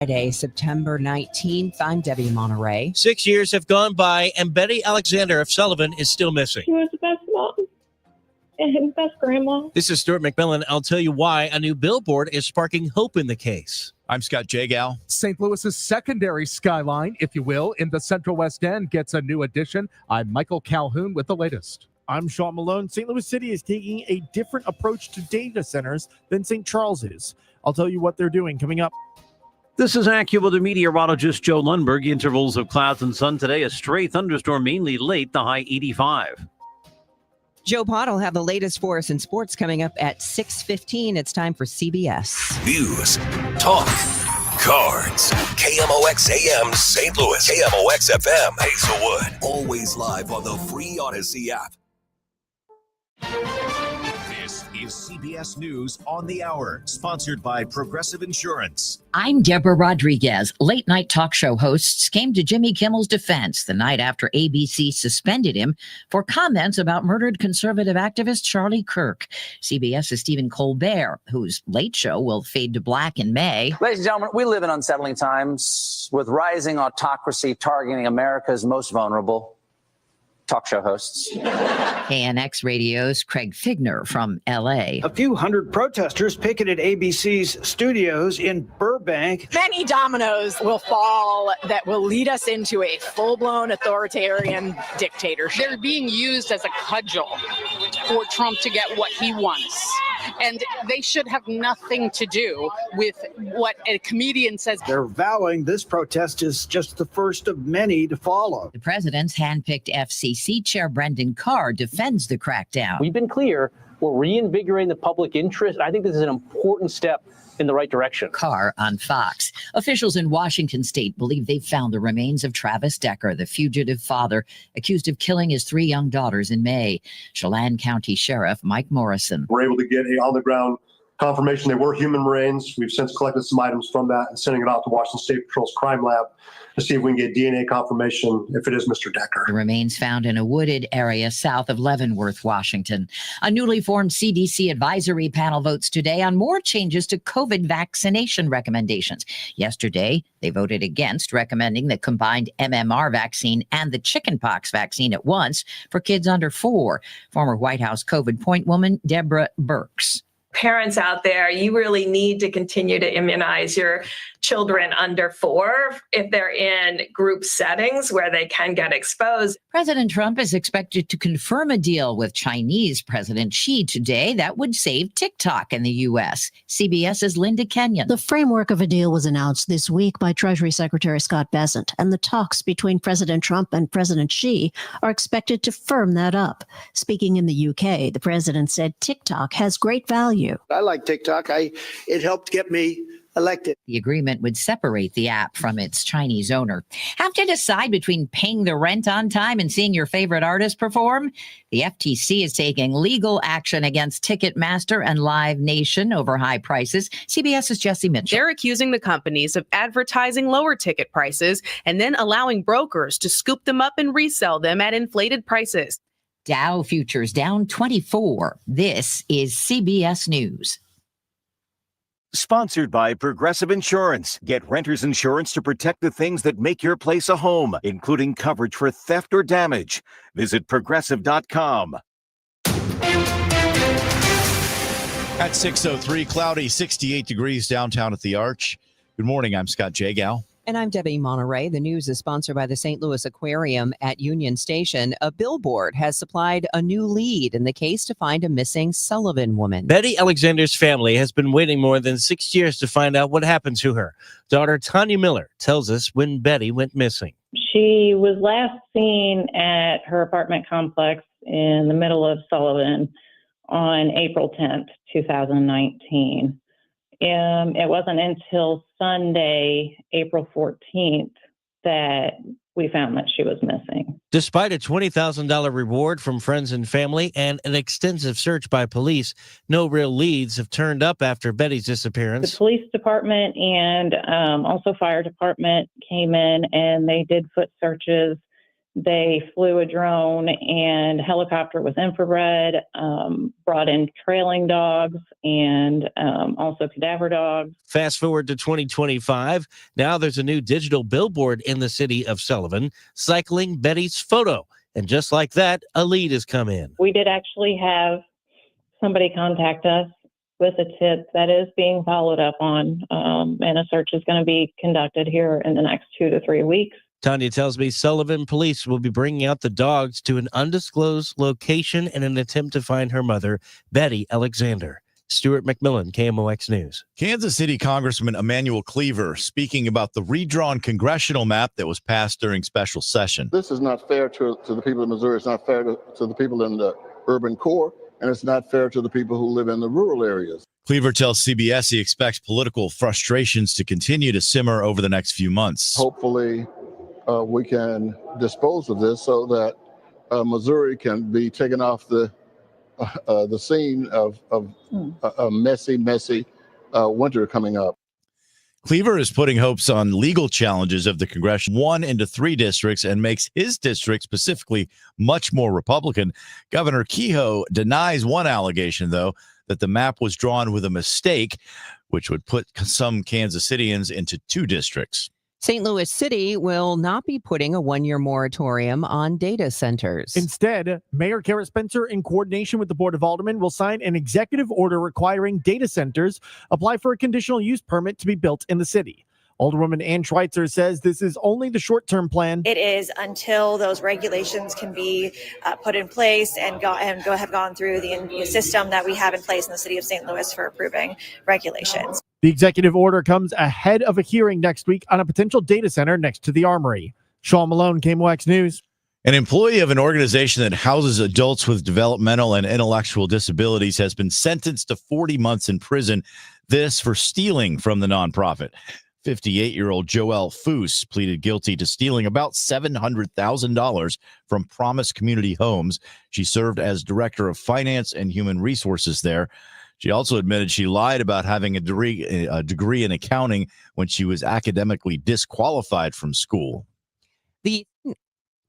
Friday, September 19th. I'm Debbie Monterrey. 6 years have gone by, and Betty Alexander of Sullivan is still missing. She was the best mom and best grandma. This is Stuart McMillan. I'll tell you why a new billboard is sparking hope in the case. I'm Scott Jagow. St. Louis's secondary skyline, if you will, in the Central West End gets a new addition. I'm Michael Calhoun with the latest. I'm Sean Malone. St. Louis City is taking a different approach to data centers than St. Charles is. I'll tell you what they're doing coming up. This is AccuWeather meteorologist Joe Lundberg. Intervals of clouds and sun today. A stray thunderstorm mainly late, the high 85. Joe Pott will have the latest for us in sports coming up at 6:15. It's time for CBS. News, talk, cards. KMOX AM St. Louis. KMOX FM Hazelwood. Always live on the free Odyssey app. This is CBS News on the Hour, sponsored by Progressive Insurance. I'm Deborah Rodriguez. Late-night talk show hosts came to Jimmy Kimmel's defense the night after ABC suspended him for comments about murdered conservative activist Charlie Kirk. CBS's Stephen Colbert, whose Late Show will fade to black in May. Ladies and gentlemen, we live in unsettling times with rising autocracy targeting America's most vulnerable. Talk show hosts. KNX Radio's Craig Figner from L.A. A few hundred protesters picketed ABC's studios in Burbank. Many dominoes will fall that will lead us into a full-blown authoritarian dictatorship. They're being used as a cudgel for Trump to get what he wants. And they should have nothing to do with what a comedian says. They're vowing this protest is just the first of many to follow. The president's handpicked FCC chair Brendan Carr defends the crackdown. We've been clear. We're reinvigorating the public interest. I think this is an important step in the right direction. Carr on Fox. Officials in Washington state believe they've found the remains of Travis Decker, the fugitive father accused of killing his 3 young daughters in May. Chelan County Sheriff Mike Morrison. We're able to get a on-the-ground confirmation they were human remains. We've since collected some items from that and sending it out to Washington State Patrol's crime lab to see if we can get DNA confirmation if it is Mr. Decker. The remains found in a wooded area south of Leavenworth, Washington. A newly formed CDC advisory panel votes today on more changes to COVID vaccination recommendations. Yesterday, they voted against recommending the combined MMR vaccine and the chickenpox vaccine at once for kids under 4. Former White House COVID point woman Deborah Birx. Parents out there, you really need to continue to immunize your children under 4 if they're in group settings where they can get exposed. President Trump is expected to confirm a deal with Chinese President Xi today that would save TikTok in the U.S. CBS's Linda Kenyon. The framework of a deal was announced this week by Treasury Secretary Scott Bessent, and the talks between President Trump and President Xi are expected to firm that up. Speaking in the UK, the president said TikTok has great value. I like TikTok. It helped get me elected. The agreement would separate the app from its Chinese owner. Have to decide between paying the rent on time and seeing your favorite artist perform? The FTC is taking legal action against Ticketmaster and Live Nation over high prices. CBS's Jesse Mitchell. They're accusing the companies of advertising lower ticket prices and then allowing brokers to scoop them up and resell them at inflated prices. Dow futures down 24. This is CBS News. Sponsored by Progressive Insurance. Get renter's insurance to protect the things that make your place a home, including coverage for theft or damage. Visit Progressive.com. At 6:03, cloudy, 68 degrees downtown at the Arch. Good morning. I'm Scott Jagow. And I'm Debbie Monterrey. The news is sponsored by the St. Louis Aquarium at Union Station. A billboard has supplied a new lead in the case to find a missing Sullivan woman. Betty Alexander's family has been waiting more than 6 years to find out what happened to her. Daughter Tanya Miller tells us when Betty went missing. She was last seen at her apartment complex in the middle of Sullivan on April 10th, 2019. It wasn't until Sunday, April 14th, that we found that she was missing. Despite a $20,000 reward from friends and family and an extensive search by police, no real leads have turned up after Betty's disappearance. The police department and also fire department came in and they did foot searches They flew a drone and helicopter with infrared, brought in trailing dogs and also cadaver dogs. Fast forward to 2025. Now there's a new digital billboard in the city of Sullivan cycling Betty's photo. And just like that, a lead has come in. We did actually have somebody contact us with a tip that is being followed up on, and a search is going to be conducted here in the next 2 to 3 weeks. Tanya tells me Sullivan police will be bringing out the dogs to an undisclosed location in an attempt to find her mother, Betty Alexander. Stuart McMillan, KMOX News. Kansas City Congressman Emanuel Cleaver speaking about the redrawn congressional map that was passed during special session. This is not fair to the people of Missouri. It's not fair to the people in the urban core, and it's not fair to the people who live in the rural areas. Cleaver tells CBS he expects political frustrations to continue to simmer over the next few months. Hopefully, we can dispose of this so that Missouri can be taken off the scene of a messy winter coming up. Cleaver is putting hopes on legal challenges of the Congression 1 into 3 districts and makes his district specifically much more Republican. Governor Kehoe denies one allegation, though, that the map was drawn with a mistake, which would put some Kansas Cityans into 2 districts. St. Louis City will not be putting a 1-year moratorium on data centers. Instead, Mayor Garrett Spencer, in coordination with the Board of Aldermen, will sign an executive order requiring data centers apply for a conditional use permit to be built in the city. Alderwoman Ann Schweitzer says this is only the short-term plan. It is until those regulations can be put in place and have gone through the system that we have in place in the city of St. Louis for approving regulations. The executive order comes ahead of a hearing next week on a potential data center next to the Armory. Sean Malone, KMOX News. An employee of an organization that houses adults with developmental and intellectual disabilities has been sentenced to 40 months in prison. This for stealing from the nonprofit. 58-year-old Joelle Foose pleaded guilty to stealing about $700,000 from Promise Community Homes. She served as director of finance and human resources there. She also admitted she lied about having a degree in accounting when she was academically disqualified from school.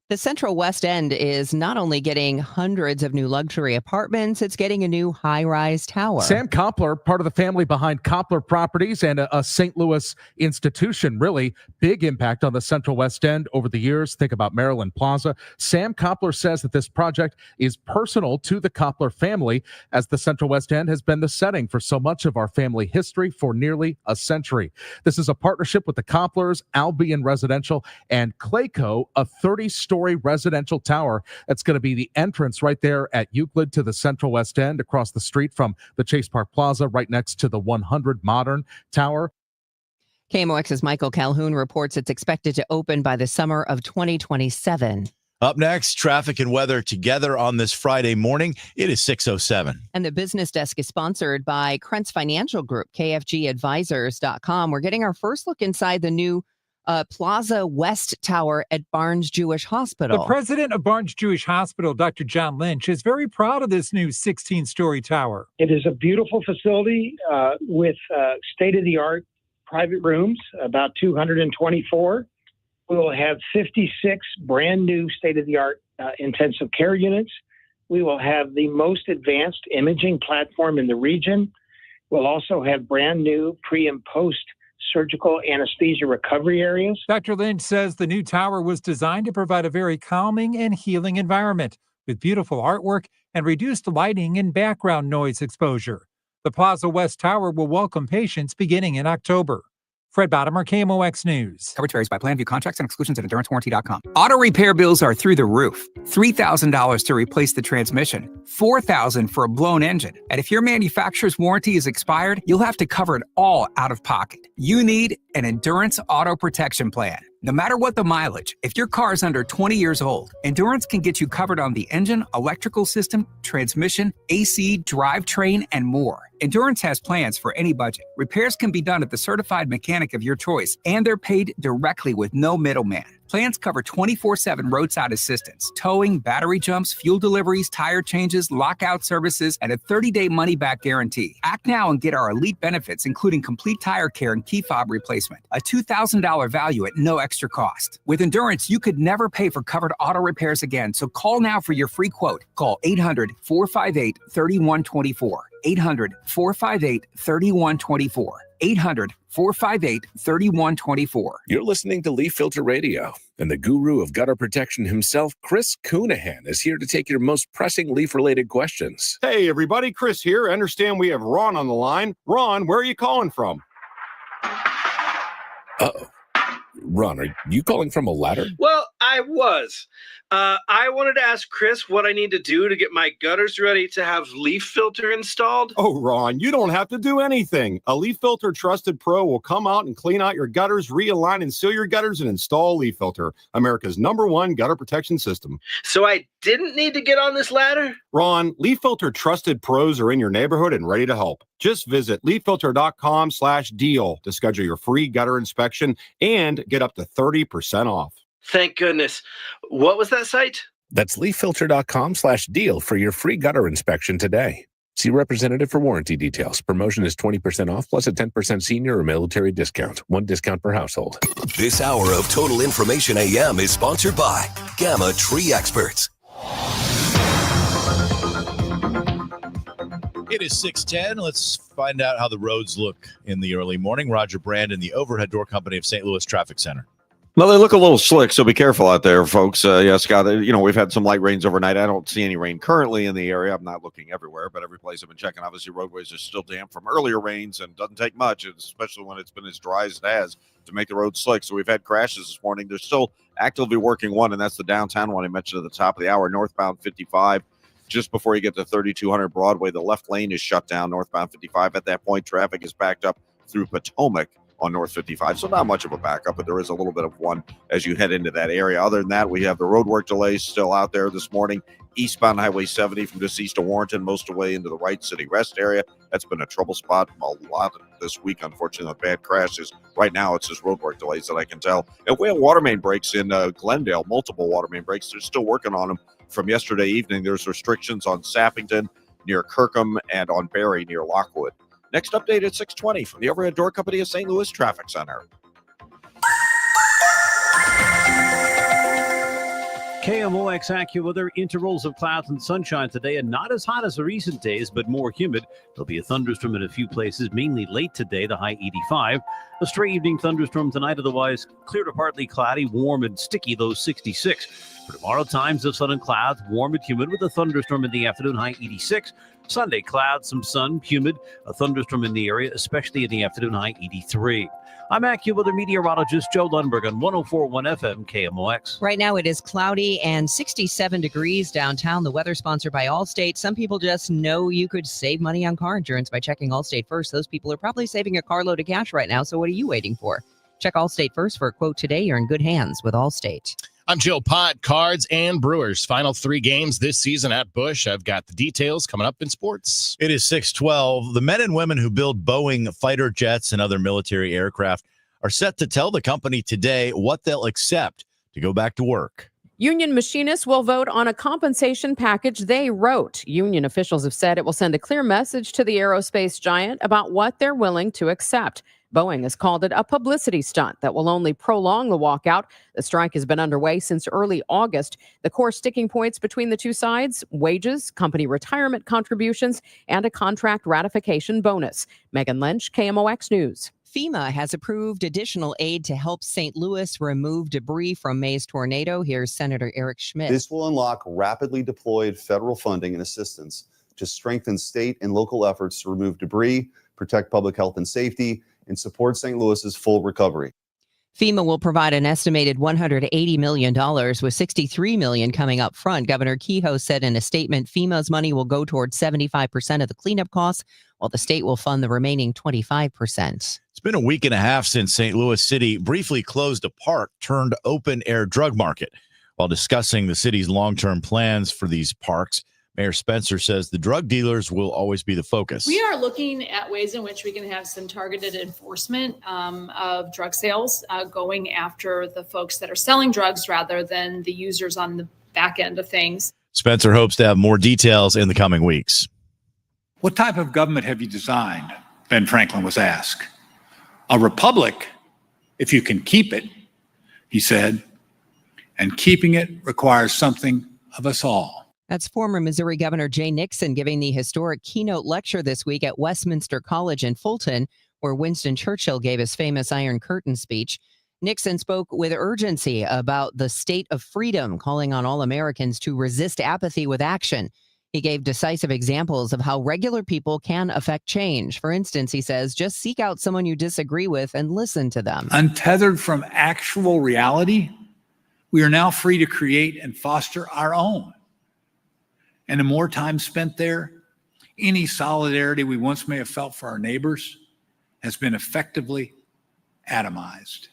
The Central West End is not only getting hundreds of new luxury apartments, it's getting a new high-rise tower. Sam Koppler, part of the family behind Koppler Properties and a St. Louis institution, really big impact on the Central West End over the years. Think about Maryland Plaza. Sam Koppler says that this project is personal to the Koppler family, as the Central West End has been the setting for so much of our family history for nearly a century. This is a partnership with the Kopplers, Albion Residential, and Clayco, a 30-story residential tower that's going to be the entrance right there at Euclid to the Central West End, across the street from the Chase Park Plaza, right next to the 100 Modern Tower. KMOX's Michael Calhoun reports it's expected to open by the summer of 2027. Up next, traffic and weather together on this Friday morning. It is 6:07. And the business desk is sponsored by Krentz Financial Group, KFGadvisors.com. We're getting our first look inside the new Plaza West Tower at Barnes Jewish Hospital. The president of Barnes Jewish Hospital, Dr. John Lynch, is very proud of this new 16-story tower. It is a beautiful facility with state-of-the-art private rooms, about 224. We will have 56 brand new state-of-the-art intensive care units. We will have the most advanced imaging platform in the region. We'll also have brand new pre and post surgical anesthesia recovery areas. Dr. Lynch says the new tower was designed to provide a very calming and healing environment with beautiful artwork and reduced lighting and background noise exposure. The Plaza West Tower will welcome patients beginning in October. Fred Bottomer, KMOX News. Coverage varies by plan. View contracts and exclusions at EnduranceWarranty.com. Auto repair bills are through the roof. $3,000 to replace the transmission. $4,000 for a blown engine. And if your manufacturer's warranty is expired, you'll have to cover it all out of pocket. You need an Endurance Auto Protection Plan. No matter what the mileage, if your car is under 20 years old, Endurance can get you covered on the engine, electrical system, transmission, AC, drivetrain, and more. Endurance has plans for any budget. Repairs can be done at the certified mechanic of your choice, and they're paid directly with no middleman. Plans cover 24/7 roadside assistance, towing, battery jumps, fuel deliveries, tire changes, lockout services, and a 30-day money-back guarantee. Act now and get our elite benefits, including complete tire care and key fob replacement. A $2,000 value at no extra cost. With Endurance, you could never pay for covered auto repairs again, so call now for your free quote. Call 800-458-3124. 800-458-3124. 800-458-3124. You're listening to Leaf Filter Radio, and the guru of gutter protection himself, Chris Coonahan, is here to take your most pressing leaf-related questions. Hey, everybody, Chris here. I understand we have Ron on the line. Ron, where are you calling from? Uh-oh. Ron, are you calling from a ladder? Well, I was. I wanted to ask Chris what I need to do to get my gutters ready to have leaf filter installed. Oh, Ron, you don't have to do anything. A Leaf Filter Trusted Pro will come out and clean out your gutters, realign and seal your gutters, and install Leaf Filter, America's #1 gutter protection system. So I didn't need to get on this ladder? Ron, Leaf Filter Trusted Pros are in your neighborhood and ready to help. Just visit leaffilter.com/deal to schedule your free gutter inspection and get up to 30% off. Thank goodness. What was that site? That's leaffilter.com/deal for your free gutter inspection today. See representative for warranty details. Promotion is 20% off plus a 10% senior or military discount. One discount per household. This hour of Total Information AM is sponsored by Gamma Tree Experts. It is 6:10. Let's find out how the roads look in the early morning. Roger Brandon, the Overhead Door Company of St. Louis Traffic Center. Well, they look a little slick, so be careful out there, folks. Yeah, Scott, we've had some light rains overnight. I don't see any rain currently in the area. I'm not looking everywhere, but every place I've been checking, obviously roadways are still damp from earlier rains, and doesn't take much, especially when it's been as dry as it has, to make the road slick. So we've had crashes this morning. They're still actively working one, and that's the downtown one I mentioned at the top of the hour, northbound 55. Just before you get to 3200 Broadway, the left lane is shut down, northbound 55. At that point, traffic is backed up through Potomac on North 55, so not much of a backup, but there is a little bit of one as you head into that area. Other than that, we have the roadwork delays still out there this morning. Eastbound Highway 70 from just east of Warrenton, most of the way into the Wright City Rest area. That's been a trouble spot a lot this week, unfortunately, with bad crashes. Right now, it's just roadwork delays that I can tell. And we have water main breaks in Glendale, multiple water main breaks. They're still working on them from yesterday evening. There's restrictions on Sappington near Kirkham and on Barry near Lockwood. Next update at 6:20 from the Overhead Door Company of St. Louis Traffic Center. KMOX AccuWeather, intervals of clouds and sunshine today, and not as hot as the recent days, but more humid. There'll be a thunderstorm in a few places, mainly late today, the high 85. A stray evening thunderstorm tonight, otherwise clear to partly cloudy, warm and sticky, low 66. For tomorrow, times of sun and clouds, warm and humid with a thunderstorm in the afternoon, high 86. Sunday, clouds, some sun, humid, a thunderstorm in the area, especially in the afternoon, high 83. I'm AccuWeather meteorologist Joe Lundberg on 104.1 FM KMOX. Right now it is cloudy and 67 degrees downtown. The weather sponsored by Allstate. Some people just know you could save money on car insurance by checking Allstate first. Those people are probably saving a carload of cash right now. So what are you waiting for? Check Allstate first for a quote today. You're in good hands with Allstate. I'm Joe Pott. Cards and Brewers final 3 games this season at Busch. I've got the details coming up in sports. It is 6:12. The men and women who build Boeing fighter jets and other military aircraft are set to tell the company today what they'll accept to go back to work. Union machinists will vote on a compensation package they wrote. Union officials have said it will send a clear message to the aerospace giant about what they're willing to accept. Boeing has called it a publicity stunt that will only prolong the walkout. The strike has been underway since early August. The core sticking points between the two sides: wages, company retirement contributions, and a contract ratification bonus. Megan Lynch, KMOX News. FEMA has approved additional aid to help St. Louis remove debris from May's tornado. Here's Senator Eric Schmidt. This will unlock rapidly deployed federal funding and assistance to strengthen state and local efforts to remove debris, protect public health and safety, and support St. Louis's full recovery. FEMA will provide an estimated $180 million, with $63 million coming up front. Governor Kehoe said in a statement, FEMA's money will go towards 75% of the cleanup costs, while the state will fund the remaining 25%. It's been a week and a half since St. Louis City briefly closed a park turned open-air drug market. While discussing the city's long-term plans for these parks, Mayor Spencer says the drug dealers will always be the focus. We are looking at ways in which we can have some targeted enforcement of drug sales, going after the folks that are selling drugs rather than the users on the back end of things. Spencer hopes to have more details in the coming weeks. What type of government have you designed? Ben Franklin was asked. A republic, if you can keep it, he said, and keeping it requires something of us all. That's former Missouri Governor Jay Nixon giving the historic keynote lecture this week at Westminster College in Fulton, where Winston Churchill gave his famous Iron Curtain speech. Nixon spoke with urgency about the state of freedom, calling on all Americans to resist apathy with action. He gave decisive examples of how regular people can affect change. For instance, he says, just seek out someone you disagree with and listen to them. Untethered from actual reality, we are now free to create and foster our own. And the more time spent there, any solidarity we once may have felt for our neighbors has been effectively atomized.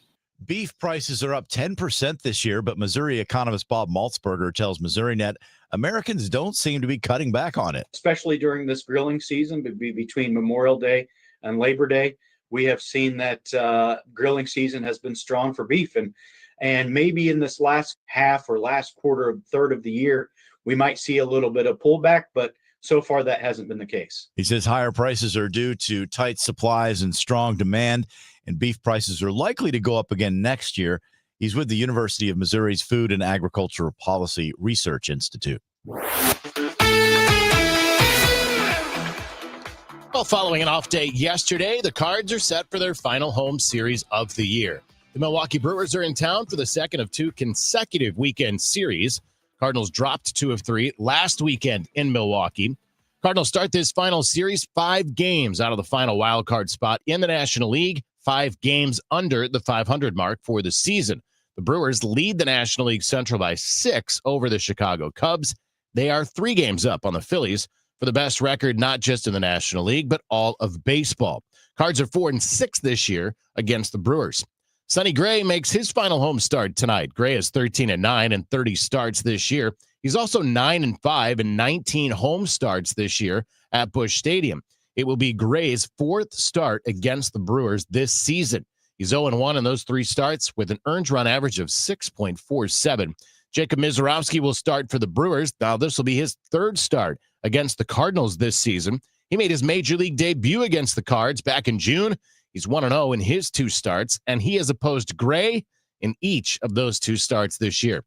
Beef prices are up 10% this year, but Missouri economist Bob Maltzberger tells MissouriNet Americans don't seem to be cutting back on it. Especially during this grilling season, between Memorial Day and Labor Day, we have seen that grilling season has been strong for beef. And maybe in this last half or last quarter of third of the year, we might see a little bit of pullback, but so far that hasn't been the case. He says higher prices are due to tight supplies and strong demand, and beef prices are likely to go up again next year. He's with the University of Missouri's Food and Agricultural Policy Research Institute. Well, following an off day yesterday, the Cards are set for their final home series of the year. The Milwaukee Brewers are in town for the second of two consecutive weekend series. Cardinals dropped 2 of 3 last weekend in Milwaukee. Cardinals start this final series 5 games out of the final wild card spot in the National League, 5 games under the 500 mark for the season. The Brewers lead the National League Central by 6 over the Chicago Cubs. They are 3 games up on the Phillies for the best record, not just in the National League, but all of baseball. Cards are 4-6 this year against the Brewers. Sonny Gray makes his final home start tonight. Gray is 13-9 and 30 starts this year. He's also 9-5 and 19 home starts this year at Busch Stadium. It will be Gray's 4th start against the Brewers this season. He's 0-1 in those 3 starts with an earned run average of 6.47. Jacob Mizorowski will start for the Brewers. Now, this will be his 3rd start against the Cardinals this season. He made his major league debut against the Cards back in June. He's 1-0 in his 2 starts, and he has opposed Gray in each of those 2 starts this year.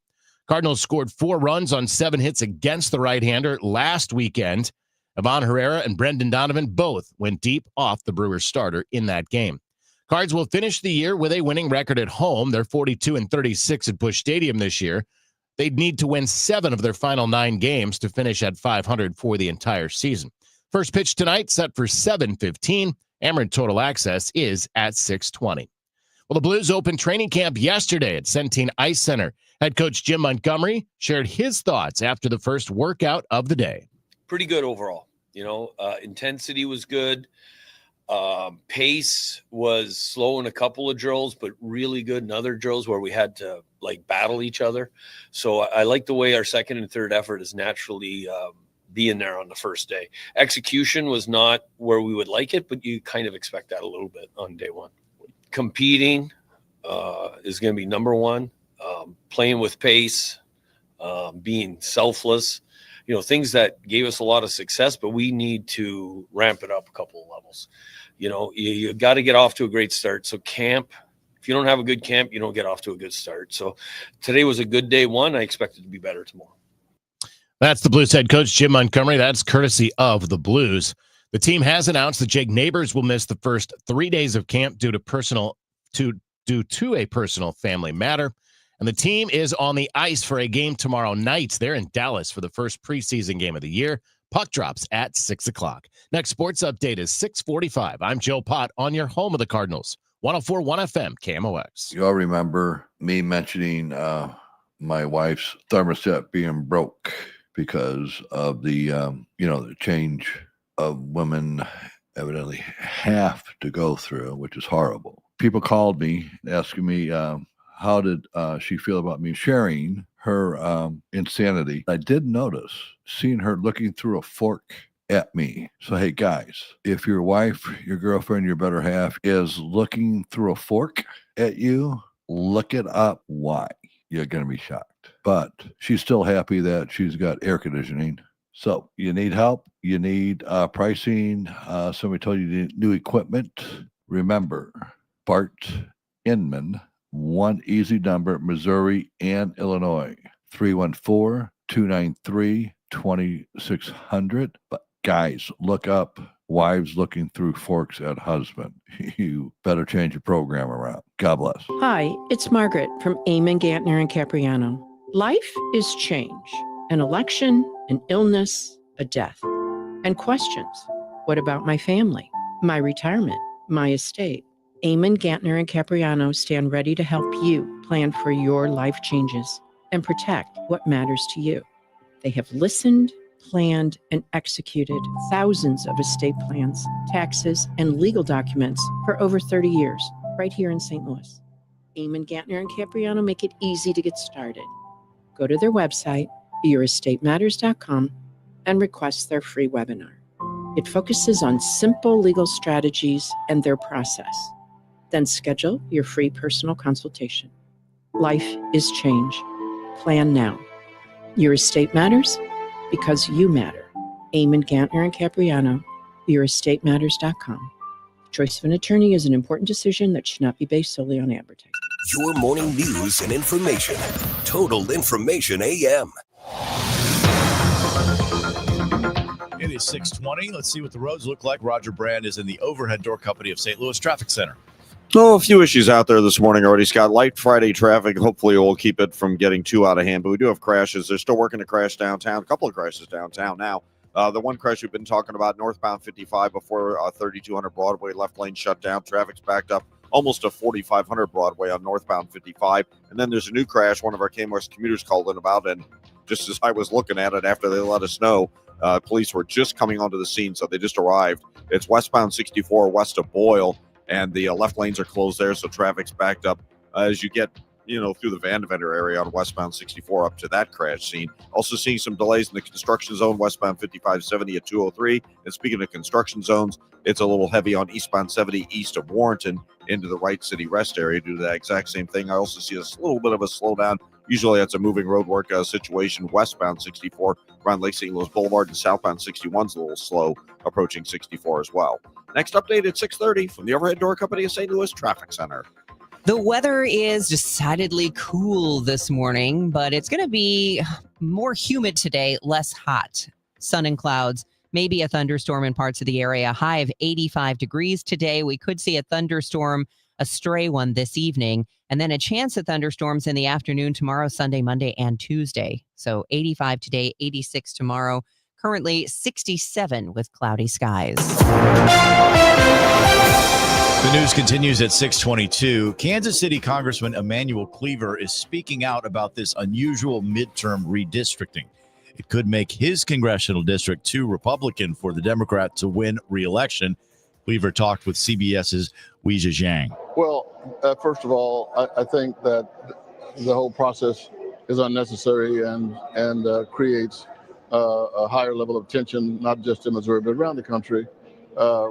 Cardinals scored 4 runs on 7 hits against the right-hander last weekend. Ivan Herrera and Brendan Donovan both went deep off the Brewers starter in that game. Cards will finish the year with a winning record at home. They're 42-36 at Busch Stadium this year. They'd need to win 7 of their final 9 games to finish at 500 for the entire season. First pitch tonight set for 7:15. Ameren Total Access is at 6:20. Well, the Blues opened training camp yesterday at Centene Ice Center. Head coach Jim Montgomery shared his thoughts after the first workout of the day. Pretty good overall. Intensity was good. Pace was slow in a couple of drills, but really good in other drills where we had to battle each other. So I like the way our second and third effort is naturally being there on the first day. Execution was not where we would like it, but you kind of expect that a little bit on day one. Competing is going to be number one. Playing with pace, being selfless, things that gave us a lot of success, but we need to ramp it up a couple of levels. You got to get off to a great start. So camp, if you don't have a good camp, you don't get off to a good start. So today was a good day one. I expect it to be better tomorrow. That's the Blues head coach, Jim Montgomery. That's courtesy of the Blues. The team has announced that Jake Neighbors will miss the first 3 days of camp due to a personal family matter. And the team is on the ice for a game tomorrow night. They're in Dallas for the first preseason game of the year. Puck drops at 6 o'clock. Next sports update is 6:45. I'm Joe Pott on your home of the Cardinals. 104.1 FM, KMOX. You all remember me mentioning my wife's thermostat being broke because of the, the change of women evidently have to go through, which is horrible. People called me asking me, how did she feel about me sharing her insanity. I did notice seeing her looking through a fork at me. So, hey, guys, if your wife, your girlfriend, your better half is looking through a fork at you, look it up. Why? You're going to be shocked. But she's still happy that she's got air conditioning. So you need help. You need pricing. Somebody told you need new equipment. Remember, Bart Inman, one easy number, Missouri and Illinois, 314-293-2600. But guys, look up wives looking through forks at husband. You better change your program around. God bless. Hi, it's Margaret from Eamon, Gantner, and Capriano. Life is change, an election, an illness, a death, and questions. What about my family, my retirement, my estate? Eamon, Gantner, and Capriano stand ready to help you plan for your life changes and protect what matters to you. They have listened, planned, and executed thousands of estate plans, taxes, and legal documents for over 30 years, right here in St. Louis. Eamon, Gantner, and Capriano make it easy to get started. Go to their website, yourestateMatters.com, and request their free webinar. It focuses on simple legal strategies and their process. Then schedule your free personal consultation. Life is change. Plan now. Your estate matters because you matter. Eamon, Gantner, and Capriano, yourestateMatters.com. Choice of an attorney is an important decision that should not be based solely on advertising. Your morning news and information. Total Information AM. It is 6:20. Let's see what the roads look like. Roger Brand is in the Overhead Door Company of St. Louis Traffic Center. So a few issues out there this morning already, Scott. Light Friday traffic. Hopefully we'll keep it from getting too out of hand, but we do have crashes. They're still working to crash downtown. A couple of crashes downtown now. The one crash we've been talking about, northbound 55 before 3200 Broadway, left lane shut down. Traffic's backed up almost to 4500 Broadway on northbound 55. And then there's a new crash one of our KMOS commuters called in about, and just as I was looking at it after they let us know, police were just coming onto the scene, so they just arrived. It's westbound 64 west of Boyle, and the left lanes are closed there, so traffic's backed up as you get through the Vandeventer area on westbound 64 up to that crash scene. Also seeing some delays in the construction zone, westbound 5570 at 203. And speaking of construction zones, it's a little heavy on eastbound 70 east of Warrenton into the Wright City Rest area due to that exact same thing. I also see a little bit of a slowdown. Usually that's a moving road work situation. Westbound 64 around Lake St. Louis Boulevard, and southbound 61's a little slow approaching 64 as well. Next update at 6:30 from the Overhead Door Company of St. Louis Traffic Center. The weather is decidedly cool this morning, but it's going to be more humid today, less hot. Sun and clouds, maybe a thunderstorm in parts of the area. High of 85 degrees today. We could see a thunderstorm, a stray one this evening, and then a chance of thunderstorms in the afternoon tomorrow, Sunday, Monday, and Tuesday. So 85 today, 86 tomorrow. Currently 67 with cloudy skies. The news continues at 6:22. Kansas City Congressman Emanuel Cleaver is speaking out about this unusual midterm redistricting. It could make his congressional district too Republican for the Democrat to win re-election. Cleaver talked with CBS's Weijia Zhang. Well, first of all, I think that the whole process is unnecessary and creates a higher level of tension, not just in Missouri, but around the country.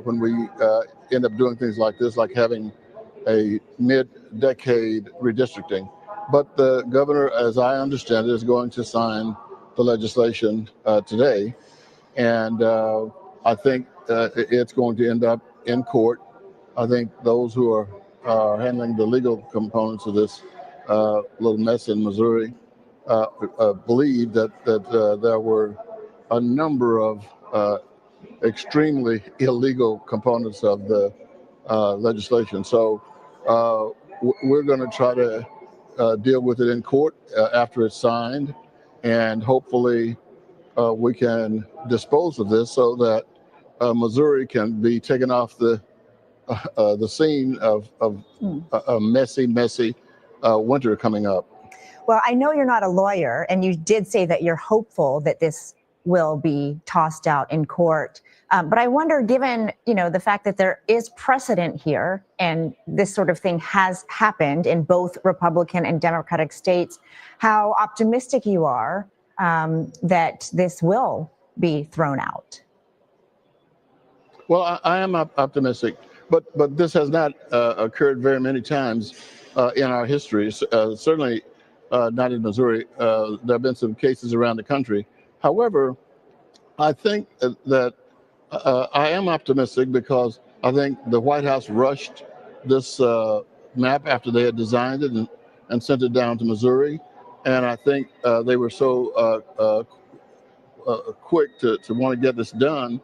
When we end up doing things like this, like having a mid-decade redistricting. But the governor, as I understand it, is going to sign the legislation today. And I think it's going to end up in court. I think those who are handling the legal components of this little mess in Missouri believe that there were a number of extremely illegal components of the legislation. So we're going to try to deal with it in court after it's signed, and hopefully we can dispose of this so that Missouri can be taken off the scene of a messy winter coming up. Well, I know you're not a lawyer, and you did say that you're hopeful that this will be tossed out in court. But I wonder, given, the fact that there is precedent here and this sort of thing has happened in both Republican and Democratic states, how optimistic you are that this will be thrown out. Well, I am optimistic, but this has not occurred very many times in our history. Certainly not in Missouri. There have been some cases around the country. However, I think that I am optimistic because I think the White House rushed this map after they had designed it and sent it down to Missouri. And I think they were so quick to want to get this done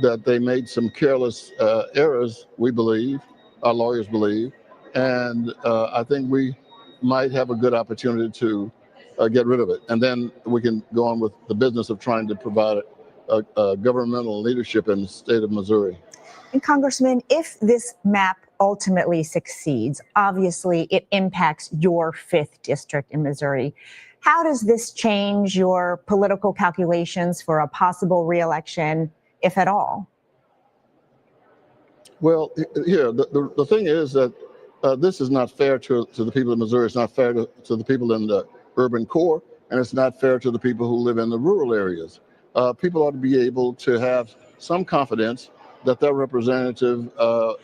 that they made some careless errors, we believe, our lawyers believe. And I think we might have a good opportunity to get rid of it. And then we can go on with the business of trying to provide governmental leadership in the state of Missouri. And Congressman, if this map ultimately succeeds, obviously it impacts your 5th district in Missouri. How does this change your political calculations for a possible reelection, if at all? Well, here, the thing is that this is not fair to the people of Missouri. It's not fair to the people in the urban core, and it's not fair to the people who live in the rural areas. People ought to be able to have some confidence that their representative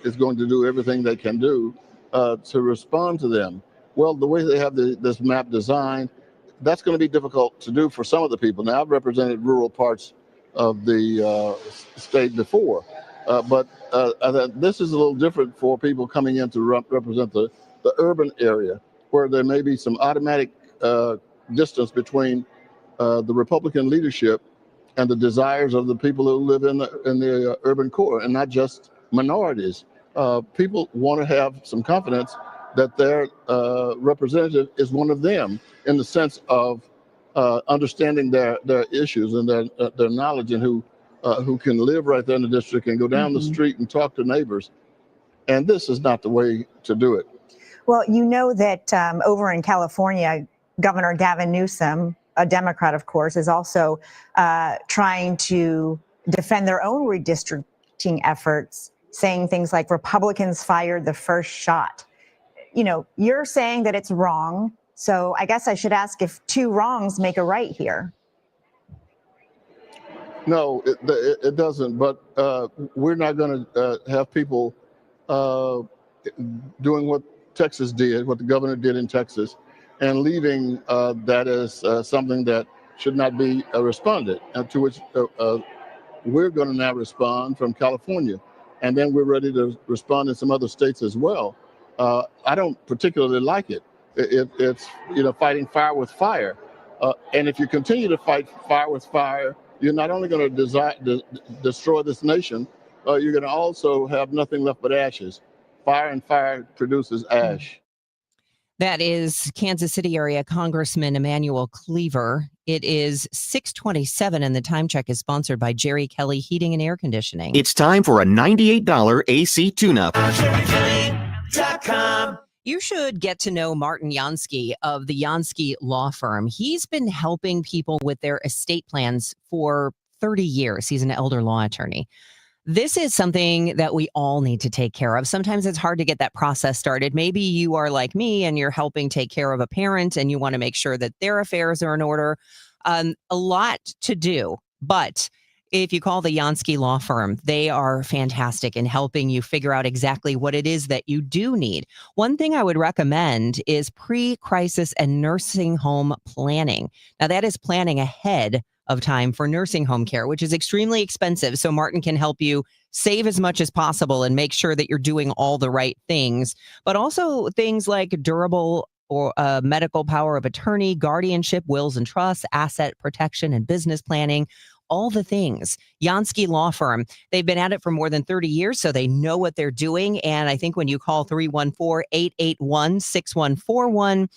is going to do everything they can do to respond to them. Well, the way they have this map designed, that's going to be difficult to do for some of the people. Now, I've represented rural parts of the state before, but this is a little different for people coming in to represent the urban area, where there may be some automatic distance between the Republican leadership and the desires of the people who live in the urban core, and not just minorities. People want to have some confidence that their representative is one of them, in the sense of understanding their issues and their knowledge, and who can live right there in the district and go down the street and talk to neighbors. And this is not the way to do it. Well, you know that over in California, Governor Gavin Newsom, a Democrat, of course, is also trying to defend their own redistricting efforts, saying things like Republicans fired the first shot. You're saying that it's wrong. So I guess I should ask if 2 wrongs make a right here. No, it doesn't. But we're not going to have people doing what Texas did, what the governor did in Texas, and leaving that as something that should not be responded, and to which we're going to now respond from California. And then we're ready to respond in some other states as well. I don't particularly like it. It's fighting fire with fire. And if you continue to fight fire with fire, you're not only going to destroy this nation, you're going to also have nothing left but ashes. Fire and fire produces ash. That is Kansas City area Congressman Emmanuel Cleaver. It is 6:27, and the time check is sponsored by Jerry Kelly Heating and Air Conditioning. It's time for a $98 AC tune-up. You should get to know Martin Jansky of the Jansky Law Firm. He's been helping people with their estate plans for 30 years. He's an elder law attorney. This is something that we all need to take care of. Sometimes it's hard to get that process started. Maybe you are like me and you're helping take care of a parent and you want to make sure that their affairs are in order. A lot to do, but if you call the Jansky Law Firm, they are fantastic in helping you figure out exactly what it is that you do need. One thing I would recommend is pre-crisis and nursing home planning. Now, that is planning ahead of time for nursing home care, which is extremely expensive. So Martin can help you save as much as possible and make sure that you're doing all the right things, but also things like durable or medical power of attorney, guardianship, wills and trusts, asset protection and business planning, all the things. Jansky Law Firm, they've been at it for more than 30 years, so they know what they're doing. And I think when you call 314-881-6141,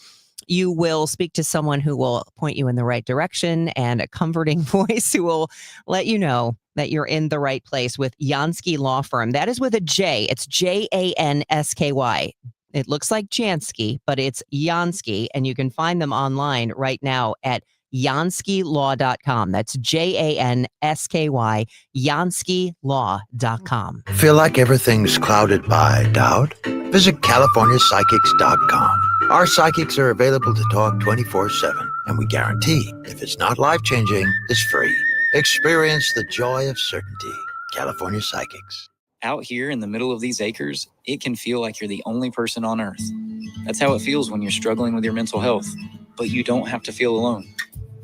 you will speak to someone who will point you in the right direction, and a comforting voice who will let you know that you're in the right place with Jansky Law Firm. That is with a J. It's Jansky. It looks like Jansky, but it's Jansky, and you can find them online right now at JanskyLaw.com. That's JANSKY, JanskyLaw.com. Feel like everything's clouded by doubt? Visit CaliforniaPsychics.com. Our psychics are available to talk 24/7, and we guarantee if it's not life-changing, it's free. Experience the joy of certainty. California Psychics. Out here in the middle of these acres, it can feel like you're the only person on earth. That's how it feels when you're struggling with your mental health. But you don't have to feel alone.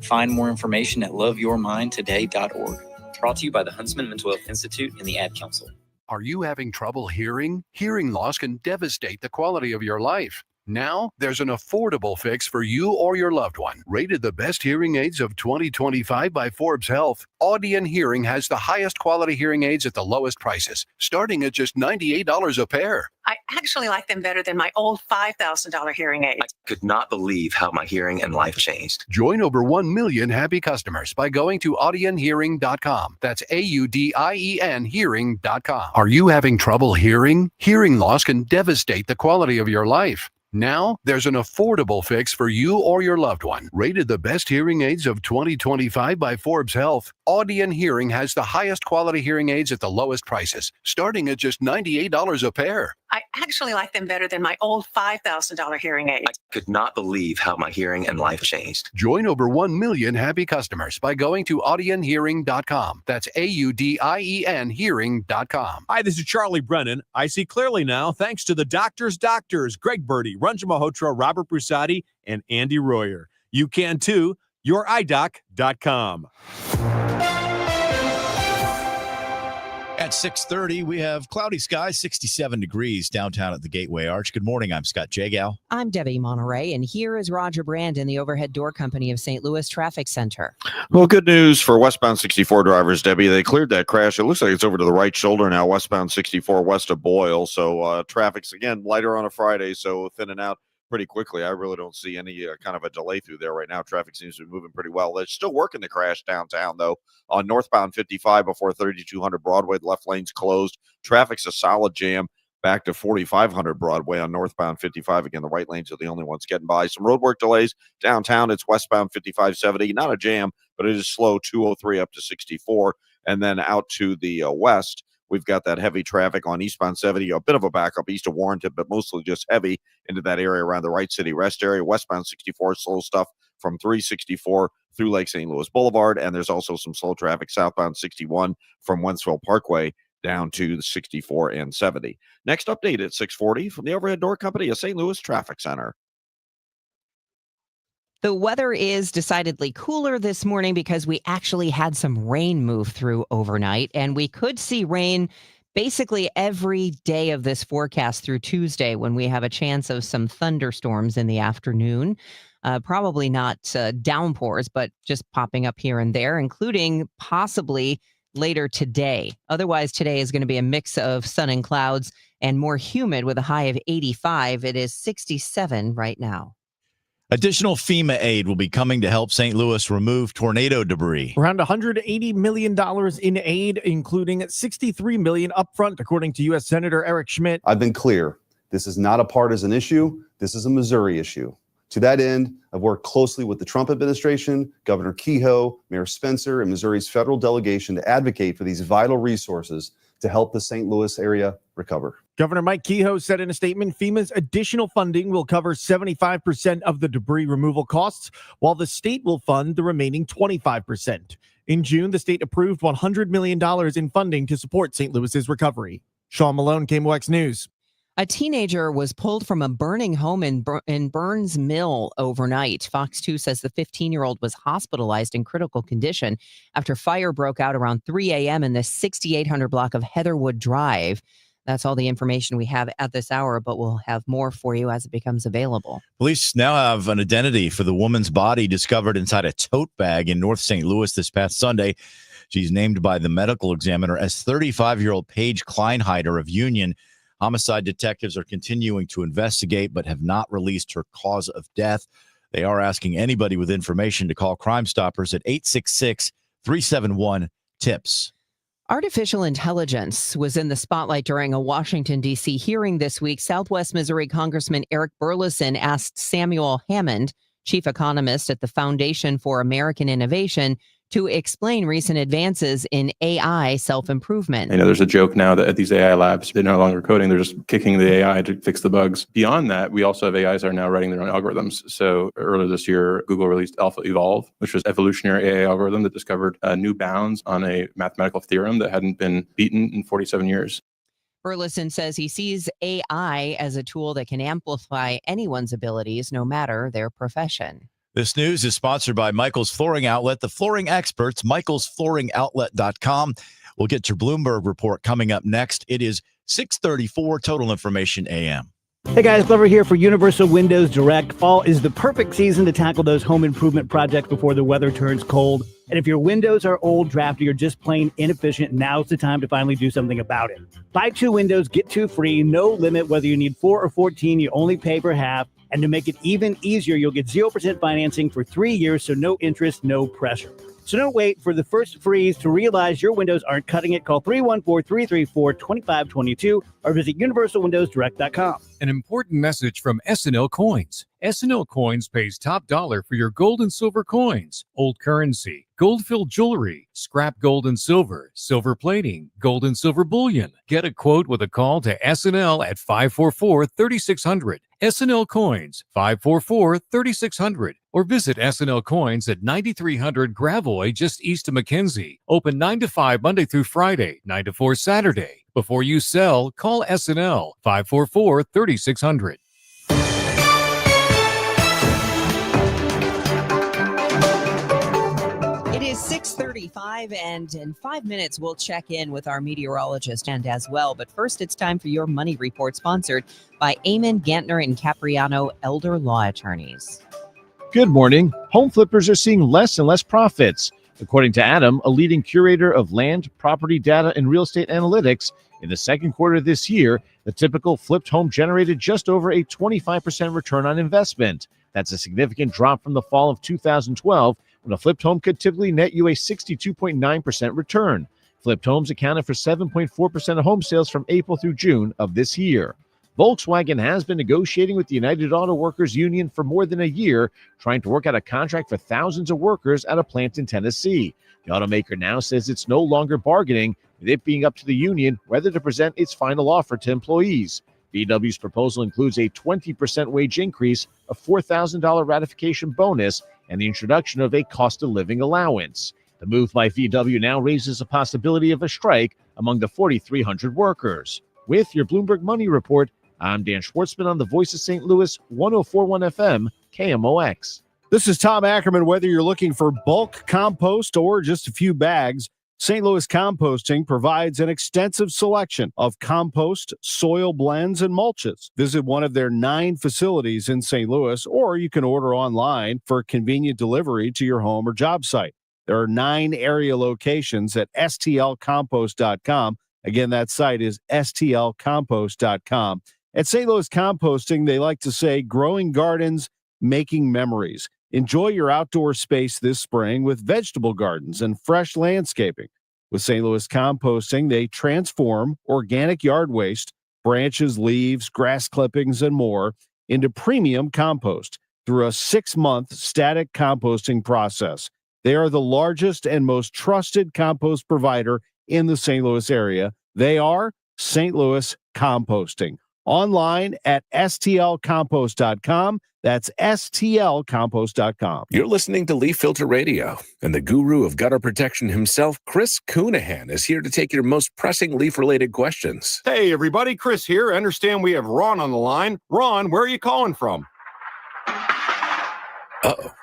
Find more information at loveyourmindtoday.org. Brought to you by the Huntsman Mental Health Institute and the Ad Council. Are you having trouble hearing? Hearing loss can devastate the quality of your life. Now, there's an affordable fix for you or your loved one. Rated the best hearing aids of 2025 by Forbes Health, Audion Hearing has the highest quality hearing aids at the lowest prices, starting at just $98 a pair. I actually like them better than my old $5,000 hearing aid. I could not believe how my hearing and life changed. Join over 1 million happy customers by going to audionhearing.com. That's AUDIEN hearing.com. Are you having trouble hearing? Hearing loss can devastate the quality of your life. Now, there's an affordable fix for you or your loved one. Rated the best hearing aids of 2025 by Forbes Health, Audion Hearing has the highest quality hearing aids at the lowest prices, starting at just $98 a pair. I actually like them better than my old $5,000 hearing aid. I could not believe how my hearing and life changed. Join over 1 million happy customers by going to audionhearing.com. That's AUDIEN hearing.com. Hi, this is Charlie Brennan. I see clearly now thanks to the doctors, Greg Birdie, Ranjan Malhotra, Robert Brusati, and Andy Royer. You can too. YourEyeDoc.com. At 6:30, we have cloudy skies, 67 degrees downtown at the Gateway Arch. Good morning. I'm Scott Jagow. I'm Debbie Monterrey, and here is Roger Brand in the Overhead Door Company of St. Louis Traffic Center. Well, good news for westbound 64 drivers, Debbie. They cleared that crash. It looks like it's over to the right shoulder now, westbound 64 west of Boyle. So traffic's, again, lighter on a Friday, so thinning out pretty quickly. I really don't see any kind of a delay through there right now. Traffic seems to be moving pretty well. They're still working the crash downtown, though. On northbound 55 before 3200 Broadway, the left lane's closed. Traffic's a solid jam back to 4500 Broadway on northbound 55. Again, the right lanes are the only ones getting by. Some roadwork delays downtown. It's westbound 5570. Not a jam, but it is slow, 203 up to 64. And then out to the west, we've got that heavy traffic on eastbound 70, a bit of a backup east of Warrenton, but mostly just heavy into that area around the Wright City Rest area. Westbound 64, slow stuff from 364 through Lake St. Louis Boulevard. And there's also some slow traffic southbound 61 from Wentzville Parkway down to the 64 and 70. Next update at 6:40 from the Overhead Door Company of St. Louis Traffic Center. The weather is decidedly cooler this morning because we actually had some rain move through overnight, and we could see rain basically every day of this forecast through Tuesday when we have a chance of some thunderstorms in the afternoon. Probably not downpours, but just popping up here and there, including possibly later today. Otherwise, today is going to be a mix of sun and clouds and more humid with a high of 85. It is 67 right now. Additional FEMA aid will be coming to help St. Louis remove tornado debris. Around $180 million in aid, including $63 million upfront, according to U.S. Senator Eric Schmidt. I've been clear. This is not a partisan issue. This is a Missouri issue. To that end, I've worked closely with the Trump administration, Governor Kehoe, Mayor Spencer, and Missouri's federal delegation to advocate for these vital resources to help the St. Louis area recover. Governor Mike Kehoe said in a statement, FEMA's additional funding will cover 75% of the debris removal costs, while the state will fund the remaining 25%. In June, the state approved $100 million in funding to support St. Louis's recovery. Sean Malone, KMOX News. A teenager was pulled from a burning home in Burns Mill overnight. Fox 2 says the 15-year-old was hospitalized in critical condition after fire broke out around 3 a.m. in the 6800 block of Heatherwood Drive. That's all the information we have at this hour, but we'll have more for you as it becomes available. Police now have an identity for the woman's body discovered inside a tote bag in North St. Louis this past Sunday. She's named by the medical examiner as 35-year-old Paige Kleinheider of Union. Homicide detectives are continuing to investigate, but have not released her cause of death. They are asking anybody with information to call Crime Stoppers at 866-371-TIPS. Artificial intelligence was in the spotlight during a Washington, D.C. hearing this week. Southwest Missouri Congressman Eric Burleson asked Samuel Hammond, chief economist at the Foundation for American Innovation, to explain recent advances in AI self-improvement. I know there's a joke now that at these AI labs, they're no longer coding, they're just kicking the AI to fix the bugs. Beyond that, we also have AIs that are now writing their own algorithms. So earlier this year, Google released Alpha Evolve, which was an evolutionary AI algorithm that discovered new bounds on a mathematical theorem that hadn't been beaten in 47 years. Burleson says he sees AI as a tool that can amplify anyone's abilities, no matter their profession. This news is sponsored by Michael's Flooring Outlet, the flooring experts, michaelsflooringoutlet.com. We'll get your Bloomberg report coming up next. It is 6:34 Total Information AM. Hey guys, Glover here for Universal Windows Direct. Fall is the perfect season to tackle those home improvement projects before the weather turns cold. And if your windows are old, drafty, or just plain inefficient, now's the time to finally do something about it. Buy 2 windows, get 2 free, no limit whether you need 4 or 14, you only pay for half. And to make it even easier, you'll get 0% financing for 3 years, so no interest, no pressure. So don't wait for the first freeze to realize your windows aren't cutting it. Call 314-334-2522 or visit universalwindowsdirect.com. An important message from S&L Coins. S&L Coins pays top dollar for your gold and silver coins, old currency, gold-filled jewelry, scrap gold and silver, silver plating, gold and silver bullion. Get a quote with a call to S&L at 544-3600. S&L Coins, 544-3600. Or visit S&L Coins at 9300 Gravois, just east of McKenzie. Open 9 to 5 Monday through Friday, 9 to 4 Saturday. Before you sell, call S&L, 544-3600. It is 6:35, and in 5 minutes, we'll check in with our meteorologist and as well. But first, it's time for your money report, sponsored by Eamon, Gantner, and Capriano Elder Law Attorneys. Good morning. Home flippers are seeing less and less profits. According to Adam, a leading curator of land, property data, and real estate analytics, in the second quarter of this year, the typical flipped home generated just over a 25% return on investment. That's a significant drop from the fall of 2012, when a flipped home could typically net you a 62.9% return. Flipped homes accounted for 7.4% of home sales from April through June of this year. Volkswagen has been negotiating with the United Auto Workers Union for more than a year, trying to work out a contract for thousands of workers at a plant in Tennessee. The automaker now says it's no longer bargaining, with it being up to the union whether to present its final offer to employees. VW's proposal includes a 20% wage increase, a $4,000 ratification bonus, and the introduction of a cost of living allowance. The move by VW now raises a possibility of a strike among the 4,300 workers. With your Bloomberg Money Report, I'm Dan Schwartzman on the Voice of St. Louis, 104.1 FM, KMOX. This is Tom Ackerman. Whether you're looking for bulk compost or just a few bags, St. Louis Composting provides an extensive selection of compost, soil blends, and mulches. Visit one of their 9 facilities in St. Louis, or you can order online for convenient delivery to your home or job site. There are 9 area locations at stlcompost.com. Again, that site is stlcompost.com. At St. Louis Composting, they like to say, growing gardens, making memories. Enjoy your outdoor space this spring with vegetable gardens and fresh landscaping. With St. Louis Composting, they transform organic yard waste, branches, leaves, grass clippings, and more into premium compost through a 6-month static composting process. They are the largest and most trusted compost provider in the St. Louis area. They are St. Louis Composting. Online at stlcompost.com. That's stlcompost.com. You're listening to Leaf Filter Radio, and the guru of gutter protection himself, Chris Coonahan, is here to take your most pressing leaf-related questions. Hey, everybody. Chris here. I understand we have Ron on the line. Ron, where are you calling from? Uh-oh.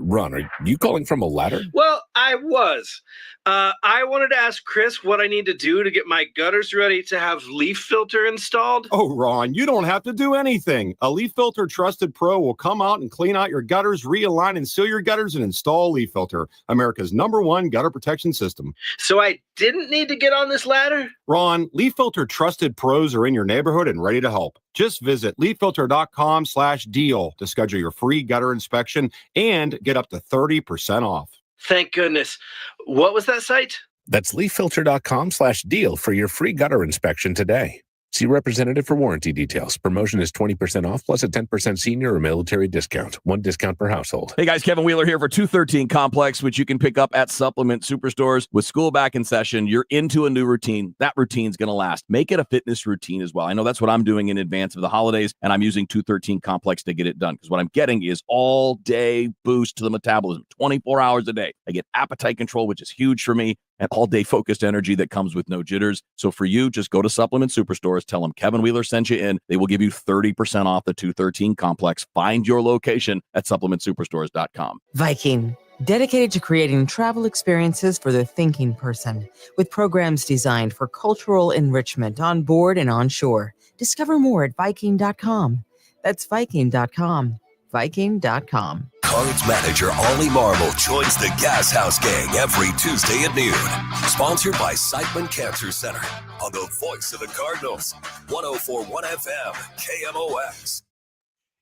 Ron, are you calling from a ladder? Well, I was. I wanted to ask Chris what I need to do to get my gutters ready to have leaf filter installed. Oh, Ron, you don't have to do anything. A Leaf Filter Trusted Pro will come out and clean out your gutters, realign and seal your gutters, and install Leaf Filter, America's #1 gutter protection system. So I didn't need to get on this ladder? Ron, Leaf Filter Trusted Pros are in your neighborhood and ready to help. Just visit leaffilter.com/deal to schedule your free gutter inspection and get up to 30% off. Thank goodness. What was that site? That's leaffilter.com/deal for your free gutter inspection today. See representative for warranty details. Promotion is 20% off plus a 10% senior or military discount. One discount per household. Hey guys, Kevin Wheeler here for 213 Complex, which you can pick up at Supplement Superstores. With school back in session, you're into a new routine. That routine's going to last. Make it a fitness routine as well. I know that's what I'm doing in advance of the holidays, and I'm using 213 Complex to get it done because what I'm getting is all-day boost to the metabolism, 24 hours a day. I get appetite control, which is huge for me, and all-day focused energy that comes with no jitters. So for you, just go to Supplement Superstores, tell them Kevin Wheeler sent you in. They will give you 30% off the 213 Complex. Find your location at supplementsuperstores.com. Viking, dedicated to creating travel experiences for the thinking person, with programs designed for cultural enrichment on board and on shore. Discover more at Viking.com. That's Viking.com. Viking.com. Cards manager Ollie Marble joins the Gas House Gang every Tuesday at noon. Sponsored by Siteman Cancer Center on the voice of the Cardinals. 104.1 FM, KMOX.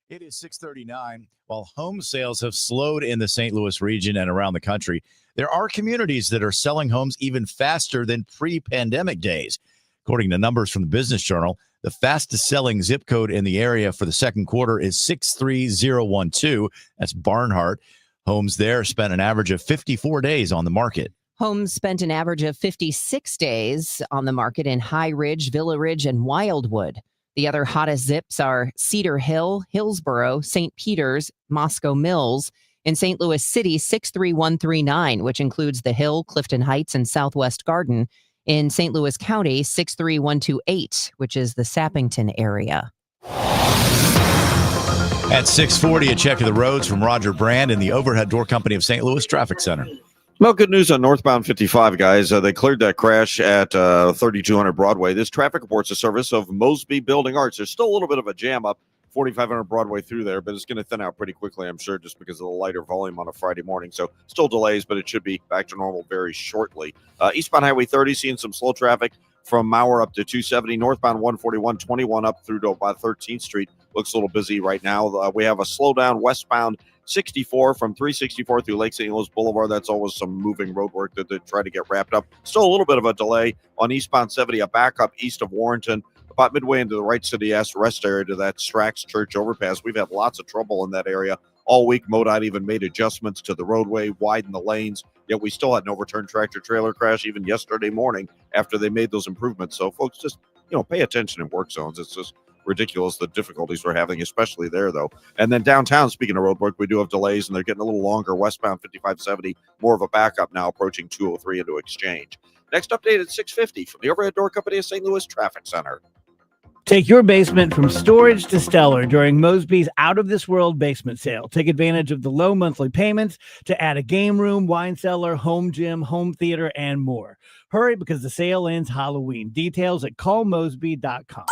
It is 6:39. While home sales have slowed in the St. Louis region and around the country, there are communities that are selling homes even faster than pre-pandemic days. According to numbers from the Business Journal, the fastest selling zip code in the area for the second quarter is 63012. That's Barnhart. Homes there spent an average of 54 days on the market. Homes spent an average of 56 days on the market in High Ridge, Villa Ridge, and Wildwood. The other hottest zips are Cedar Hill, Hillsboro, St. Peters, Moscow Mills. In St. Louis City, 63139, which includes the Hill, Clifton Heights, and Southwest Garden. In St. Louis County, 63128, which is the Sappington area. At 6:40, a check of the roads from Roger Brand in the Overhead Door Company of St. Louis Traffic Center. Well, good news on northbound 55, guys. They cleared that crash at 3200 Broadway. This traffic reports a service of Mosby Building Arts. There's still a little bit of a jam up 4500 Broadway through there, but it's going to thin out pretty quickly, I'm sure, just because of the lighter volume on a Friday morning. So still delays, but it should be back to normal very shortly. Eastbound Highway 30, seeing some slow traffic from Mauer up to 270. Northbound 141, 21 up through to about 13th Street. Looks a little busy right now. We have a slowdown westbound 64 from 364 through Lake St. Louis Boulevard. That's always some moving road work that they try to get wrapped up. Still a little bit of a delay on eastbound 70, a backup east of Warrenton, about midway into the Wright City rest area to that Strax Church overpass. We've had lots of trouble in that area all week. MoDOT even made adjustments to the roadway, widened the lanes, yet we still had an overturned tractor trailer crash even yesterday morning after they made those improvements. So folks, just, pay attention in work zones. It's just ridiculous the difficulties we're having, especially there, though. And then downtown, speaking of road work, we do have delays, and they're getting a little longer. Westbound 5570, more of a backup now, approaching 203 into Exchange. Next update at 650 from the Overhead Door Company of St. Louis Traffic Center. Take your basement from storage to stellar during Mosby's out-of-this-world basement sale. Take advantage of the low monthly payments to add a game room, wine cellar, home gym, home theater, and more. Hurry, because the sale ends Halloween. Details at callmosby.com.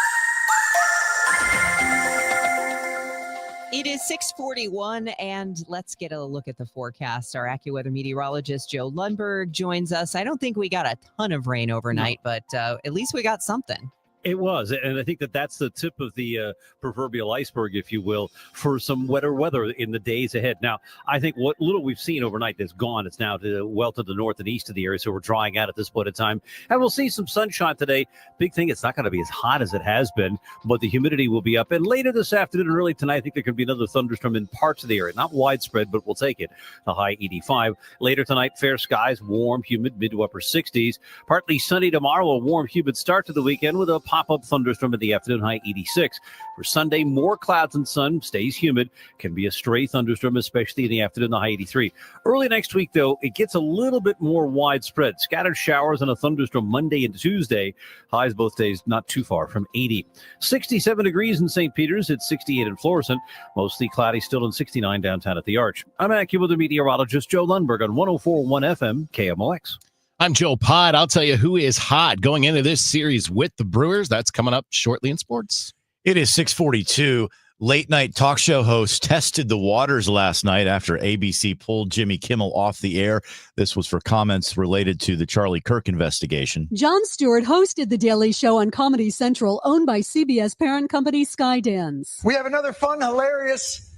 It is 6:41, and let's get a look at the forecast. Our AccuWeather meteorologist, Joe Lundberg, joins us. I don't think we got a ton of rain overnight, but at least we got something. It was, and I think that's the tip of the proverbial iceberg, if you will, for some wetter weather in the days ahead. Now, I think what little we've seen overnight that's gone, it's now well to the north and east of the area, so we're drying out at this point in time. And we'll see some sunshine today. Big thing, it's not going to be as hot as it has been, but the humidity will be up. And later this afternoon and early tonight, I think there could be another thunderstorm in parts of the area. Not widespread, but we'll take it. The high 85. Later tonight, fair skies, warm, humid, mid to upper 60s. Partly sunny tomorrow, a warm, humid start to the weekend with a pop-up thunderstorm in the afternoon, high 86. For Sunday, more clouds and sun, stays humid. Can be a stray thunderstorm, especially in the afternoon, the high 83. Early next week, though, it gets a little bit more widespread. Scattered showers and a thunderstorm Monday and Tuesday. Highs both days not too far from 80. 67 degrees in St. Peter's. It's 68 in Florissant. Mostly cloudy, still in 69 downtown at the Arch. I'm AccuWeather meteorologist Joe Lundberg on 104.1 FM KMOX. I'm Joe Pott. I'll tell you who is hot going into this series with the Brewers. That's coming up shortly in sports. It is 6:42. Late night talk show hosts tested the waters last night after ABC pulled Jimmy Kimmel off the air. This was for comments related to the Charlie Kirk investigation. Jon Stewart hosted The Daily Show on Comedy Central, owned by CBS parent company Skydance. We have another fun, hilarious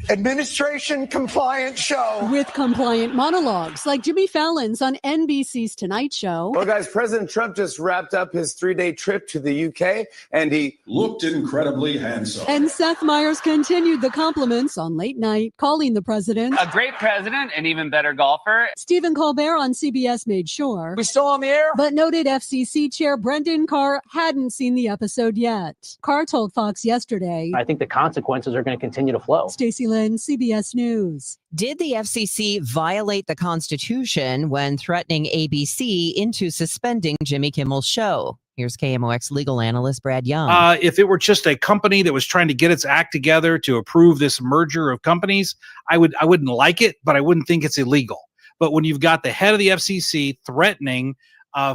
administration compliant show. With compliant monologues like Jimmy Fallon's on NBC's Tonight Show. Well, guys, President Trump just wrapped up his 3-day trip to the UK, and he looked incredibly handsome. And Seth Meyers continued the compliments on Late Night, calling the president a great president, an even better golfer. Stephen Colbert on CBS made sure. We still on the air? But noted FCC Chair Brendan Carr hadn't seen the episode yet. Carr told Fox yesterday, I think the consequences are going to continue to flow. Stacey Lynn, CBS News. Did the FCC violate the Constitution when threatening ABC into suspending Jimmy Kimmel's show? Here's KMOX legal analyst Brad Young. If it were just a company that was trying to get its act together to approve this merger of companies, I wouldn't like it, but I wouldn't think it's illegal. But when you've got the head of the FCC threatening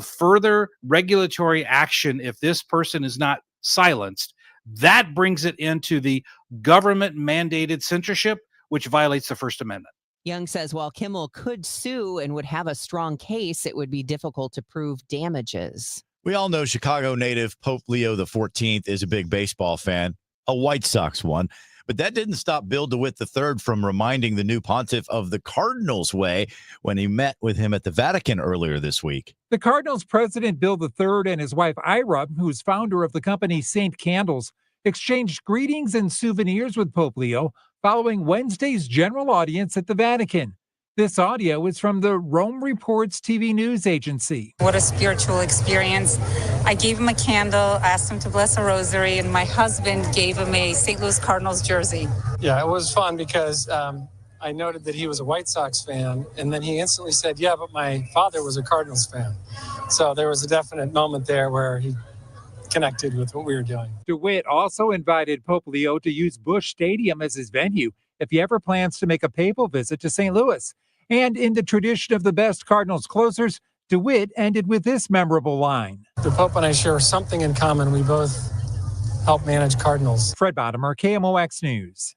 further regulatory action if this person is not silenced, that brings it into the government-mandated censorship, which violates the First Amendment. Young says while Kimmel could sue and would have a strong case, it would be difficult to prove damages. We all know Chicago native Pope Leo XIV is a big baseball fan, a White Sox one. But that didn't stop Bill DeWitt III from reminding the new pontiff of the Cardinals' way when he met with him at the Vatican earlier this week. The Cardinals president Bill III and his wife Ira, who's founder of the company St. Candles, exchanged greetings and souvenirs with Pope Leo following Wednesday's general audience at the Vatican. This audio is from the Rome Reports TV news agency. What a spiritual experience. I gave him a candle, asked him to bless a rosary, and my husband gave him a St. Louis Cardinals jersey. Yeah, it was fun because I noted that he was a White Sox fan, and then he instantly said, yeah, but my father was a Cardinals fan. So there was a definite moment there where he connected with what we were doing. DeWitt also invited Pope Leo to use Busch Stadium as his venue if he ever plans to make a papal visit to St. Louis. And in the tradition of the best Cardinals closers, DeWitt ended with this memorable line. The Pope and I share something in common. We both help manage Cardinals. Fred Bottomer, KMOX News.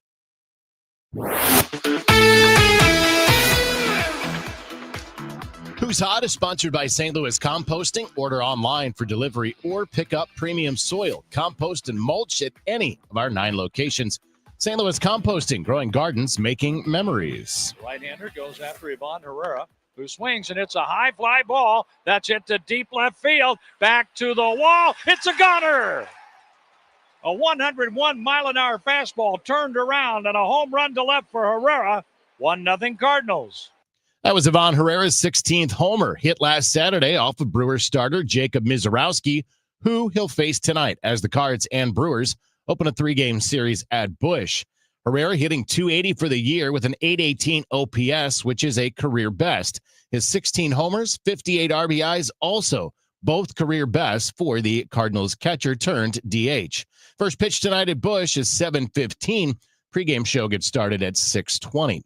Who's Hot is sponsored by St. Louis Composting. Order online for delivery or pick up premium soil, compost, and mulch at any of our 9 locations. St. Louis Composting, growing gardens, making memories. Right-hander goes after Ivan Herrera, who swings, and it's a high fly ball. That's it to deep left field. Back to the wall. It's a gunner. A 101-mile-an-hour fastball turned around, and a home run to left for Herrera. 1-0 Cardinals. That was Ivan Herrera's 16th homer, hit last Saturday off of Brewers starter Jacob Mizorowski, who he'll face tonight as the Cards and Brewers open a 3-game series at Busch. Herrera hitting .280 for the year with an .818 OPS, which is a career best. His 16 homers, 58 RBIs, also both career best for the Cardinals catcher turned DH. First pitch tonight at Busch is 7:15. Pregame show gets started at 6:20.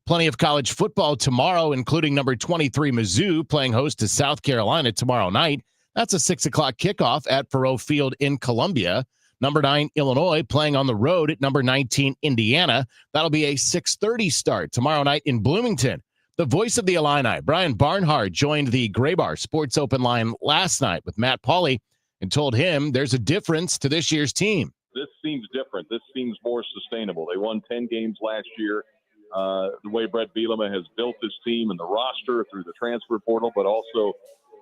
Plenty of college football tomorrow, including number 23 Mizzou playing host to South Carolina tomorrow night. That's a 6 o'clock kickoff at Faurot Field in Columbia. Number 9 Illinois playing on the road at number 19 Indiana. That'll be a 6:30 start tomorrow night in Bloomington. The voice of the Illini, Brian Barnhart, joined the Graybar Sports Open line last night with Matt Pauley and told him there's a difference to this year's team. This seems different. This seems more sustainable. They won 10 games last year. The way Brett Bielema has built this team and the roster through the transfer portal, but also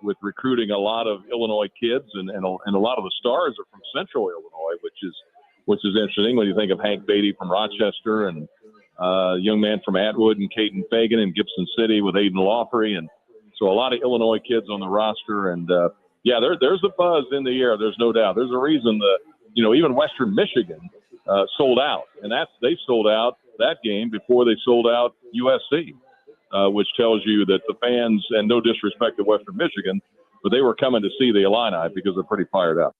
with recruiting a lot of Illinois kids, and a lot of the stars are from Central Illinois, which is interesting when you think of Hank Beatty from Rochester and a young man from Atwood and Caden Fagan in Gibson City with Aiden Lawfrey, and so a lot of Illinois kids on the roster. And there's a buzz in the air. There's no doubt. There's a reason even Western Michigan sold out, and they sold out that game before they sold out USC. Which tells you that the fans, and no disrespect to Western Michigan, but they were coming to see the Illini because they're pretty fired up.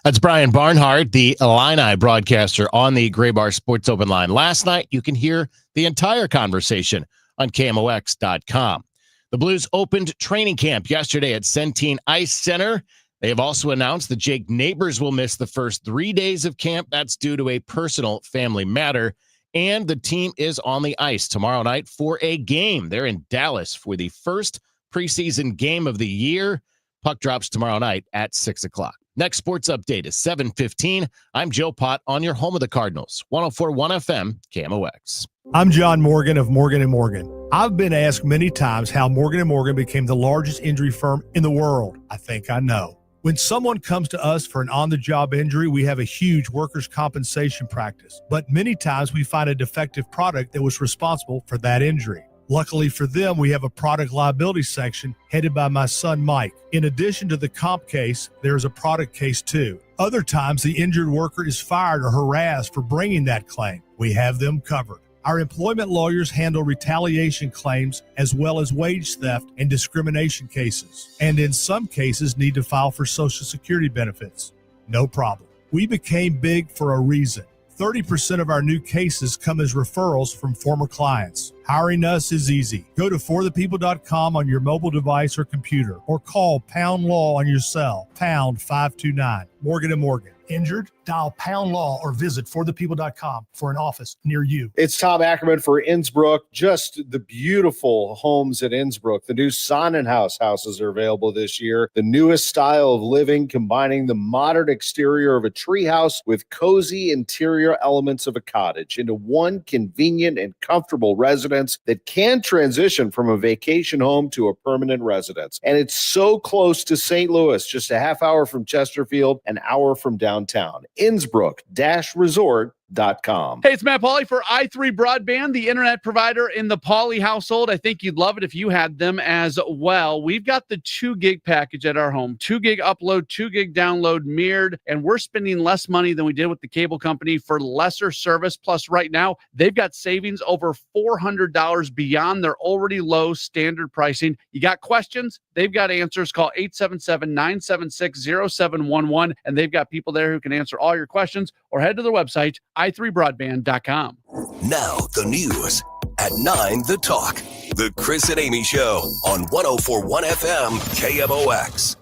That's Brian Barnhart, the Illini broadcaster on the Graybar Sports Open line last night. You can hear the entire conversation on KMOX.com. The Blues opened training camp yesterday at Centene Ice Center. They have also announced that Jake Neighbors will miss the first 3 days of camp. That's due to a personal family matter. And the team is on the ice tomorrow night for a game. They're in Dallas for the first preseason game of the year. Puck drops tomorrow night at 6 o'clock. Next sports update is 7:15. I'm Joe Pott on your home of the Cardinals, 104.1 FM, KMOX. I'm John Morgan of Morgan & Morgan. I've been asked many times how Morgan & Morgan became the largest injury firm in the world. I think I know. When someone comes to us for an on-the-job injury, we have a huge workers' compensation practice. But many times we find a defective product that was responsible for that injury. Luckily for them, we have a product liability section headed by my son, Mike. In addition to the comp case, there's a product case too. Other times, the injured worker is fired or harassed for bringing that claim. We have them covered. Our employment lawyers handle retaliation claims as well as wage theft and discrimination cases, and in some cases need to file for Social Security benefits. No problem. We became big for a reason. 30% of our new cases come as referrals from former clients. Hiring us is easy. Go to forthepeople.com on your mobile device or computer, or call Pound Law on your cell, pound 529. Morgan & Morgan. Injured? Dial Pound Law or visit forthepeople.com for an office near you. It's Tom Ackerman for Innsbruck. Just the beautiful homes at Innsbruck. The new Sonnenhaus houses are available this year. The newest style of living, combining the modern exterior of a treehouse with cozy interior elements of a cottage into one convenient and comfortable residence that can transition from a vacation home to a permanent residence. And it's so close to St. Louis, just a half hour from Chesterfield, an hour from downtown. Innsbruck-resort.com. Hey, it's Matt Pauley for i3 Broadband, the internet provider in the Pauley household. I think you'd love it if you had them as well. We've got the 2 gig package at our home, 2 gig upload, 2 gig download mirrored, and we're spending less money than we did with the cable company for lesser service. Plus, right now, they've got savings over $400 beyond their already low standard pricing. You got questions? They've got answers. Call 877-976-0711, and they've got people there who can answer all your questions, or head to their website, i3broadband.com. Now, the news at 9, The Talk. The Chris and Amy Show on 104.1 FM KMOX.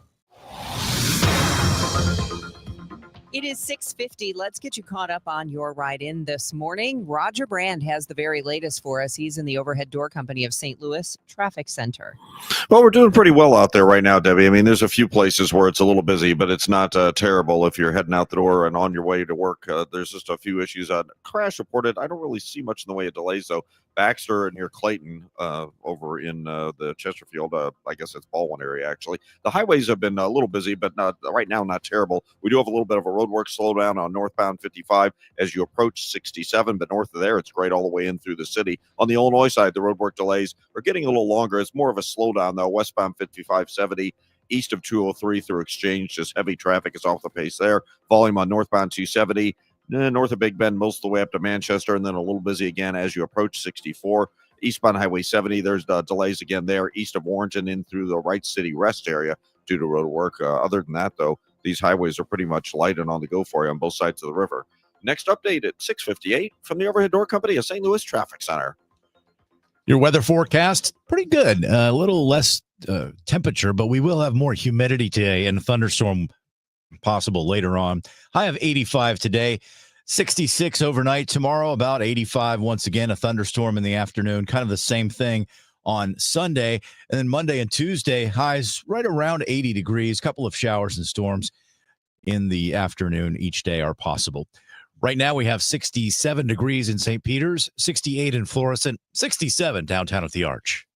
It is 6:50. Let's get you caught up on your ride in this morning. Roger Brand has the very latest for us. He's in the overhead door company of St. Louis Traffic Center. Well, we're doing pretty well out there right now, Debbie. I mean, there's a few places where it's a little busy, but it's not terrible if you're heading out the door and on your way to work. There's just a few issues. Crash reported. I don't really see much in the way of delays, though. Baxter near Clayton over in the Chesterfield, I guess it's Baldwin area, actually. The highways have been a little busy, but not right now, not terrible. We do have a little bit of a roadwork slowdown on northbound 55 as you approach 67, but north of there, it's great all the way in through the city. On the Illinois side, the roadwork delays are getting a little longer. It's more of a slowdown, though. Westbound 5570, east of 203 through Exchange, just heavy traffic is off the pace there. Volume on northbound 270. North of Big Bend, most of the way up to Manchester, and then a little busy again as you approach 64. Eastbound Highway 70, there's delays again there, east of Warrenton in through the Wright City Rest area due to road work. Other than that, though, these highways are pretty much light and on the go for you on both sides of the river. Next update at 6:58 from the Overhead Door Company of St. Louis Traffic Center. Your weather forecast, pretty good. A little less temperature, but we will have more humidity today and thunderstorm possible later on. High of 85 today, 66 overnight. Tomorrow, about 85 once again, a thunderstorm in the afternoon. Kind of the same thing on Sunday. And then Monday and Tuesday, highs right around 80 degrees. Couple of showers and storms in the afternoon each day are possible. Right now, we have 67 degrees in St. Peter's, 68 in Florissant, 67 downtown at the Arch.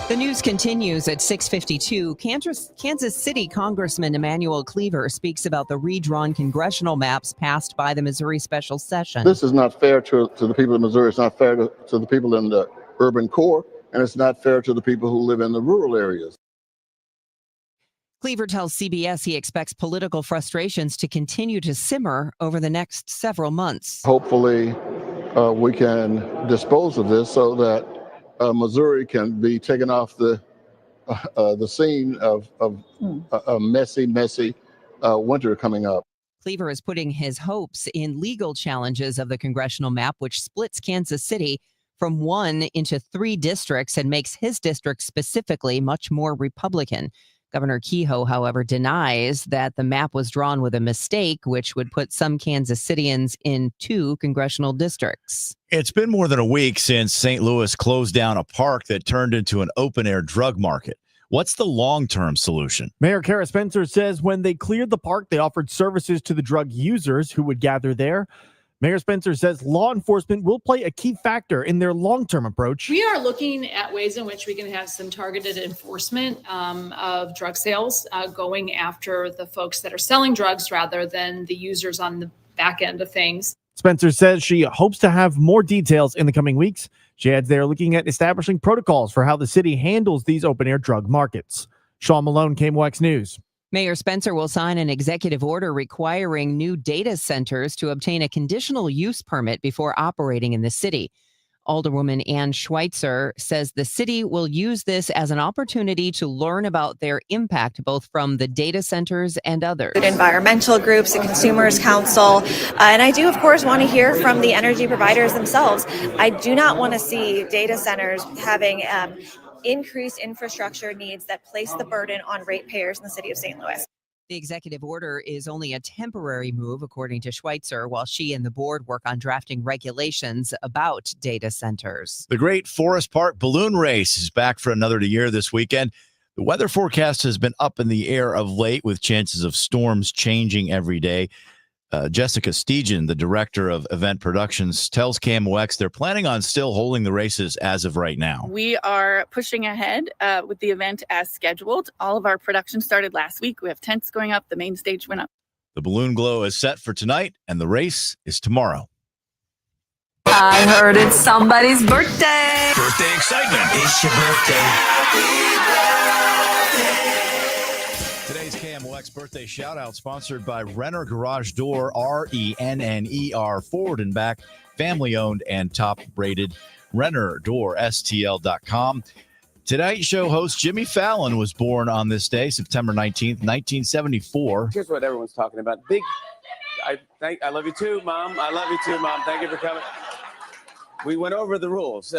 The news continues at 6:52. Kansas City Congressman Emanuel Cleaver speaks about the redrawn congressional maps passed by the Missouri Special Session. This is not fair to the people of Missouri. It's not fair to the people in the urban core, and it's not fair to the people who live in the rural areas. Cleaver tells CBS he expects political frustrations to continue to simmer over the next several months. Hopefully, we can dispose of this so that Missouri can be taken off the scene of a messy winter coming up. Cleaver is putting his hopes in legal challenges of the congressional map, which splits Kansas City from 1 into 3 districts and makes his district specifically much more Republican. Governor Kehoe, however, denies that the map was drawn with a mistake, which would put some Kansas Cityans in 2 congressional districts. It's been more than a week since St. Louis closed down a park that turned into an open-air drug market. What's the long-term solution? Mayor Kara Spencer says when they cleared the park, they offered services to the drug users who would gather there. Mayor Spencer says law enforcement will play a key factor in their long-term approach. We are looking at ways in which we can have some targeted enforcement of drug sales, going after the folks that are selling drugs rather than the users on the back end of things. Spencer says she hopes to have more details in the coming weeks. She adds they're looking at establishing protocols for how the city handles these open-air drug markets. Sean Malone, KMOX News. Mayor Spencer will sign an executive order requiring new data centers to obtain a conditional use permit before operating in the city. Alderwoman Ann Schweitzer says the city will use this as an opportunity to learn about their impact, both from the data centers and others. Environmental groups, the Consumers Council, and I do, of course, want to hear from the energy providers themselves. I do not want to see data centers having increased infrastructure needs that place the burden on ratepayers in the city of St. Louis. The executive order is only a temporary move, according to Schweitzer, while she and the board work on drafting regulations about data centers. The Great Forest Park Balloon Race is back for another year this weekend. The weather forecast has been up in the air of late, with chances of storms changing every day. Jessica Steegen, the director of event productions, tells KMOX they're planning on still holding the races as of right now. We are pushing ahead with the event as scheduled. All of our production started last week. We have tents going up. The main stage went up. The balloon glow is set for tonight, and the race is tomorrow. I heard it's somebody's birthday. Birthday excitement. It's your birthday. Today's KMOX birthday shout-out sponsored by Renner Garage Door, RENNER, forward and back, family-owned and top-rated. Renner Door, STL.com. Tonight show host Jimmy Fallon was born on this day, September 19th, 1974. Here's what everyone's talking about. I love you too, Mom. I love you too, Mom. Thank you for coming. We went over the rules.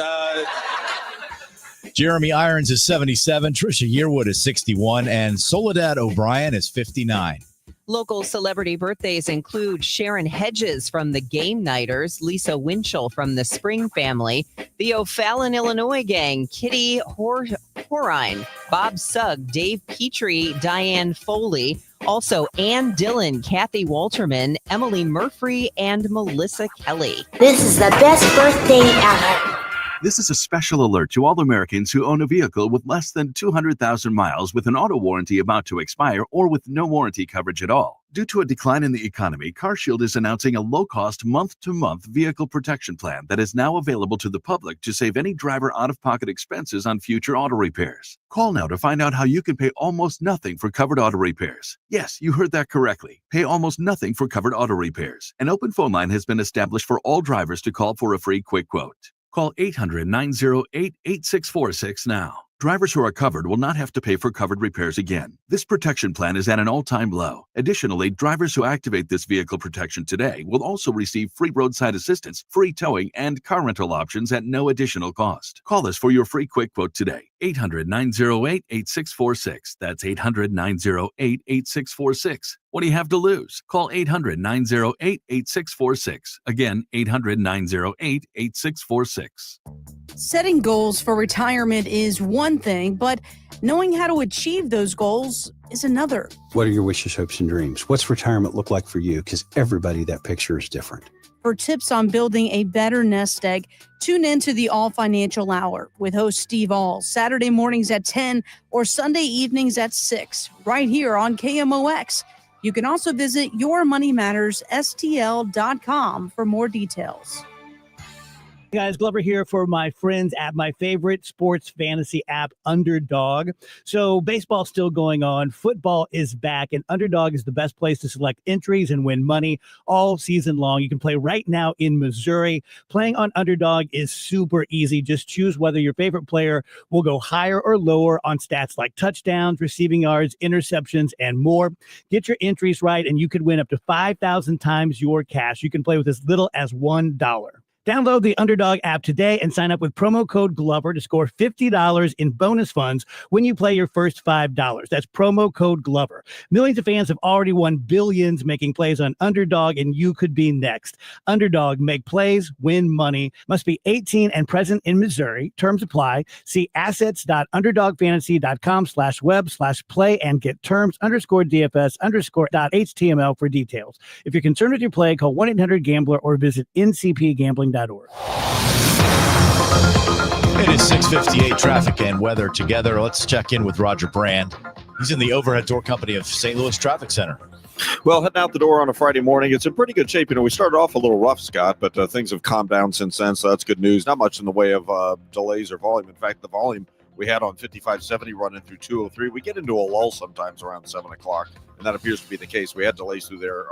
Jeremy Irons is 77, Trisha Yearwood is 61, and Soledad O'Brien is 59. Local celebrity birthdays include Sharon Hedges from the Game Nighters, Lisa Winchell from the Spring Family, the O'Fallon, Illinois Gang, Kitty Horine, Bob Sugg, Dave Petrie, Diane Foley, also Ann Dillon, Kathy Walterman, Emily Murphy, and Melissa Kelly. This is the best birthday ever. This is a special alert to all Americans who own a vehicle with less than 200,000 miles with an auto warranty about to expire or with no warranty coverage at all. Due to a decline in the economy, CarShield is announcing a low-cost month-to-month vehicle protection plan that is now available to the public to save any driver out-of-pocket expenses on future auto repairs. Call now to find out how you can pay almost nothing for covered auto repairs. Yes, you heard that correctly. Pay almost nothing for covered auto repairs. An open phone line has been established for all drivers to call for a free quick quote. Call 800-908-8646 now. Drivers who are covered will not have to pay for covered repairs again. This protection plan is at an all-time low. Additionally, drivers who activate this vehicle protection today will also receive free roadside assistance, free towing, and car rental options at no additional cost. Call us for your free quick quote today. 800-908-8646. That's 800-908-8646. What do you have to lose? Call 800-908-8646. Again, 800-908-8646. Setting goals for retirement is one thing, but knowing how to achieve those goals is another. What are your wishes, hopes, and dreams? What's retirement look like for you? Because everybody, that picture is different. For tips on building a better nest egg, tune into the All Financial Hour with host Steve All, Saturday mornings at 10 or Sunday evenings at 6, right here on KMOX. You can also visit yourmoneymattersstl.com for more details. Hey guys, Glover here for my friends at my favorite sports fantasy app, Underdog. So baseball's still going on. Football is back, and Underdog is the best place to select entries and win money all season long. You can play right now in Missouri. Playing on Underdog is super easy. Just choose whether your favorite player will go higher or lower on stats like touchdowns, receiving yards, interceptions, and more. Get your entries right, and you could win up to 5,000 times your cash. You can play with as little as $1. Download the Underdog app today and sign up with promo code Glover to score $50 in bonus funds when you play your first $5. That's promo code Glover. Millions of fans have already won billions making plays on Underdog, and you could be next. Underdog, make plays, win money. Must be 18 and present in Missouri. Terms apply. See assets.underdogfantasy.com/web/play and get terms _DFS_.html for details. If you're concerned with your play, call 1-800-GAMBLER or visit ncpgambling.org. It is 6:58, traffic and weather together. Let's check in with Roger Brand. He's in the overhead door company of St. Louis Traffic Center. Well, heading out the door on a Friday morning, it's in pretty good shape. We started off a little rough, Scott, but things have calmed down since then, so that's good news. Not much in the way of delays or volume. In fact, the volume we had on 5570 running through 203, we get into a lull sometimes around 7 o'clock, and that appears to be the case. We had delays through there,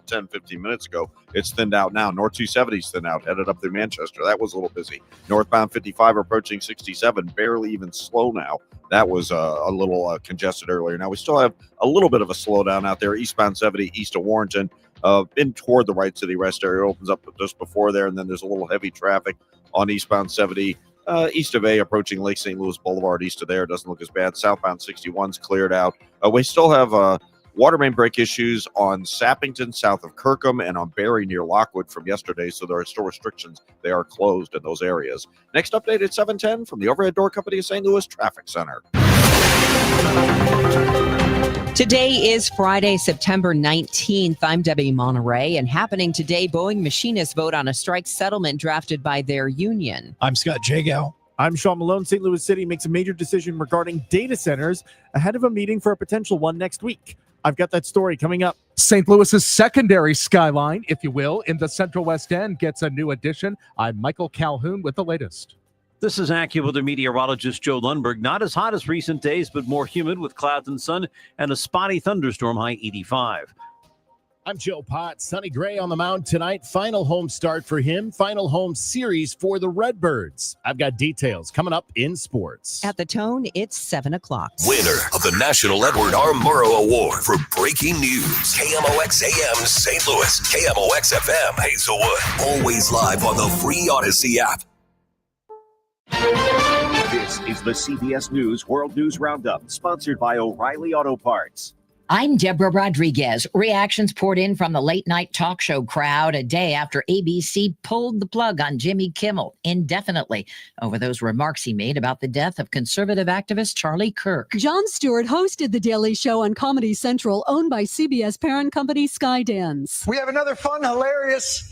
10, 15 minutes ago. It's thinned out now. North 270 is thinned out, headed up through Manchester. That was a little busy. Northbound 55 approaching 67, barely even slow now. That was a little congested earlier. Now we still have a little bit of a slowdown out there. Eastbound 70 east of Warrenton, in toward the Wright City Rest area, opens up just before there, and then there's a little heavy traffic on eastbound 70 east of A, approaching Lake St. Louis Boulevard. East of there doesn't look as bad. Southbound 61's cleared out. We still have water main break issues on Sappington south of Kirkham and on Barry near Lockwood from yesterday, so there are still restrictions. They are closed in those areas. Next update at 7:10 from the Overhead Door Company of St. Louis Traffic Center. Today is Friday, September 19th. I'm Debbie Monterrey, and happening today, Boeing machinists vote on a strike settlement drafted by their union. I'm Scott Jagow. I'm Sean Malone. St. Louis City makes a major decision regarding data centers ahead of a meeting for a potential one next week. I've got that story coming up. St. Louis's secondary skyline, if you will, in the Central West End gets a new addition. I'm Michael Calhoun with the latest. This is AccuWeather meteorologist Joe Lundberg. Not as hot as recent days, but more humid with clouds and sun and a spotty thunderstorm, high 85. I'm Joe Pott. Sonny Gray on the mound tonight. Final home start for him. Final home series for the Redbirds. I've got details coming up in sports. At the Tone, it's 7 o'clock. Winner of the National Edward R. Murrow Award for Breaking News. KMOX AM St. Louis. KMOX FM Hazelwood. Always live on the free Odyssey app. This is the CBS News World News Roundup, sponsored by O'Reilly Auto Parts. I'm Deborah Rodriguez. Reactions poured in from the late-night talk show crowd a day after ABC pulled the plug on Jimmy Kimmel indefinitely over those remarks he made about the death of conservative activist Charlie Kirk. Jon Stewart hosted The Daily Show on Comedy Central, owned by CBS parent company Skydance. We have another fun, hilarious,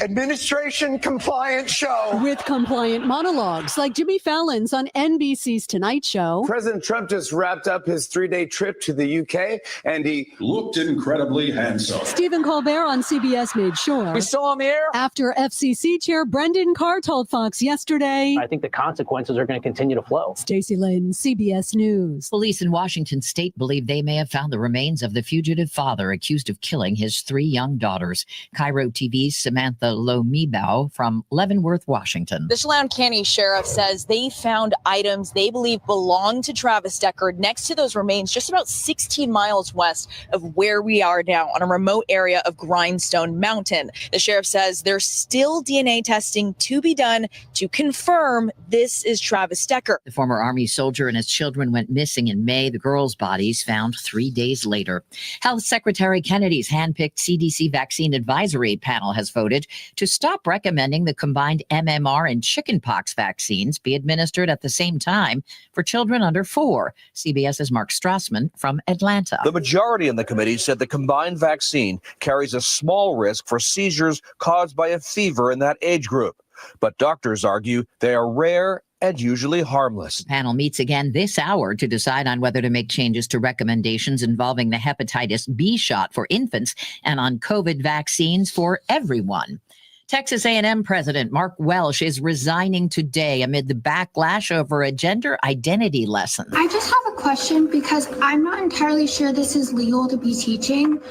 administration compliant show with compliant monologues like Jimmy Fallon's on NBC's Tonight Show. President Trump just wrapped up his 3-day trip to the UK, and he looked incredibly handsome. Stephen Colbert on CBS made sure. We still on the air? After FCC Chair Brendan Carr told Fox yesterday, I think the consequences are going to continue to flow. Stacey Layden, CBS News. Police in Washington state believe they may have found the remains of the fugitive father accused of killing his 3 young daughters. Cairo TV's Samantha Lomibao from Leavenworth, Washington. The Chelan County Sheriff says they found items they believe belong to Travis Deckard next to those remains just about 16 miles west of where we are now on a remote area of Grindstone Mountain. The sheriff says there's still DNA testing to be done to confirm this is Travis Deckard. The former Army soldier and his children went missing in May. The girls' bodies found 3 days later. Health Secretary Kennedy's handpicked CDC vaccine advisory panel has voted to stop recommending the combined MMR and chickenpox vaccines be administered at the same time for children under 4. CBS's Mark Strassman from Atlanta. The majority in the committee said the combined vaccine carries a small risk for seizures caused by a fever in that age group. But doctors argue they are rare and usually harmless. The panel meets again this hour to decide on whether to make changes to recommendations involving the hepatitis B shot for infants and on COVID vaccines for everyone. Texas A&M President Mark Welsh is resigning today amid the backlash over a gender identity lesson. I just have a question because I'm not entirely sure this is legal to be teaching.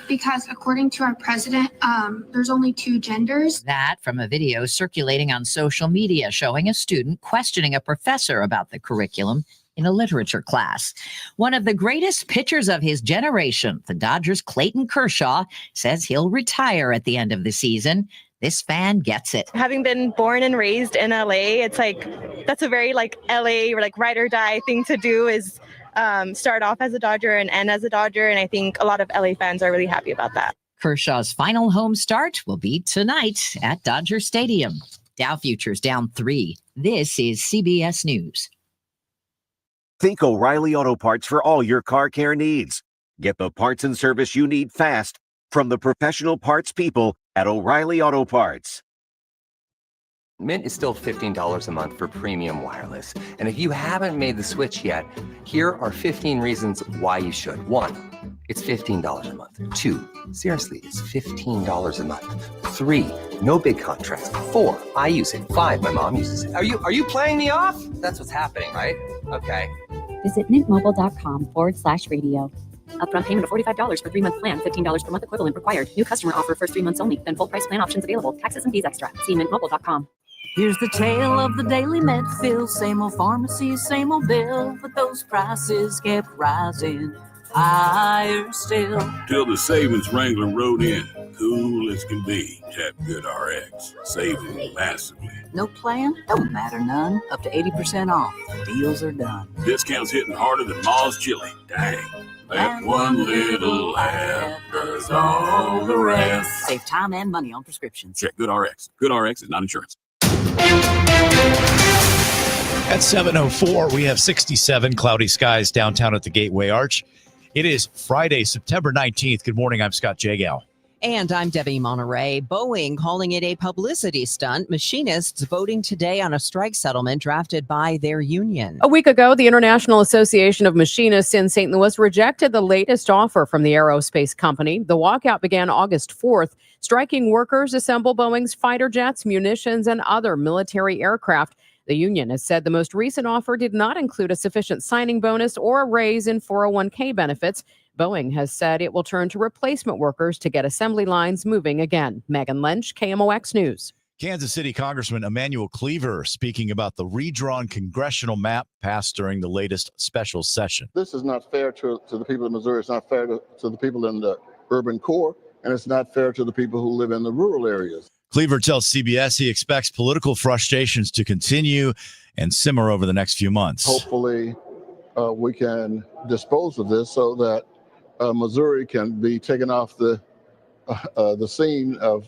Because according to our president, there's only 2 genders. That from a video circulating on social media showing a student questioning a professor about the curriculum in a literature class. One of the greatest pitchers of his generation, the Dodgers' Clayton Kershaw, says he'll retire at the end of the season. This fan gets it. Having been born and raised in LA, it's like that's a very like LA or like ride or die thing to do is start off as a Dodger and end as a Dodger. And I think a lot of LA fans are really happy about that. Kershaw's final home start will be tonight at Dodger Stadium. Dow futures down 3. This is CBS News. Think O'Reilly Auto Parts for all your car care needs. Get the parts and service you need fast from the professional parts people at O'Reilly Auto Parts. Mint is still $15 a month for premium wireless. And if you haven't made the switch yet, here are 15 reasons why you should. 1, it's $15 a month. 2, seriously, it's $15 a month. 3, no big contracts. 4, I use it. 5, my mom uses it. Are you playing me off? That's what's happening, right? Okay. Visit mintmobile.com/radio. Upfront payment of $45 for 3-month plan, $15 per month equivalent required. New customer offer first 3 months only. Then full price plan options available. Taxes and fees extra. See mintmobile.com. Here's the tale of the daily med fill. Same old pharmacy, same old bill, but those prices kept rising higher still. Till the savings wrangler rode in, cool as can be. Tap Good RX, saving massively. No plan? Don't matter none. Up to 80% off. Deals are done. Discounts hitting harder than Ma's chili. Dang. That one little app does all the rest. Save time and money on prescriptions. Check Good RX. Good RX is not insurance. At 7:04, we have 67 cloudy skies downtown at the Gateway Arch. It is Friday, September 19th. Good morning. I'm Scott Jagow. And I'm Debbie Monterrey. Boeing calling it a publicity stunt. Machinists voting today on a strike settlement drafted by their union. A week ago, the International Association of Machinists in St. Louis rejected the latest offer from the aerospace company. The walkout began August 4th. Striking workers assemble Boeing's fighter jets, munitions, and other military aircraft. The union has said the most recent offer did not include a sufficient signing bonus or a raise in 401k benefits. Boeing has said it will turn to replacement workers to get assembly lines moving again. Megan Lynch, KMOX News. Kansas City Congressman Emanuel Cleaver speaking about the redrawn congressional map passed during the latest special session. This is not fair to the people of Missouri. It's not fair to the people in the urban core, and it's not fair to the people who live in the rural areas. Cleaver tells CBS he expects political frustrations to continue and simmer over the next few months. Hopefully, we can dispose of this so that Missouri can be taken off the scene of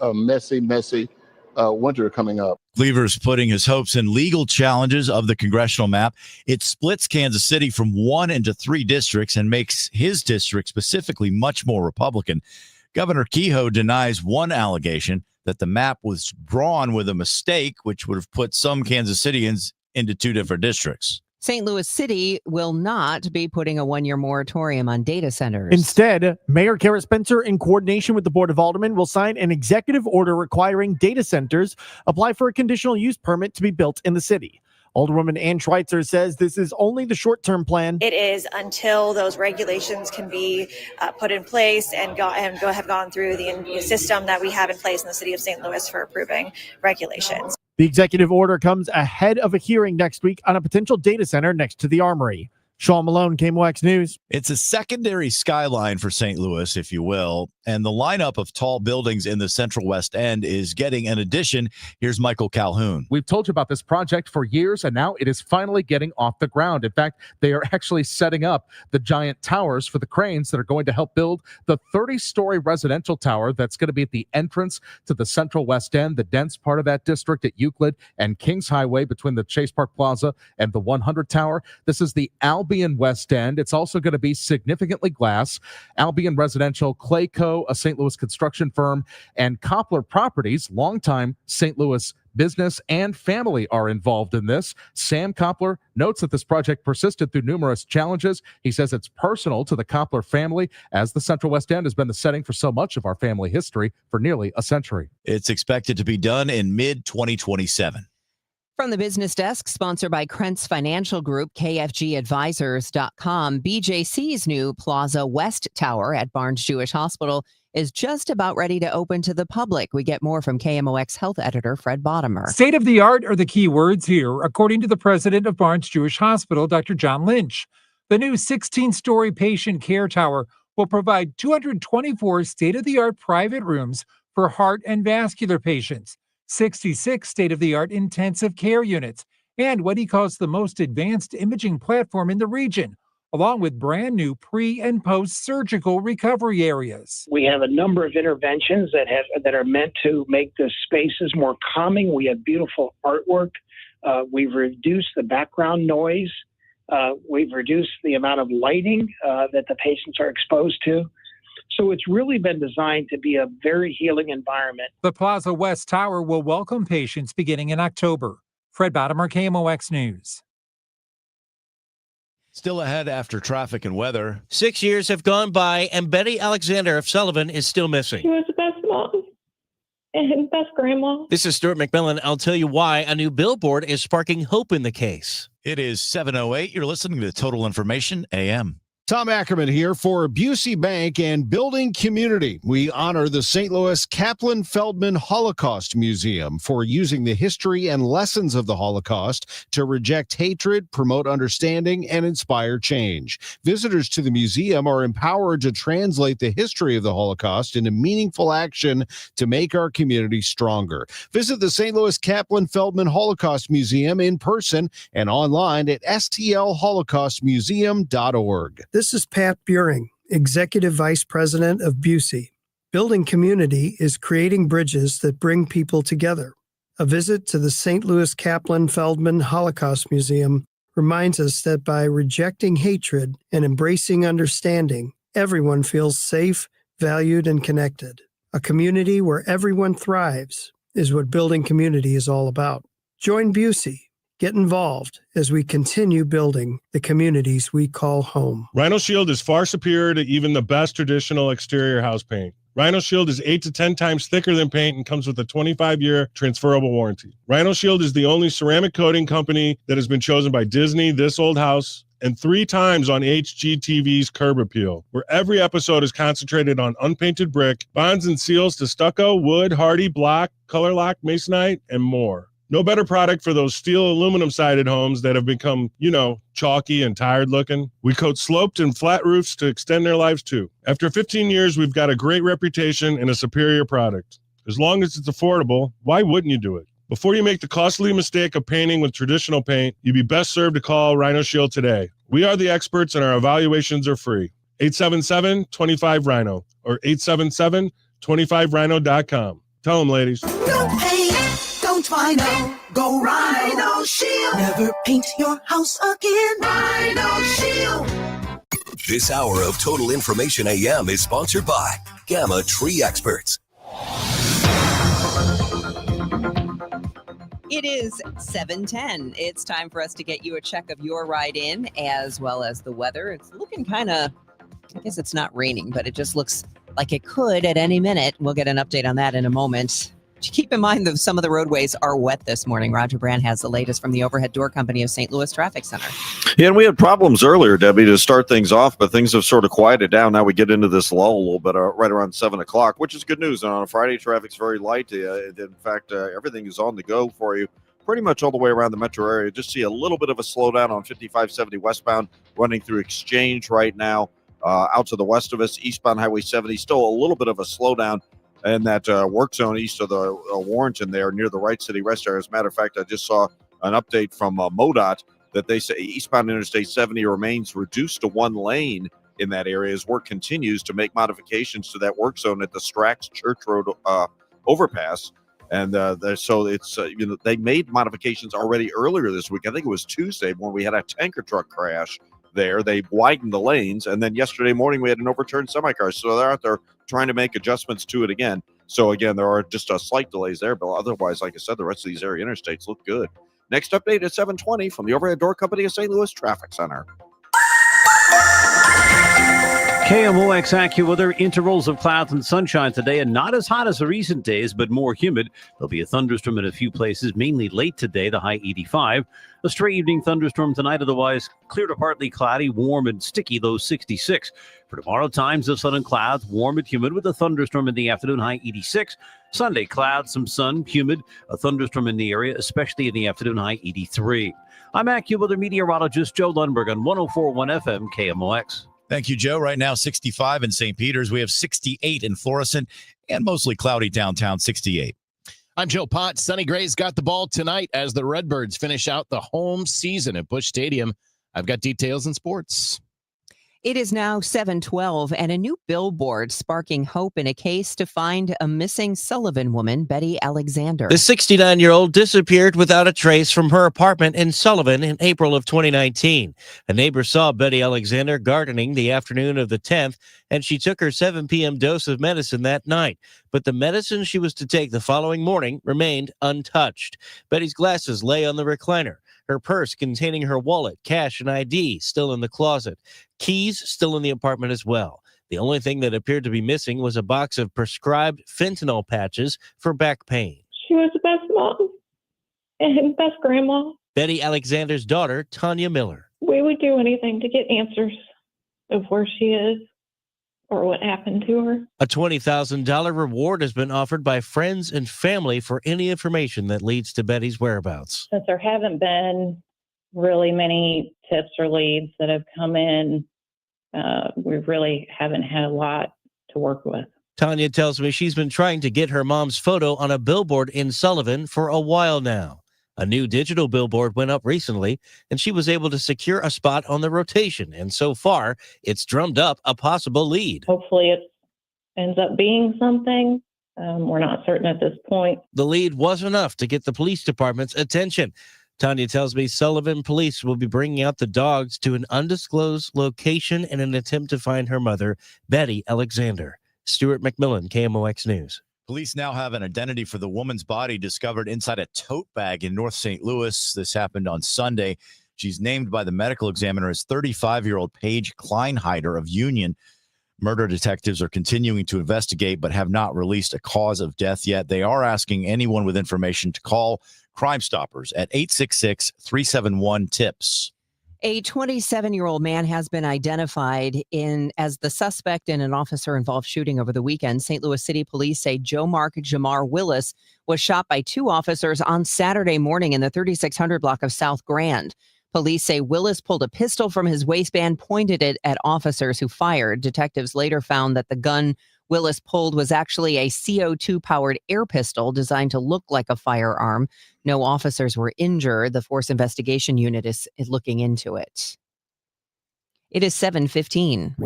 a messy winter coming up. Cleaver's putting his hopes in legal challenges of the congressional map. It splits Kansas City from 1 into 3 districts and makes his district specifically much more Republican. Governor Kehoe denies one allegation that the map was drawn with a mistake, which would have put some Kansas Cityans into 2 different districts. St. Louis City will not be putting a 1-year moratorium on data centers. Instead, Mayor Kara Spencer, in coordination with the Board of Aldermen, will sign an executive order requiring data centers apply for a conditional use permit to be built in the city. Alderwoman Ann Schweitzer says this is only the short-term plan. It is until those regulations can be put in place and have gone through the system that we have in place in the city of St. Louis for approving regulations. The executive order comes ahead of a hearing next week on a potential data center next to the Armory. Sean Malone, KMOX News. It's a secondary skyline for St. Louis, if you will, and the lineup of tall buildings in the Central West End is getting an addition. Here's Michael Calhoun. We've told you about this project for years, and now it is finally getting off the ground. In fact, they are actually setting up the giant towers for the cranes that are going to help build the 30-story residential tower that's going to be at the entrance to the Central West End, the dense part of that district at Euclid and Kings Highway between the Chase Park Plaza and the 100 Tower. This is the Albion West End. It's also going to be significantly glass. Albion Residential, Clayco, a St. Louis construction firm, and Koppler Properties, longtime St. Louis business and family, are involved in this. Sam Koppler notes that this project persisted through numerous challenges. He says it's personal to the Koppler family, as the Central West End has been the setting for so much of our family history for nearly a century. It's expected to be done in mid-2027. From the business desk, sponsored by Krentz Financial Group, KFGadvisors.com, BJC's new Plaza West Tower at Barnes Jewish Hospital is just about ready to open to the public. We get more from KMOX health editor Fred Bottomer. State of the art are the key words here, according to the president of Barnes Jewish Hospital, Dr. John Lynch. The new 16-story patient care tower will provide 224 state-of-the-art private rooms for heart and vascular patients, 66 state-of-the-art intensive care units, and what he calls the most advanced imaging platform in the region, along with brand new pre- and post-surgical recovery areas. We have a number of interventions that are meant to make the spaces more calming. We have beautiful artwork. We've reduced the background noise. We've reduced the amount of lighting that the patients are exposed to. So it's really been designed to be a very healing environment. The Plaza West Tower will welcome patients beginning in October. Fred Bottomer, KMOX News. Still ahead after traffic and weather. 6 years have gone by, and Betty Alexander of Sullivan is still missing. She was the best mom and best grandma. This is Stuart McMillan. I'll tell you why a new billboard is sparking hope in the case. It is 7:08. You're listening to Total Information AM. Tom Ackerman here for Busey Bank and Building Community. We honor the St. Louis Kaplan Feldman Holocaust Museum for using the history and lessons of the Holocaust to reject hatred, promote understanding, and inspire change. Visitors to the museum are empowered to translate the history of the Holocaust into meaningful action to make our community stronger. Visit the St. Louis Kaplan Feldman Holocaust Museum in person and online at stlholocaustmuseum.org. This is Pat Buring, Executive Vice President of Busey. Building Community is creating bridges that bring people together. A visit to the St. Louis Kaplan Feldman Holocaust Museum reminds us that by rejecting hatred and embracing understanding, everyone feels safe, valued, and connected. A community where everyone thrives is what Building Community is all about. Join Busey. Get involved as we continue building the communities we call home. Rhino Shield is far superior to even the best traditional exterior house paint. Rhino Shield is 8 to 10 times thicker than paint and comes with a 25-year transferable warranty. Rhino Shield is the only ceramic coating company that has been chosen by Disney, This Old House, and 3 times on HGTV's Curb Appeal, where every episode is concentrated on unpainted brick, bonds and seals to stucco, wood, hardy, block, color lock, masonite, and more. No better product for those steel aluminum-sided homes that have become, chalky and tired looking. We coat sloped and flat roofs to extend their lives too. After 15 years, we've got a great reputation and a superior product. As long as it's affordable, why wouldn't you do it? Before you make the costly mistake of painting with traditional paint, you'd be best served to call Rhino Shield today. We are the experts and our evaluations are free. 877-25-RHINO or 877-25rhino.com. Tell them, ladies. No pain, don't Rhino. Go Rhino Shield. Never paint your house again. Rhino Shield. This hour of Total Information AM is sponsored by Gamma Tree Experts. It is 7:10. It's time for us to get you a check of your ride in, as well as the weather. It's looking kind of, I guess it's not raining, but it just looks like it could at any minute. We'll get an update on that in a moment. Keep in mind that some of the roadways are wet this morning. Roger Brand has the latest from the Overhead Door Company of St. Louis Traffic Center. Yeah, and we had problems earlier, Debbie, to start things off, but things have sort of quieted down. Now we get into this lull a little bit right around 7 o'clock, which is good news. And on a Friday, traffic's very light. In fact, everything is on the go for you pretty much all the way around the metro area. Just see a little bit of a slowdown on 5570 westbound running through Exchange right now. Out to the west of us, eastbound Highway 70, still a little bit of a slowdown in that work zone east of the Warrenton there near the Wright City Rest Area. As a matter of fact, I just saw an update from MoDOT that they say eastbound Interstate 70 remains reduced to one lane in that area as work continues to make modifications to that work zone at the Strax Church Road overpass. And so it's, they made modifications already earlier this week. I think it was Tuesday when we had a tanker truck crash there. They widened the lanes. And then yesterday morning, we had an overturned semi-car. So they're out there trying to make adjustments to it again. So again, there are just slight delays there. But otherwise, like I said, the rest of these area interstates look good. Next update at 7:20 from the Overhead Door Company of St. Louis Traffic Center. KMOX AccuWeather, intervals of clouds and sunshine today, and not as hot as the recent days, but more humid. There'll be a thunderstorm in a few places, mainly late today, the high 85. A stray evening thunderstorm tonight, otherwise clear to partly cloudy, warm and sticky, low 66. For tomorrow, times of sun and clouds, warm and humid with a thunderstorm in the afternoon, high 86. Sunday, clouds, some sun, humid, a thunderstorm in the area, especially in the afternoon, high 83. I'm AccuWeather meteorologist Joe Lundberg on 104.1 FM KMOX. Thank you, Joe. Right now, 65 in St. Peters. We have 68 in Florissant and mostly cloudy downtown, 68. I'm Joe Pott. Sonny Gray's got the ball tonight as the Redbirds finish out the home season at Busch Stadium. I've got details in sports. It is now 7:12, and a new billboard sparking hope in a case to find a missing Sullivan woman, Betty Alexander. The 69-year-old disappeared without a trace from her apartment in Sullivan in April of 2019. A neighbor saw Betty Alexander gardening the afternoon of the 10th, and she took her 7 p.m. dose of medicine that night. But the medicine she was to take the following morning remained untouched. Betty's glasses lay on the recliner. Her purse containing her wallet, cash, and ID still in the closet. Keys still in the apartment as well. The only thing that appeared to be missing was a box of prescribed fentanyl patches for back pain. She was the best mom and best grandma. Betty Alexander's daughter, Tanya Miller. We would do anything to get answers of where she is or what happened to her. A $20,000 reward has been offered by friends and family for any information that leads to Betty's whereabouts. Since there haven't been really many tips or leads that have come in, we really haven't had a lot to work with. Tanya tells me she's been trying to get her mom's photo on a billboard in Sullivan for a while now. A new digital billboard went up recently, and she was able to secure a spot on the rotation. And so far, it's drummed up a possible lead. Hopefully it ends up being something. We're not certain at this point. The lead was enough to get the police department's attention. Tanya tells me Sullivan police will be bringing out the dogs to an undisclosed location in an attempt to find her mother, Betty Alexander. Stuart McMillan, KMOX News. Police now have an identity for the woman's body discovered inside a tote bag in North St. Louis. This happened on Sunday. She's named by the medical examiner as 35-year-old Paige Kleinheider of Union. Murder detectives are continuing to investigate but have not released a cause of death yet. They are asking anyone with information to call Crime Stoppers at 866-371-TIPS. A 27-year-old man has been identified as the suspect in an officer-involved shooting over the weekend. St. Louis City Police say Joe Mark Jamar Willis was shot by 2 officers on Saturday morning in the 3600 block of South Grand. Police say Willis pulled a pistol from his waistband, pointed it at officers who fired. Detectives later found that the gun Willis pulled was actually a CO2-powered air pistol designed to look like a firearm. No officers were injured. The Force Investigation Unit is looking into it. It is 7:15.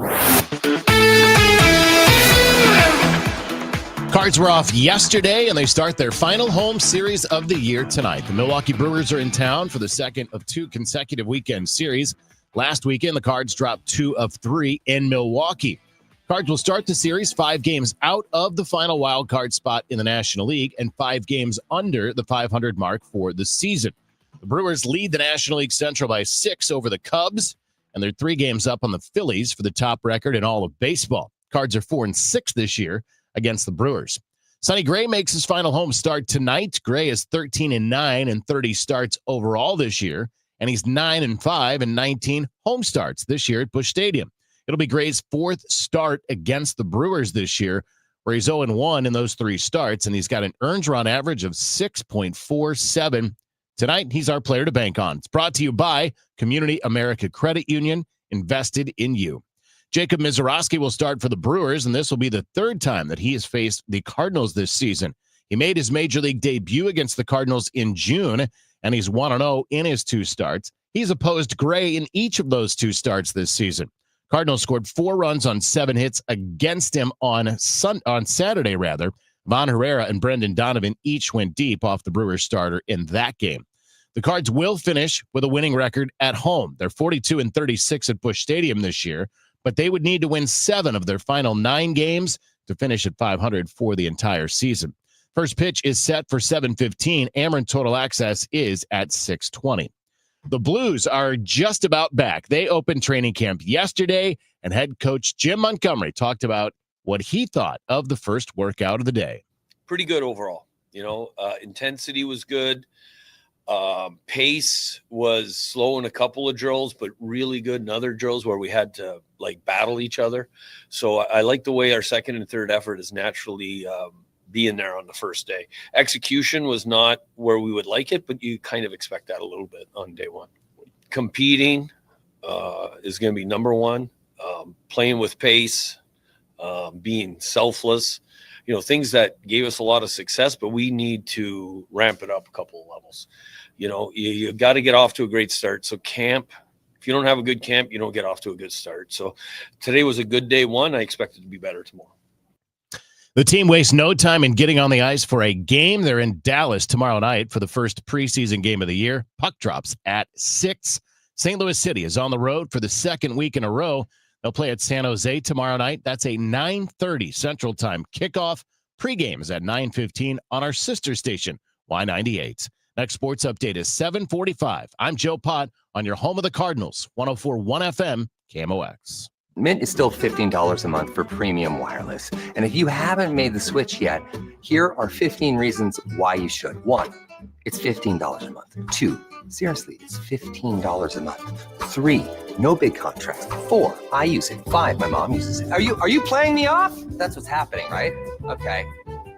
Cards were off yesterday, and they start their final home series of the year tonight. The Milwaukee Brewers are in town for the second of 2 consecutive weekend series. Last weekend, the Cards dropped 2 of 3 in Milwaukee. Cards will start the series 5 games out of the final wild card spot in the National League and 5 games under the 500 mark for the season. The Brewers lead the National League Central by 6 over the Cubs, and they're 3 games up on the Phillies for the top record in all of baseball. Cards are 4-6 this year against the Brewers. Sonny Gray makes his final home start tonight. Gray is 13-9 and 30 starts overall this year, and he's 9-5 and 19 home starts this year at Busch Stadium. It'll be Gray's 4th start against the Brewers this year, where he's 0-1 in those 3 starts, and he's got an earned run average of 6.47. Tonight, he's our player to bank on. It's brought to you by Community America Credit Union, invested in you. Jacob Mizorowski will start for the Brewers, and this will be the 3rd time that he has faced the Cardinals this season. He made his Major League debut against the Cardinals in June, and he's 1-0 in his 2 starts. He's opposed Gray in each of those 2 starts this season. Cardinals scored 4 runs on 7 hits against him on Saturday. Von Herrera and Brendan Donovan each went deep off the Brewers starter in that game. The Cards will finish with a winning record at home. They're 42-36 at Busch Stadium this year, but they would need to win 7 of their final 9 games to finish at 500 for the entire season. First pitch is set for 7:15. Ameren Total Access is at 6:20. The Blues are just about back. They opened training camp yesterday, and head coach Jim Montgomery talked about what he thought of the first workout of the day. Pretty good overall. Intensity was good. Pace was slow in a couple of drills, but really good in other drills where we had to battle each other. So I like the way our second and third effort is naturally being there on the first day. Execution was not where we would like it, but you kind of expect that a little bit on day one. Competing is going to be number one. Playing with pace, being selfless, things that gave us a lot of success, but we need to ramp it up a couple of levels. You got to get off to a great start. So camp, if you don't have a good camp, you don't get off to a good start. So today was a good day one. I expect it to be better tomorrow. The team wastes no time in getting on the ice for a game. They're in Dallas tomorrow night for the first preseason game of the year. Puck drops at 6. St. Louis City is on the road for the second week in a row. They'll play at San Jose tomorrow night. That's a 9:30 Central Time kickoff. Pregame is at 9:15 on our sister station, Y98. Next sports update is 7:45. I'm Joe Pott on your home of the Cardinals, 104.1 FM, KMOX. Mint is still $15 a month for premium wireless. And if you haven't made the switch yet, here are 15 reasons why you should. 1, it's $15 a month. 2, seriously, it's $15 a month. 3, no big contracts. 4, I use it. 5, my mom uses it. Are you playing me off? That's what's happening, right? Okay.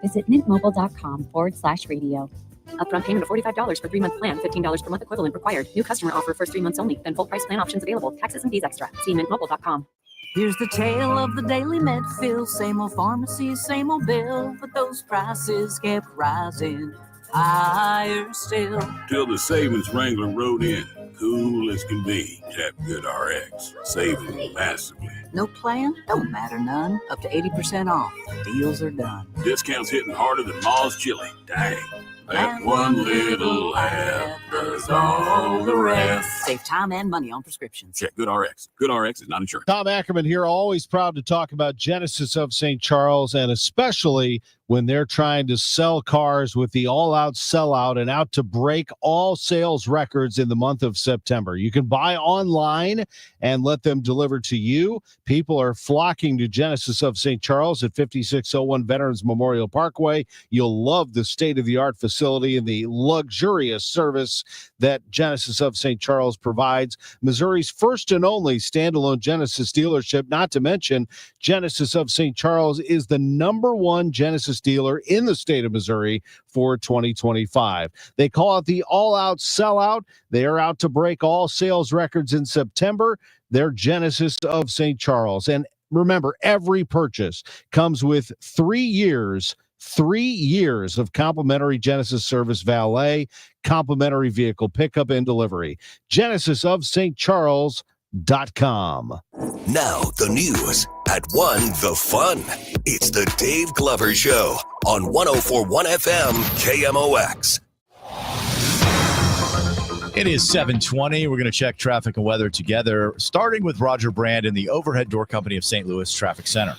Visit mintmobile.com/radio. Upfront payment of $45 for 3-month plan, $15 per month equivalent required. New customer offer first 3 months only. Then full price plan options available. Taxes and fees extra. See mintmobile.com. Here's the tale of the daily med fill. Same old pharmacy, same old bill, but those prices kept rising higher still. Till the savings wrangler rode in, cool as can be. Tap Good RX, saving massively. No plan? Don't matter none. Up to 80% off. Deals are done. Discounts hitting harder than Ma's chili. Dang. That one little app does all the rest. Save time and money on prescriptions. Check Good RX. Good RX is not insured. Tom Ackerman here, always proud to talk about Genesis of St. Charles, and especially when they're trying to sell cars with the all-out sellout and out to break all sales records in the month of September. You can buy online and let them deliver to you. People are flocking to Genesis of St. Charles at 5601 Veterans Memorial Parkway. You'll love the state-of-the-art facility and the luxurious service that Genesis of St. Charles provides. Missouri's first and only standalone Genesis dealership, not to mention Genesis of St. Charles is the #1 Genesis dealer in the state of Missouri for 2025. They call it the all-out sellout. They are out to break all sales records in September. They're Genesis of St. Charles. And remember, every purchase comes with 3 years of complimentary Genesis service valet, complimentary vehicle pickup and delivery. Genesis of St. Charles.com. Now the news at 1, the fun. It's the Dave Glover Show on 104.1 FM KMOX. It is 7:20. We're going to check traffic and weather together, starting with Roger Brand in the Overhead Door Company of St. Louis Traffic Center.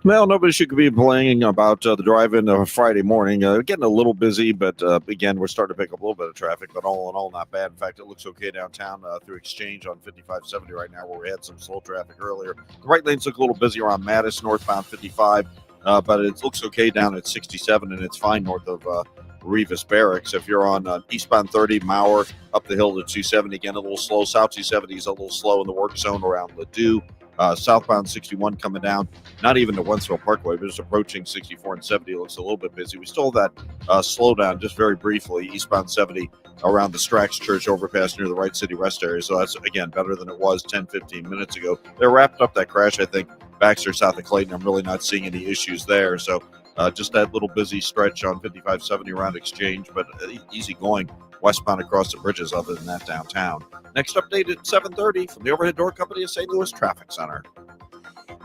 Well, nobody should be complaining about the drive-in Friday morning. Getting a little busy, but again, we're starting to pick up a little bit of traffic, but all in all, not bad. In fact, it looks okay downtown through Exchange on 5570 right now, where we had some slow traffic earlier. The right lanes look a little busy around Mattis, northbound 55, but it looks okay down at 67, and it's fine north of Revis Barracks. If you're on eastbound 30, Mauer, up the hill to 270, again, a little slow. South 270 is a little slow in the work zone around Ladue. Southbound 61 coming down, not even to Wentzville Parkway, but just approaching 64 and 70 looks a little bit busy. We still have that slowdown just very briefly, eastbound 70 around the Strax Church overpass near the Wright City Rest area. So that's, again, better than it was 10, 15 minutes ago. They wrapped up that crash, I think, Baxter south of Clayton. I'm really not seeing any issues there. So just that little busy stretch on 5570 around Exchange, but easy going westbound across the bridges other than that downtown. Next update at 7:30 from the Overhead Door Company of St. Louis Traffic Center.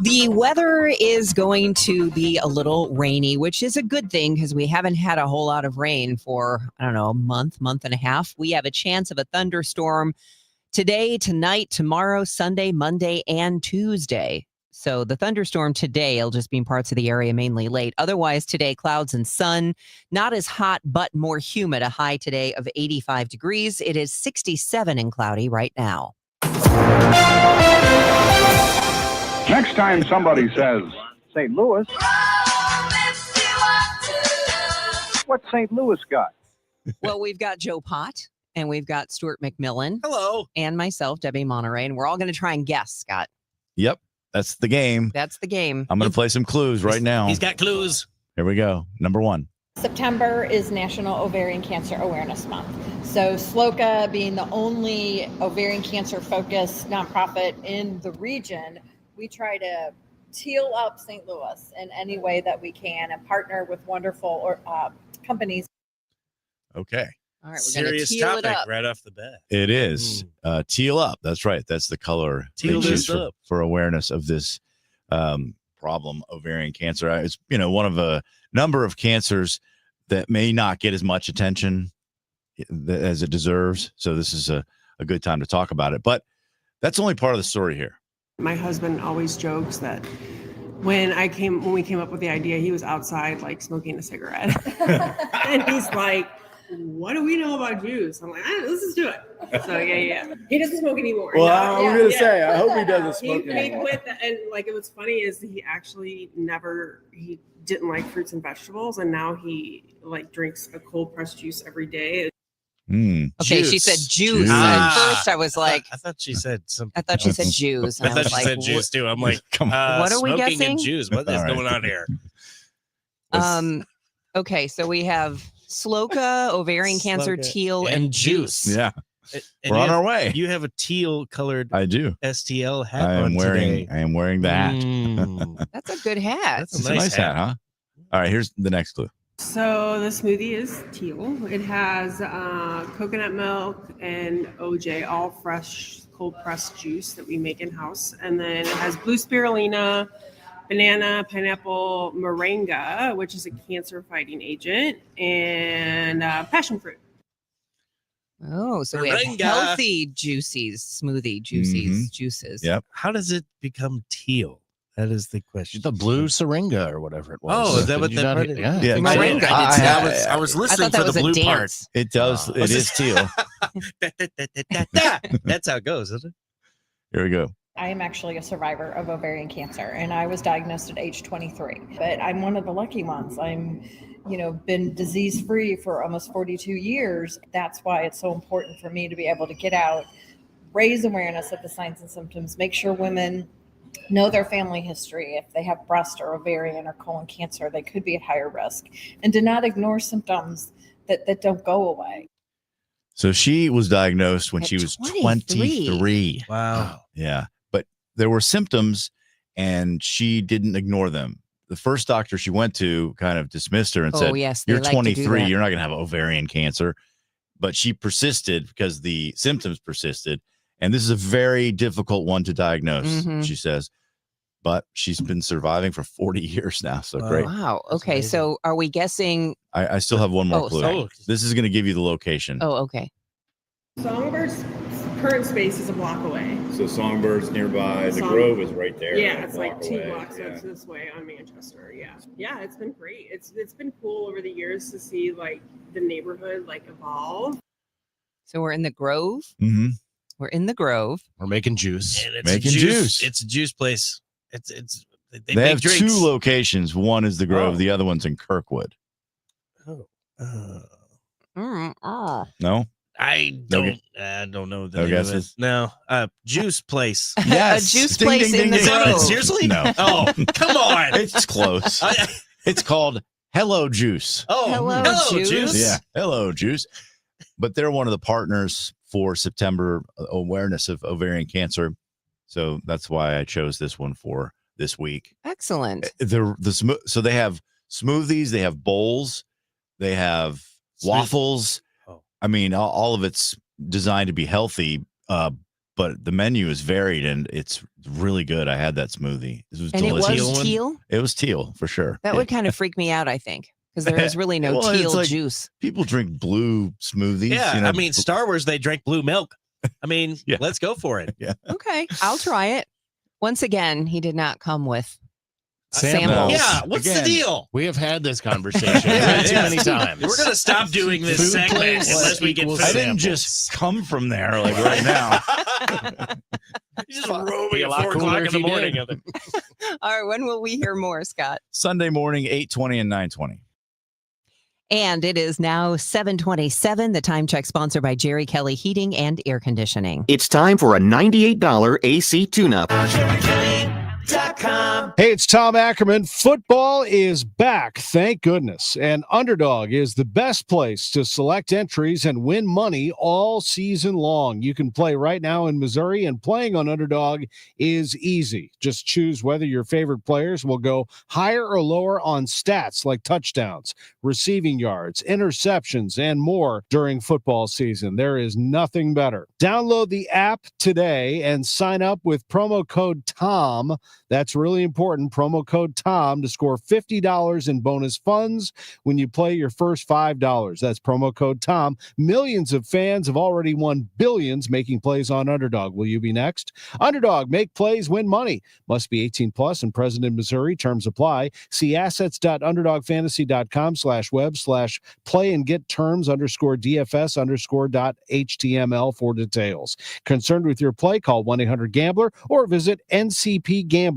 The weather is going to be a little rainy, which is a good thing because we haven't had a whole lot of rain for, a month and a half. We have a chance of a thunderstorm today, tonight, tomorrow, Sunday, Monday, and Tuesday. So the thunderstorm today will just be in parts of the area mainly late. Otherwise, today, clouds and sun. Not as hot, but more humid. A high today of 85 degrees. It is 67 and cloudy right now. Next time somebody says St. Louis, what's St. Louis got? Well, we've got Joe Pott and we've got Stuart McMillan. Hello. And myself, Debbie Monterrey. And we're all going to try and guess, Scott. Yep. That's the game. That's the game. I'm going to play some clues right now. He's got clues. Here we go. Number 1. September is National Ovarian Cancer Awareness Month. So SLOCA, being the only ovarian cancer focused nonprofit in the region, we try to teal up St. Louis in any way that we can and partner with wonderful companies. Okay. All right, we're Serious teal topic it up. right off the bat. It is. Teal up. That's right. That's the color they Teal choose this up. for awareness of this problem, ovarian cancer. It's, one of a number of cancers that may not get as much attention as it deserves. So this is a good time to talk about it. But that's only part of the story here. My husband always jokes that when we came up with the idea, he was outside like smoking a cigarette. And he's like, what do we know about juice? I'm like, let's just do it. So yeah. He doesn't smoke anymore. Well, I was gonna say, I hope he doesn't smoke He anymore. quit and like it was funny is he actually he didn't like fruits and vegetables, and now he like drinks a cold pressed juice every day. Okay, she said juice. At first, I was like, I thought she said something. I thought she said Jews. I thought she said Jews too. I'm like, what are we smoking guessing? and Jews. What is going on here? Okay, so we have SLOCA, ovarian cancer, teal, and juice. Yeah. And We're on you our have- way. You have a teal colored I do. STL hat I am on wearing today. I am wearing that. That's a good hat. It's a nice hat, huh? All right, here's the next clue. So the smoothie is teal. It has coconut milk and OJ, all fresh cold pressed juice that we make in house, and then it has blue spirulina, banana, pineapple, moringa, which is a cancer fighting agent, and passion fruit. Oh, so we have Moringa. healthy smoothie juices. Yep. How does it become teal? That is the question. The blue syringa or whatever it was. Oh, is that Did what you that not part hear- is? Yeah. Yeah, Moringa. I was listening thought for that the was a blue part. dance. It does. It is teal. That's how it goes, isn't it? Here we go. I am actually a survivor of ovarian cancer, and I was diagnosed at age 23. But I'm one of the lucky ones. I'm, been disease-free for almost 42 years. That's why it's so important for me to be able to get out, raise awareness of the signs and symptoms, make sure women know their family history. If they have breast or ovarian or colon cancer, they could be at higher risk, and to not ignore symptoms that don't go away. So she was diagnosed when At she was 23. 23. Wow. Yeah. But there were symptoms and she didn't ignore them. The first doctor she went to kind of dismissed her and Oh, said, yes, they you're like to do 23. that. You're not going to have ovarian cancer. But she persisted because the symptoms persisted. And this is a very difficult one to diagnose, Mhm. she says. But she's been surviving for 40 years now. So great. Wow. Okay, so are we guessing? I still have one more Oh, clue. sorry. This is going to give you the location. Oh, okay. Songbird's current space is a block away. So Songbird's nearby. The Song- Grove is right there. Yeah, a it's like block 2 away. blocks Yeah. this way on Manchester. Yeah, it's been great. It's been cool over the years to see like the neighborhood like evolve. So we're in the Grove. Mm-hmm. We're in the Grove. We're making juice. And it's Making a juice. It's a juice place. They They make have drinks. two locations. One is the Grove. Oh. The other one's in Kirkwood. Oh. No? I Okay. don't know the No name of it. guesses? No, juice place. Yes. A juice Ding, place ding, in ding, the ding. Grove. Seriously? No. Oh, come on. It's close. It's called Hello Juice. Oh, Hello, Juice. Yeah. Hello Juice. But they're one of the partners for September awareness of ovarian cancer. So that's why I chose this one for this week. Excellent. So they have smoothies, they have bowls, they have waffles. Oh. I mean, all of it's designed to be healthy, but the menu is varied and it's really good. I had that smoothie. This was And delicious. it was teal? It was teal for sure. That would kind of freak me out, I think, because there is really no Well, it's teal like juice. People drink blue smoothies. Yeah, you know, I mean, Star Wars, they drank blue milk. I mean, let's go for it. Yeah. Okay, I'll try it. Once again, he did not come with Samples. Yeah, what's the deal? We have had this conversation way too many times. We're going to stop doing this Food segment place unless we get equals food. I didn't samples. just come from there like right now. He's just roaming Be a at lot 4 cooler o'clock in if the you morning. did. All right, when will we hear more, Scott? Sunday morning, 8:20 and 9:20. And it is now 7:27. The time check sponsored by Jerry Kelly Heating and Air Conditioning. It's time for a $98 AC tune-up. Hey, it's Tom Ackerman. Football is back, thank goodness. And Underdog is the best place to select entries and win money all season long. You can play right now in Missouri, and playing on Underdog is easy. Just choose whether your favorite players will go higher or lower on stats like touchdowns, receiving yards, interceptions, and more during football season. There is nothing better. Download the app today and sign up with promo code TOM. That's really important. Promo code TOM to score $50 in bonus funds when you play your first $5. That's promo code TOM. Millions of fans have already won billions making plays on Underdog. Will you be next? Underdog, make plays, win money. Must be 18 plus and present in Missouri. Terms apply. See assets.underdogfantasy.com/web/play and get terms _DFS_.html for details. Concerned with your play? Call 1-800-GAMBLER or visit ncpgambling.org.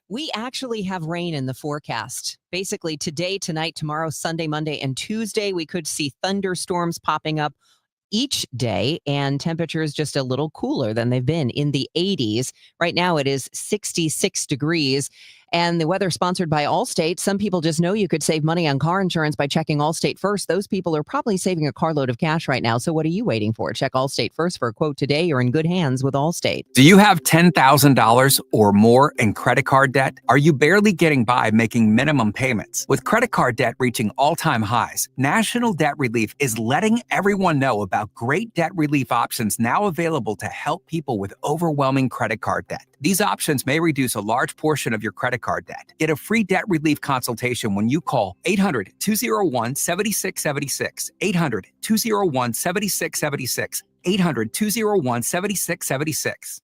We actually have rain in the forecast. Basically, today, tonight, tomorrow, Sunday, Monday, and Tuesday, we could see thunderstorms popping up each day, and temperatures just a little cooler than they've been in the 80s. Right now, it is 66 degrees. And the weather sponsored by Allstate. Some people just know you could save money on car insurance by checking Allstate first. Those people are probably saving a carload of cash right now. So what are you waiting for? Check Allstate first for a quote today. You're in good hands with Allstate. Do you have $10,000 or more in credit card debt? Are you barely getting by making minimum payments? With credit card debt reaching all-time highs, National Debt Relief is letting everyone know about great debt relief options now available to help people with overwhelming credit card debt. These options may reduce a large portion of your credit card debt. Get a free debt relief consultation when you call 800-201-7676, 800-201-7676, 800-201-7676.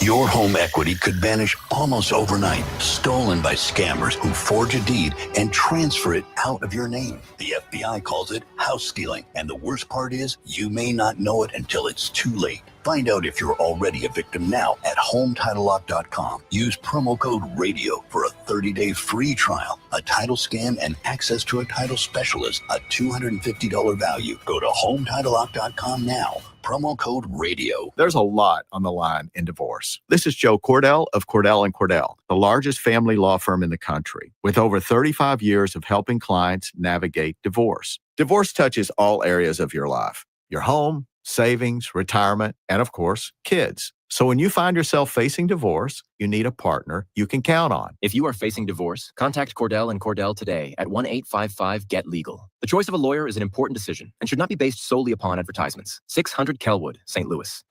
Your home equity could vanish almost overnight, stolen by scammers who forge a deed and transfer it out of your name. The FBI calls it house stealing, and the worst part is you may not know it until it's too late. Find out if you're already a victim now at HomeTitleLock.com. Use promo code RADIO for a 30-day free trial, a title scan, and access to a title specialist, a $250 value. Go to HomeTitleLock.com now. Promo code RADIO. There's a lot on the line in divorce. This is Joe Cordell of Cordell & Cordell, the largest family law firm in the country, with over 35 years of helping clients navigate divorce. Divorce touches all areas of your life: your home, savings, retirement, and of course, kids. So when you find yourself facing divorce, you need a partner you can count on. If you are facing divorce, contact Cordell & Cordell today at 1-855-GET-LEGAL. The choice of a lawyer is an important decision and should not be based solely upon advertisements. 600 Kelwood, St. Louis.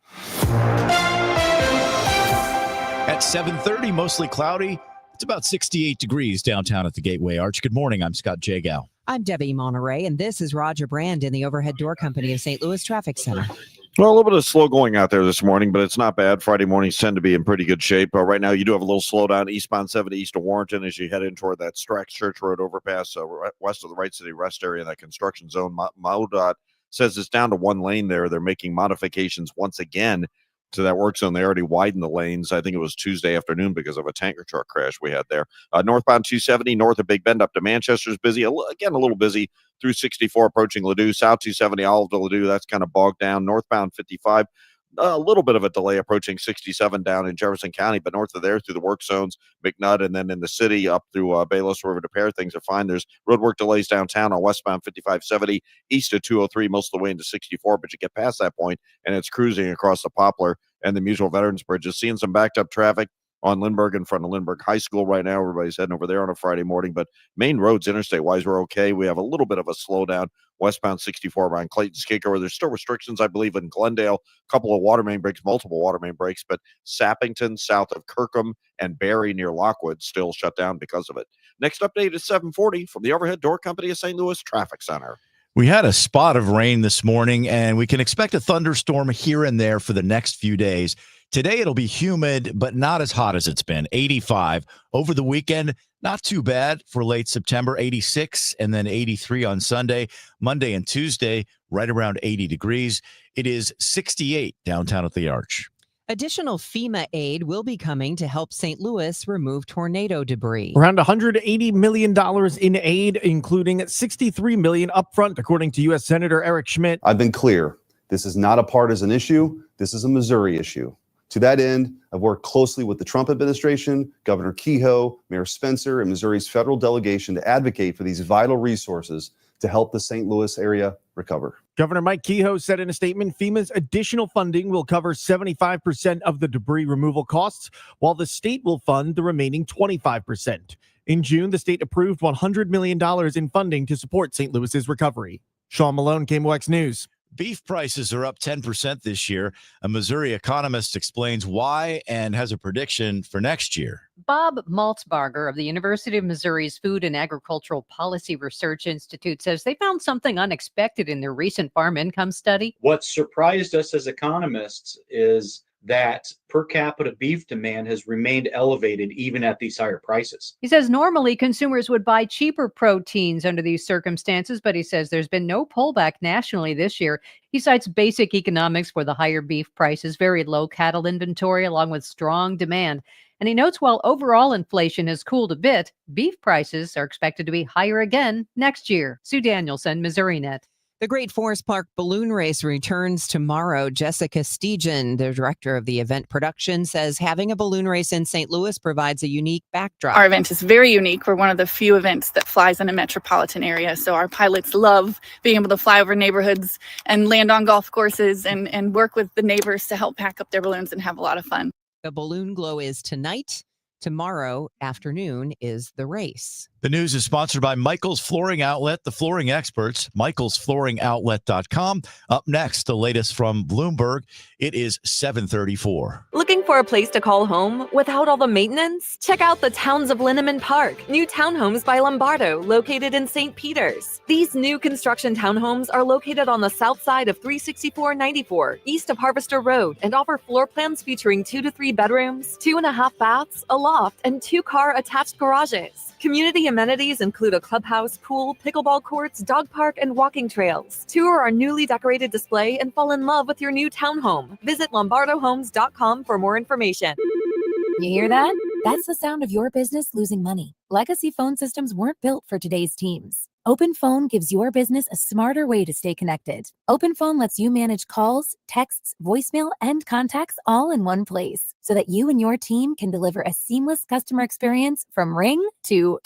At 7:30, mostly cloudy. It's about 68 degrees downtown at the Gateway Arch. Good morning. I'm Scott Jagow. I'm Debbie Monterrey, and this is Roger Brand in the Overhead Door Company of St. Louis Traffic Center. Well, a little bit of slow going out there this morning, but it's not bad. Friday mornings tend to be in pretty good shape. Right now, you do have a little slowdown eastbound 70 east of Warrenton as you head in toward that Strax Church Road overpass west of the Wright City Rest area, that construction zone. MoDOT says it's down to one lane there. They're making modifications once again to that work zone. They already widened the lanes. I think it was Tuesday afternoon because of a tanker truck crash we had there. Northbound 270 north of Big Bend up to Manchester is busy. Again, a little busy through 64 approaching Ladue. South 270 Olive to Ladue, that's kind of bogged down. Northbound 55, a little bit of a delay approaching 67 down in Jefferson County, but north of there through the work zones, McNutt, and then in the city up through Bayless River to Pear, things are fine. There's roadwork delays downtown on westbound 5570 east of 203 most of the way into 64, but you get past that point and it's cruising across the Poplar and the Mutual Veterans Bridges. Seeing some backed up traffic on Lindbergh in front of Lindbergh High School right now. Everybody's heading over there on a Friday morning, but main roads interstate-wise, we're okay. We have a little bit of a slowdown westbound 64 around Clayton Skidmore. There's still restrictions, I believe, in Glendale. A couple of water main breaks, multiple water main breaks, but Sappington, south of Kirkham, and Barry near Lockwood still shut down because of it. Next update is 7:40 from the Overhead Door Company of St. Louis Traffic Center. We had a spot of rain this morning, and we can expect a thunderstorm here and there for the next few days. Today it'll be humid, but not as hot as it's been. 85 over the weekend. Not too bad for late September. 86 and then 83 on Sunday. Monday and Tuesday, right around 80 degrees. It is 68 downtown at the Arch. Additional FEMA aid will be coming to help St. Louis remove tornado debris. Around $180 million in aid, including $63 million upfront, according to U.S. Senator Eric Schmidt. I've been clear. This is not a partisan issue. This is a Missouri issue. To that end, I've worked closely with the Trump administration, Governor Kehoe, Mayor Spencer, and Missouri's federal delegation to advocate for these vital resources to help the St. Louis area recover. Governor Mike Kehoe said in a statement, FEMA's additional funding will cover 75% of the debris removal costs, while the state will fund the remaining 25%. In June, the state approved $100 million in funding to support St. Louis's recovery. Sean Malone, KMOX News. Beef prices are up 10% this year. A Missouri economist explains why and has a prediction for next year. Bob Maltzbarger of the University of Missouri's Food and Agricultural Policy Research Institute says they found something unexpected in their recent farm income study. What surprised us as economists is that per capita beef demand has remained elevated even at these higher prices. He says normally consumers would buy cheaper proteins under these circumstances, but he says there's been no pullback nationally this year. He cites basic economics for the higher beef prices, very low cattle inventory, along with strong demand. And he notes while overall inflation has cooled a bit, beef prices are expected to be higher again next year. Sue Danielson, Missouri Net. The Great Forest Park Balloon Race returns tomorrow. Jessica Steegen, the director of the event production, says having a balloon race in St. Louis provides a unique backdrop. Our event is very unique. We're one of the few events that flies in a metropolitan area. So our pilots love being able to fly over neighborhoods and land on golf courses and work with the neighbors to help pack up their balloons and have a lot of fun. The balloon glow is tonight. Tomorrow afternoon is the race. The news is sponsored by Michael's Flooring Outlet, the flooring experts, michaelsflooringoutlet.com. Up next, the latest from Bloomberg. It is 7:34. Looking for a place to call home without all the maintenance? Check out the Towns of Linneman Park, new townhomes by Lombardo, located in St. Peters. These new construction townhomes are located on the south side of 36494, east of Harvester Road, and offer floor plans featuring 2 to 3 bedrooms, 2.5 baths, a loft, and 2-car attached garages. Community amenities include a clubhouse, pool, pickleball courts, dog park, and walking trails. Tour our newly decorated display and fall in love with your new townhome. Visit lombardohomes.com for more information. You hear that? That's the sound of your business losing money. Legacy phone systems weren't built for today's teams. OpenPhone gives your business a smarter way to stay connected. OpenPhone lets you manage calls, texts, voicemail, and contacts all in one place so that you and your team can deliver a seamless customer experience from ring to...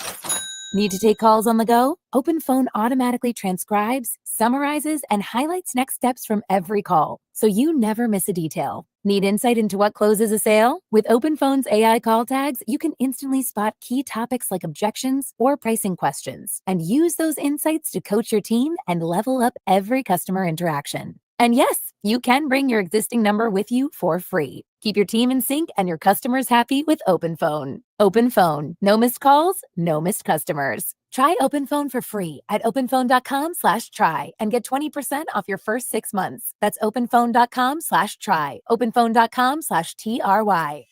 Need to take calls on the go? OpenPhone automatically transcribes, summarizes, and highlights next steps from every call, so you never miss a detail. Need insight into what closes a sale? With OpenPhone's AI call tags, you can instantly spot key topics like objections or pricing questions, and use those insights to coach your team and level up every customer interaction. And yes, you can bring your existing number with you for free. Keep your team in sync and your customers happy with OpenPhone. OpenPhone. No missed calls, no missed customers. Try OpenPhone for free at openphone.com/try and get 20% off your first 6 months. That's openphone.com/try. openphone.com/TRY.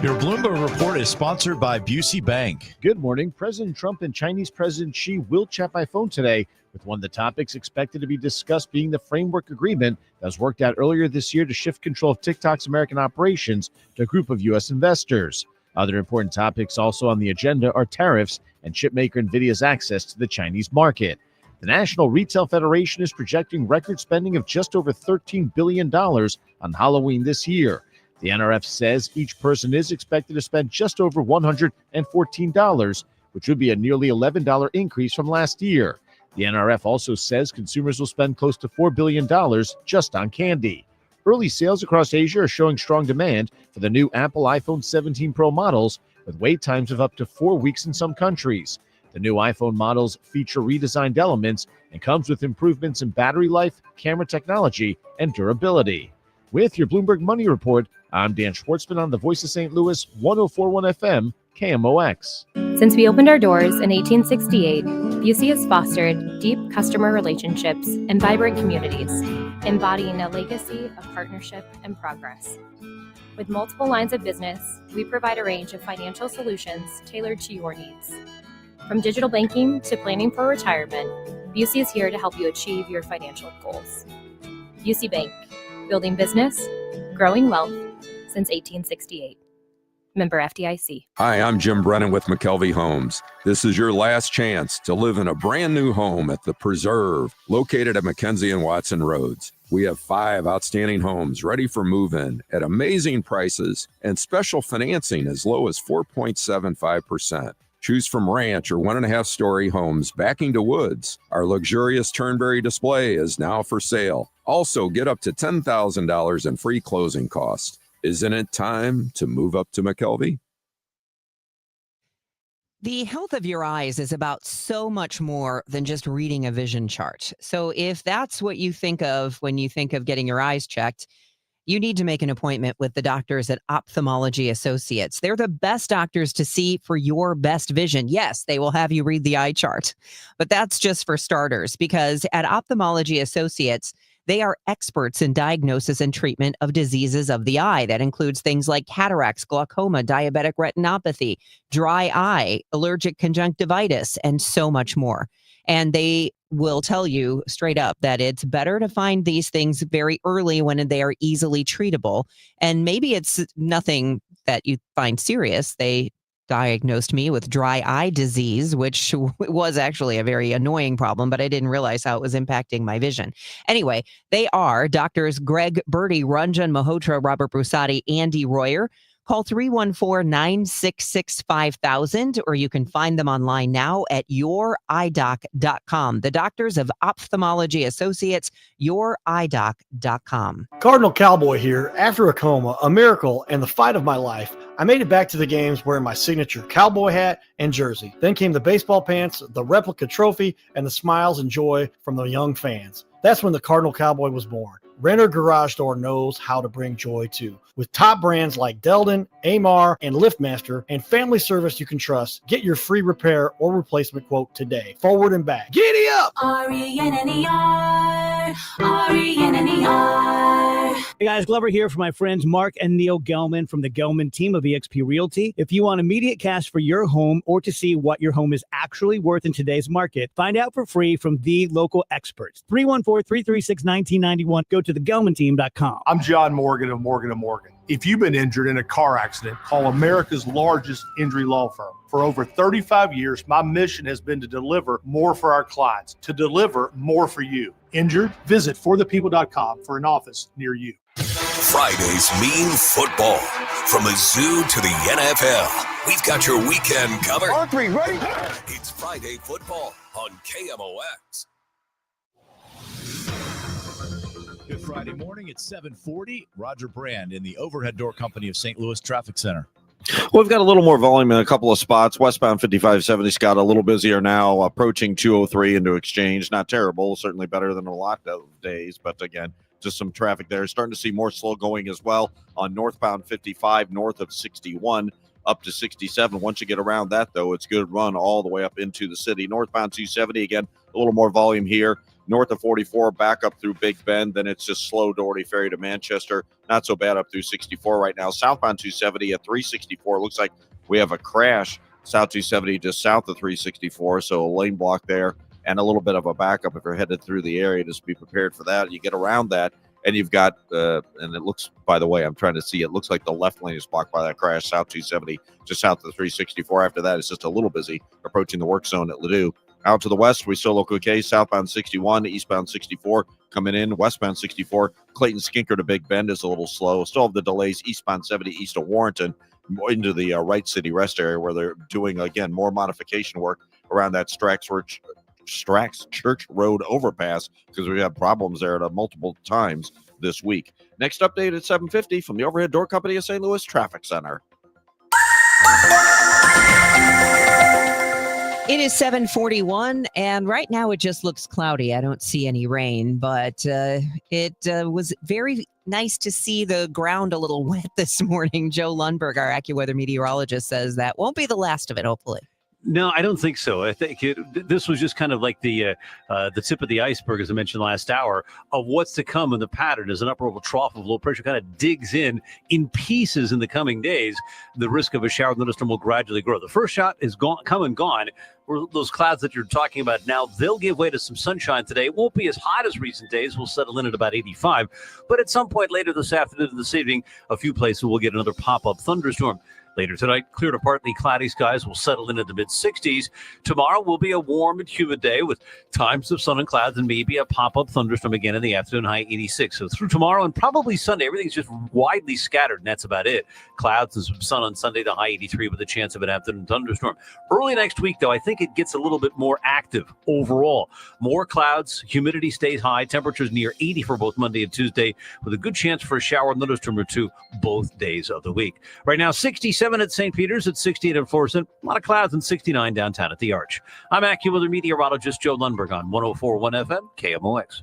Your Bloomberg report is sponsored by Busey Bank. Good morning. President Trump and Chinese President Xi will chat by phone today, with one of the topics expected to be discussed being the framework agreement that was worked out earlier this year to shift control of TikTok's American operations to a group of U.S. investors. Other important topics also on the agenda are tariffs and chipmaker NVIDIA's access to the Chinese market. The National Retail Federation is projecting record spending of just over $13 billion on Halloween this year. The NRF says each person is expected to spend just over $114, which would be a nearly $11 increase from last year. The NRF also says consumers will spend close to $4 billion just on candy. Early sales across Asia are showing strong demand for the new Apple iPhone 17 Pro models, with wait times of up to 4 weeks in some countries. The new iPhone models feature redesigned elements and comes with improvements in battery life, camera technology, and durability. With your Bloomberg Money Report, I'm Dan Schwartzman on the Voice of St. Louis, 104.1 FM, KMOX. Since we opened our doors in 1868, Busey has fostered deep customer relationships and vibrant communities. embodying a legacy of partnership and progress. With multiple lines of business, we provide a range of financial solutions tailored to your needs. From digital banking to planning for retirement, Busey is here to help you achieve your financial goals. Busey Bank, building business, growing wealth since 1868. Member FDIC. Hi, I'm Jim Brennan with McKelvey Homes. This is your last chance to live in a brand new home at The Preserve, located at Mackenzie and Watson Roads. We have 5 outstanding homes ready for move-in at amazing prices and special financing as low as 4.75%. Choose from ranch or 1.5-story homes backing to woods. Our luxurious Turnberry display is now for sale. Also, get up to $10,000 in free closing costs. Isn't it time to move up to McKelvey? The health of your eyes is about so much more than just reading a vision chart. So if that's what you think of when you think of getting your eyes checked, you need to make an appointment with the doctors at Ophthalmology Associates. They're the best doctors to see for your best vision. Yes, they will have you read the eye chart, but that's just for starters, because at Ophthalmology Associates, they are experts in diagnosis and treatment of diseases of the eye. That includes things like cataracts, glaucoma, diabetic retinopathy, dry eye, allergic conjunctivitis, and so much more. And they will tell you straight up that it's better to find these things very early when they are easily treatable. And maybe it's nothing that you find serious. They diagnosed me with dry eye disease, which was actually a very annoying problem, but I didn't realize how it was impacting my vision. Anyway, they are Doctors Greg Birdie, Ranjan Malhotra, Robert Brusati, Andy Royer. Call 314-966-5000, or you can find them online now at youridoc.com. The Doctors of Ophthalmology Associates, youridoc.com. Cardinal Cowboy here. After a coma, a miracle, and the fight of my life, I made it back to the games wearing my signature cowboy hat and jersey. Then came the baseball pants, the replica trophy, and the smiles and joy from the young fans. That's when the Cardinal Cowboy was born. Renner Garage Door knows how to bring joy too. With top brands like Delden, Amar, and LiftMaster, and family service you can trust, get your free repair or replacement quote today. Forward and back. Giddy up! RENNER, RENNER. Hey guys, Glover here for my friends Mark and Neil Gelman from the Gelman team of eXp Realty. If you want immediate cash for your home or to see what your home is actually worth in today's market, find out for free from the local experts. 314-336-1991. Go to thegelmanteam.com. I'm John Morgan of Morgan & Morgan. If you've been injured in a car accident, call America's largest injury law firm. For over 35 years, my mission has been to deliver more for our clients, to deliver more for you. Injured? Visit forthepeople.com for an office near you. Fridays mean football. From the zoo to the NFL, we've got your weekend covered. On 3, ready? It's Friday football on KMOX. Good Friday morning. It's 7:40. Roger Brand in the Overhead Door Company of St. Louis Traffic Center. Well, we've got a little more volume in a couple of spots. Westbound 5570, Scott, a little busier now, approaching 203 into Exchange. Not terrible, certainly better than a lot of days, but again, just some traffic there. Starting to see more slow going as well on northbound 55, north of 61, up to 67. Once you get around that, though, it's good run all the way up into the city. Northbound 270, again, a little more volume here. North of 44, back up through Big Bend. Then it's just slow Doherty Ferry to Manchester. Not so bad up through 64 right now. Southbound 270 at 364. Looks like we have a crash. South 270 just south of 364. So a lane block there and a little bit of a backup if you're headed through the area. Just be prepared for that. You get around that and you've got, and it looks, by the way, I'm trying to see, it looks like the left lane is blocked by that crash. South 270 just south of 364. After that, it's just a little busy approaching the work zone at Ladue. Out to the west, we still look okay. Southbound 61, eastbound 64 coming in. Westbound 64, Clayton Skinker to Big Bend is a little slow. Still have the delays eastbound 70 east of Warrenton into the Wright City Rest area where they're doing, again, more modification work around that Strax Church Road overpass because we had problems there at multiple times this week. Next update at 7:50 from the Overhead Door Company of St. Louis Traffic Center. It is 7:41, and right now it just looks cloudy. I don't see any rain, but it was very nice to see the ground a little wet this morning. Joe Lundberg, our AccuWeather meteorologist, says that won't be the last of it, hopefully. No, I don't think so. I think this was just kind of like the tip of the iceberg, as I mentioned last hour, of what's to come in the pattern as an upper level trough of low pressure kind of digs in pieces in the coming days. The risk of a shower thunderstorm will gradually grow. The first shot is come and gone. Those clouds that you're talking about now, they'll give way to some sunshine today. It won't be as hot as recent days. We'll settle in at about 85. But at some point later this afternoon and this evening, a few places will get another pop-up thunderstorm. Later tonight, clear to partly cloudy skies will settle in at the mid-60s. Tomorrow will be a warm and humid day with times of sun and clouds and maybe a pop-up thunderstorm again in the afternoon, high 86. So through tomorrow and probably Sunday, everything's just widely scattered, and that's about it. Clouds and some sun on Sunday, the high 83 with a chance of an afternoon thunderstorm. Early next week, though, I think it gets a little bit more active overall. More clouds, humidity stays high, temperatures near 80 for both Monday and Tuesday, with a good chance for a shower and thunderstorm or two both days of the week. Right now, 67 at St. Peter's, at 68 at Florissant. A lot of clouds, and 69 downtown at the Arch. I'm AccuWeather meteorologist Joe Lundberg on 104.1 FM KMOX.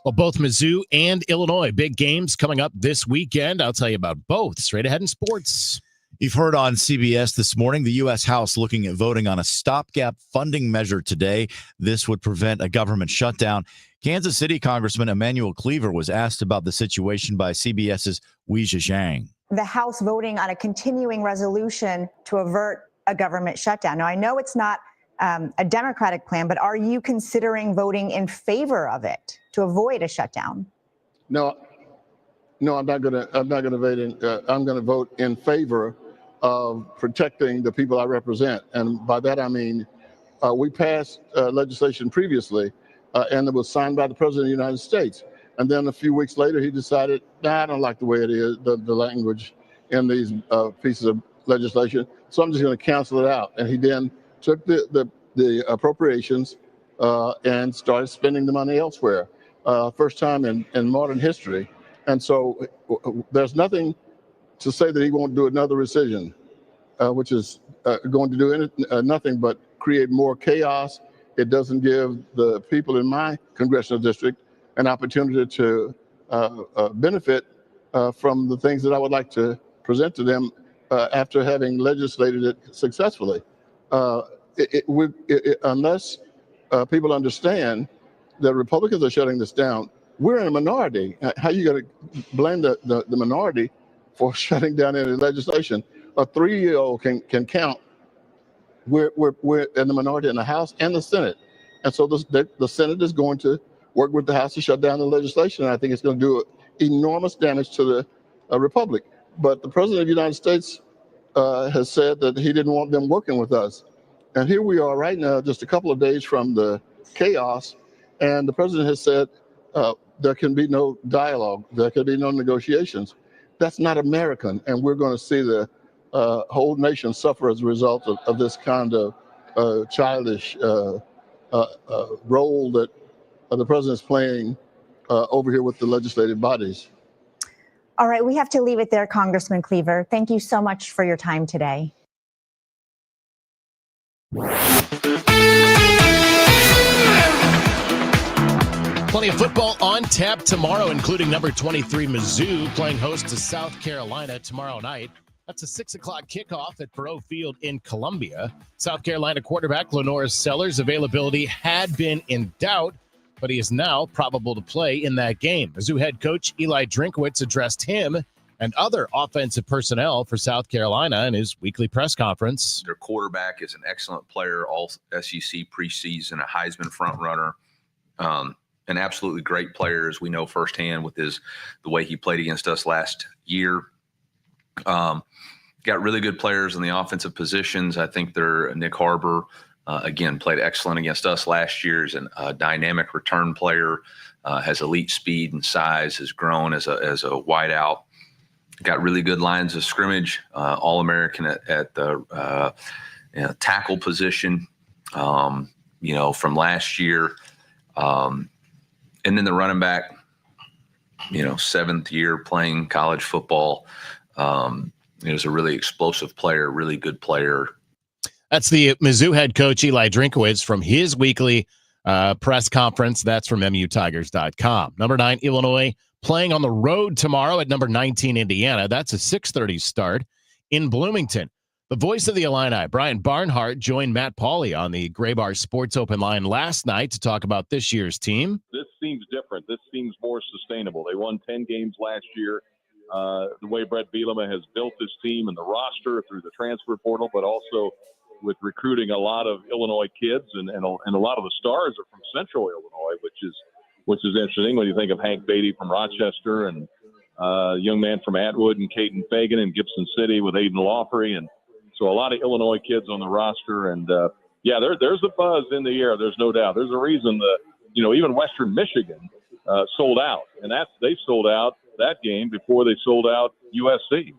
Well, both Mizzou and Illinois, big games coming up this weekend. I'll tell you about both straight ahead in sports. You've heard on CBS this morning, the U.S. House looking at voting on a stopgap funding measure today. This would prevent a government shutdown. Kansas City Congressman Emmanuel Cleaver was asked about the situation by CBS's Weijia Zhang. The House voting on a continuing resolution to avert a government shutdown. Now, I know it's not a Democratic plan, but are you considering voting in favor of it to avoid a shutdown? No, I'm not going to vote in. I'm going to vote in favor of protecting the people I represent, and by that I mean we passed legislation previously, and it was signed by the President of the United States. And then a few weeks later, he decided, I don't like the way it is, the language in these pieces of legislation, so I'm just going to cancel it out. And he then took the appropriations and started spending the money elsewhere. First time in modern history. And so there's nothing to say that he won't do another rescission, which is going to do nothing but create more chaos. It doesn't give the people in my congressional district an opportunity to benefit from the things that I would like to present to them after having legislated it successfully. Unless people understand that Republicans are shutting this down, we're in a minority. How are you going to blame the minority for shutting down any legislation? A 3-year-old can count. We're in the minority in the House and the Senate. And so the Senate is going to work with the House to shut down the legislation. And I think it's going to do enormous damage to the Republic. But the President of the United States has said that he didn't want them working with us. And here we are right now, just a couple of days from the chaos. And the President has said there can be no dialogue. There can be no negotiations. That's not American. And we're going to see the whole nation suffer as a result of this kind of childish role that the President's playing over here with the legislative bodies. All right, we have to leave it there, Congressman Cleaver. Thank you so much for your time today. Plenty of football on tap tomorrow, including number 23 Mizzou playing host to South Carolina tomorrow night. That's a 6 o'clock kickoff at Faurot Field in Columbia. South Carolina quarterback Lenore Sellers' availability had been in doubt, but he is now probable to play in that game. Mizzou head coach Eli Drinkwitz addressed him and other offensive personnel for South Carolina in his weekly press conference. Their quarterback is an excellent player, all SEC preseason, a Heisman frontrunner, an absolutely great player, as we know firsthand with the way he played against us last year. Got really good players in the offensive positions. I think they're Nick Harbor, again, played excellent against us last year. Is a dynamic return player, has elite speed and size, has grown as a wideout. Got really good lines of scrimmage, All-American at the tackle position, from last year. And then the running back, 7th year playing college football. He was a really explosive player, really good player. That's the Mizzou head coach Eli Drinkwitz from his weekly press conference. That's from MUTigers.com. Number 9, Illinois playing on the road tomorrow at number 19, Indiana. That's a 6:30 start in Bloomington. The voice of the Illini, Brian Barnhart, joined Matt Pauley on the Gray Bar Sports Open line last night to talk about this year's team. This seems different. This seems more sustainable. They won 10 games last year. The way Brett Bielema has built this team and the roster through the transfer portal, but also with recruiting a lot of Illinois kids, and a lot of the stars are from Central Illinois, which is interesting when you think of Hank Beatty from Rochester and a young man from Atwood and Caden Fagan in Gibson City with Aiden Lawfrey, and so a lot of Illinois kids on the roster. And there's a buzz in the air. There's no doubt. There's a reason even Western Michigan sold out, and they sold out that game before they sold out USC,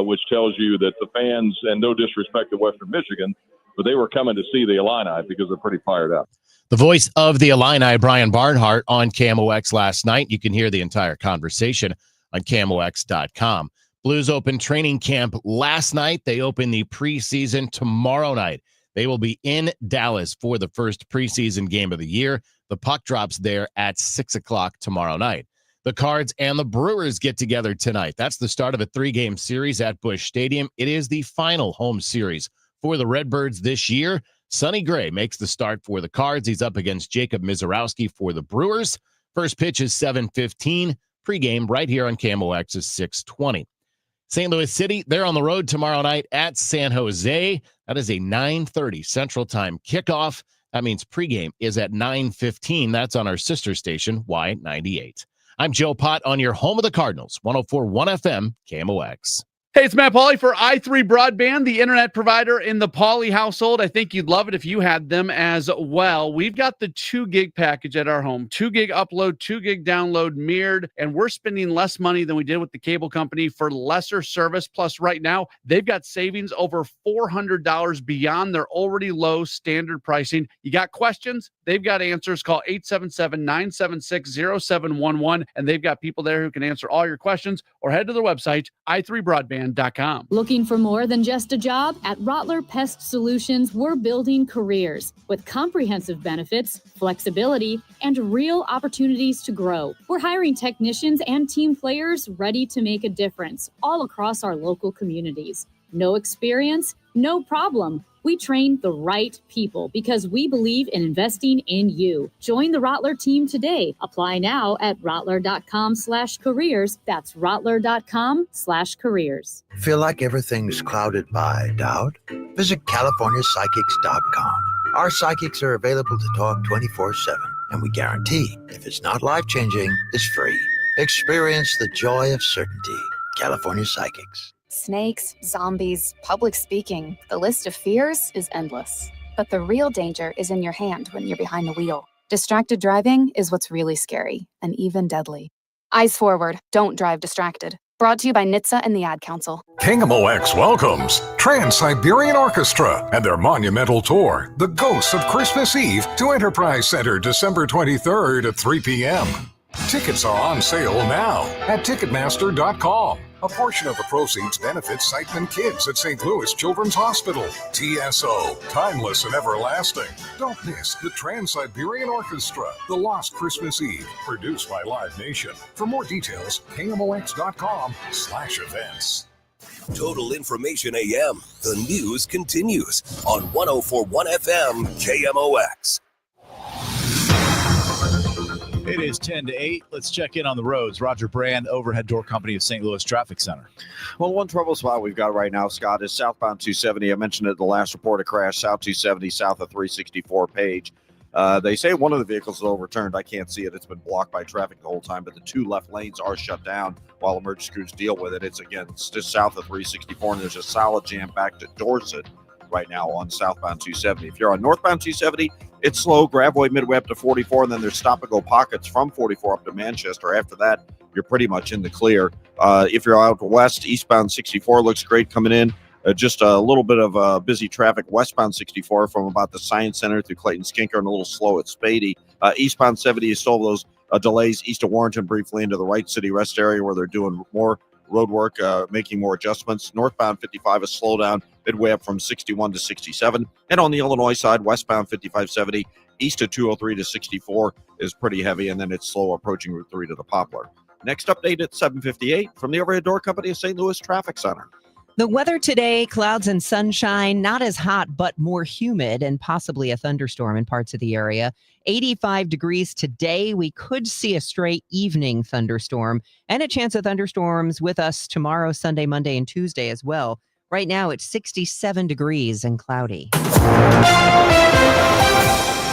which tells you that the fans, and no disrespect to Western Michigan, but they were coming to see the Illini because they're pretty fired up. The voice of the Illini, Brian Barnhart, on KMOX last night. You can hear the entire conversation on KMOX.com. Blues opened training camp last night. They open the preseason tomorrow night. They will be in Dallas for the first preseason game of the year. The puck drops there at 6 o'clock tomorrow night. The Cards and the Brewers get together tonight. That's the start of a 3-game series at Busch Stadium. It is the final home series for the Redbirds this year. Sonny Gray makes the start for the Cards. He's up against Jacob Mizorowski for the Brewers. First pitch is 7:15. Pregame right here on KMOX is 6:20. St. Louis City, they're on the road tomorrow night at San Jose. That is a 9:30 Central Time kickoff. That means pregame is at 9:15. That's on our sister station, Y98. I'm Joe Pott on your home of the Cardinals, 104.1 FM, KMOX. Hey, it's Matt Pauley for i3 Broadband, the internet provider in the Pauley household. I think you'd love it if you had them as well. We've got the 2 gig package at our home, 2 gig upload, 2 gig download mirrored, and we're spending less money than we did with the cable company for lesser service. Plus, right now, they've got savings over $400 beyond their already low standard pricing. You got questions? They've got answers. Call 877-976-0711, and they've got people there who can answer all your questions, or head to their website, i3broadband.com. Looking for more than just a job? At Rottler Pest Solutions, we're building careers with comprehensive benefits, flexibility, and real opportunities to grow. We're hiring technicians and team players ready to make a difference all across our local communities. No experience? No problem. We train the right people because we believe in investing in you. Join the Rottler team today. Apply now at rottler.com/careers. That's rottler.com/careers. Feel like everything's clouded by doubt? Visit CaliforniaPsychics.com. Our psychics are available to talk 24/7, and we guarantee if it's not life-changing, it's free. Experience the joy of certainty. California Psychics. Snakes, zombies, public speaking. The list of fears is endless. But the real danger is in your hand when you're behind the wheel. Distracted driving is what's really scary and even deadly. Eyes forward, don't drive distracted. Brought to you by NHTSA and the Ad Council. KMOX welcomes Trans-Siberian Orchestra and their monumental tour, The Ghosts of Christmas Eve, to Enterprise Center December 23rd at 3 p.m. Tickets are on sale now at Ticketmaster.com. A portion of the proceeds benefits Siteman Kids at St. Louis Children's Hospital. TSO, timeless and everlasting. Don't miss the Trans-Siberian Orchestra, The Lost Christmas Eve, produced by Live Nation. For more details, KMOX.com/events. Total Information AM. The news continues on 104.1 FM KMOX. It is 10 to 8. Let's check in on the roads. Roger Brand, Overhead Door Company of St. Louis Traffic Center. Well, one trouble spot we've got right now, Scott, is southbound 270. I mentioned it in the last report, a crash, South 270, south of 364 Page. They say one of the vehicles is overturned. I can't see it. It's been blocked by traffic the whole time, but the 2 left lanes are shut down while emergency crews deal with it. It's just south of 364, and there's a solid jam back to Dorset right now on southbound 270. If you're on northbound 270, it's slow. Gravois midway up to 44, and then there's stop-and-go pockets from 44 up to Manchester. After that, you're pretty much in the clear. If you're out west, eastbound 64 looks great coming in. Just a little bit of busy traffic westbound 64 from about the Science Center through Clayton Skinker, and a little slow at Spady. Eastbound 70 is still those delays east of Warrenton briefly into the Wright City Rest area where they're doing more road work, making more adjustments. Northbound 55 is slow down midway up from 61 to 67. And on the Illinois side, westbound 5570 east of 203 to 64 is pretty heavy, and then it's slow approaching Route 3 to the Poplar. Next update at 7:58 from the Overhead Door Company of St. Louis Traffic Center. The weather today, clouds and sunshine, not as hot, but more humid and possibly a thunderstorm in parts of the area. 85 degrees today. We could see a stray evening thunderstorm and a chance of thunderstorms with us tomorrow, Sunday, Monday, and Tuesday as well. Right now, it's 67 degrees and cloudy.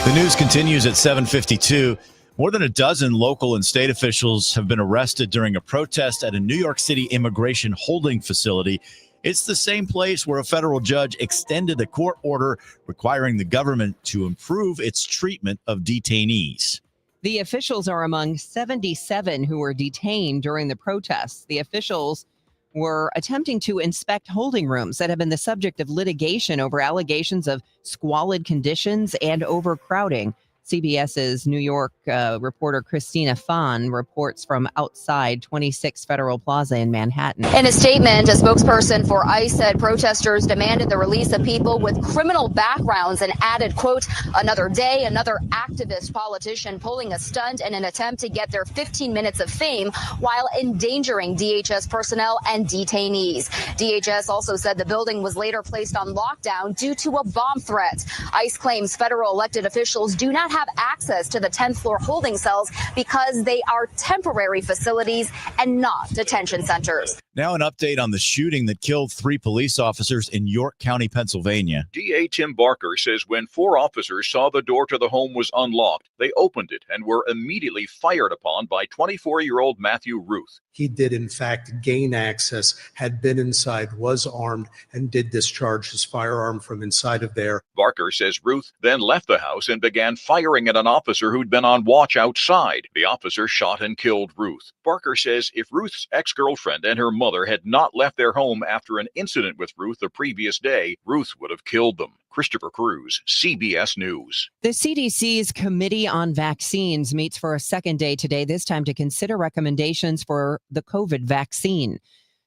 The news continues at 7:52. More than a dozen local and state officials have been arrested during a protest at a New York City immigration holding facility. It's the same place where a federal judge extended a court order requiring the government to improve its treatment of detainees. The officials are among 77 who were detained during the protests. The officials were attempting to inspect holding rooms that have been the subject of litigation over allegations of squalid conditions and overcrowding. CBS's New York reporter Christina Fahn reports from outside 26 Federal Plaza in Manhattan. In a statement, a spokesperson for ICE said protesters demanded the release of people with criminal backgrounds and added, quote, another day, another activist politician pulling a stunt in an attempt to get their 15 minutes of fame while endangering DHS personnel and detainees. DHS also said the building was later placed on lockdown due to a bomb threat. ICE claims federal elected officials do not have access to the 10th floor holding cells because they are temporary facilities and not detention centers. Now an update on the shooting that killed 3 police officers in York County, Pennsylvania. DA Tim Barker says when 4 officers saw the door to the home was unlocked, they opened it and were immediately fired upon by 24-year-old Matthew Ruth. He did, in fact, gain access, had been inside, was armed, and did discharge his firearm from inside of there. Barker says Ruth then left the house and began firing at an officer who'd been on watch outside. The officer shot and killed Ruth. Barker says if Ruth's ex-girlfriend and her mother had not left their home after an incident with Ruth the previous day, Ruth would have killed them. Christopher Cruz, CBS News. The CDC's Committee on Vaccines meets for a second day today, this time to consider recommendations for the COVID vaccine.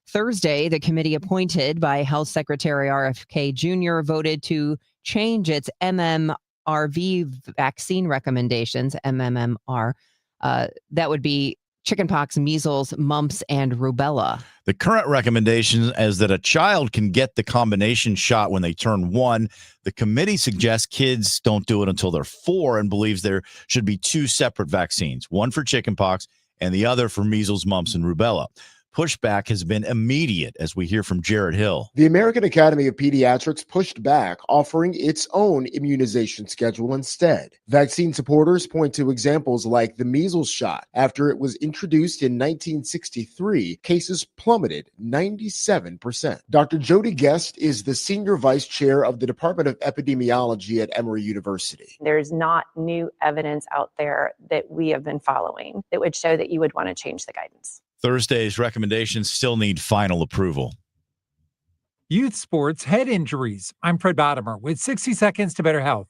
Thursday, the committee appointed by Health Secretary RFK Jr. voted to change its MMRV vaccine recommendations, MMR. That would be chickenpox, measles, mumps, and rubella. The current recommendation is that a child can get the combination shot when they turn 1. The committee suggests kids don't do it until they're 4 and believes there should be 2 separate vaccines, one for chickenpox and the other for measles, mumps, and rubella. Pushback has been immediate, as we hear from Jared Hill. The American Academy of Pediatrics pushed back, offering its own immunization schedule instead. Vaccine supporters point to examples like the measles shot. After it was introduced in 1963, cases plummeted 97%. Dr. Jody Guest is the senior vice chair of the Department of Epidemiology at Emory University. There's not new evidence out there that we have been following that would show that you would want to change the guidance. Thursday's recommendations still need final approval. Youth sports head injuries. I'm Fred Bottomer with 60 Seconds to Better Health.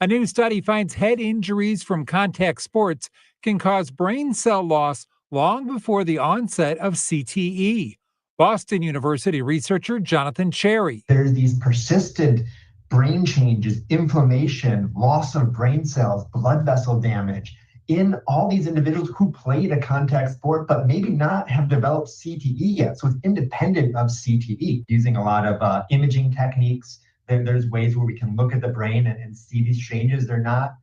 A new study finds head injuries from contact sports can cause brain cell loss long before the onset of CTE. Boston University researcher Jonathan Cherry. There's these persistent brain changes, inflammation, loss of brain cells, blood vessel damage in all these individuals who played a contact sport, but maybe not have developed CTE yet. So it's independent of CTE. Using a lot of imaging techniques, there's ways where we can look at the brain and see these changes. They're not,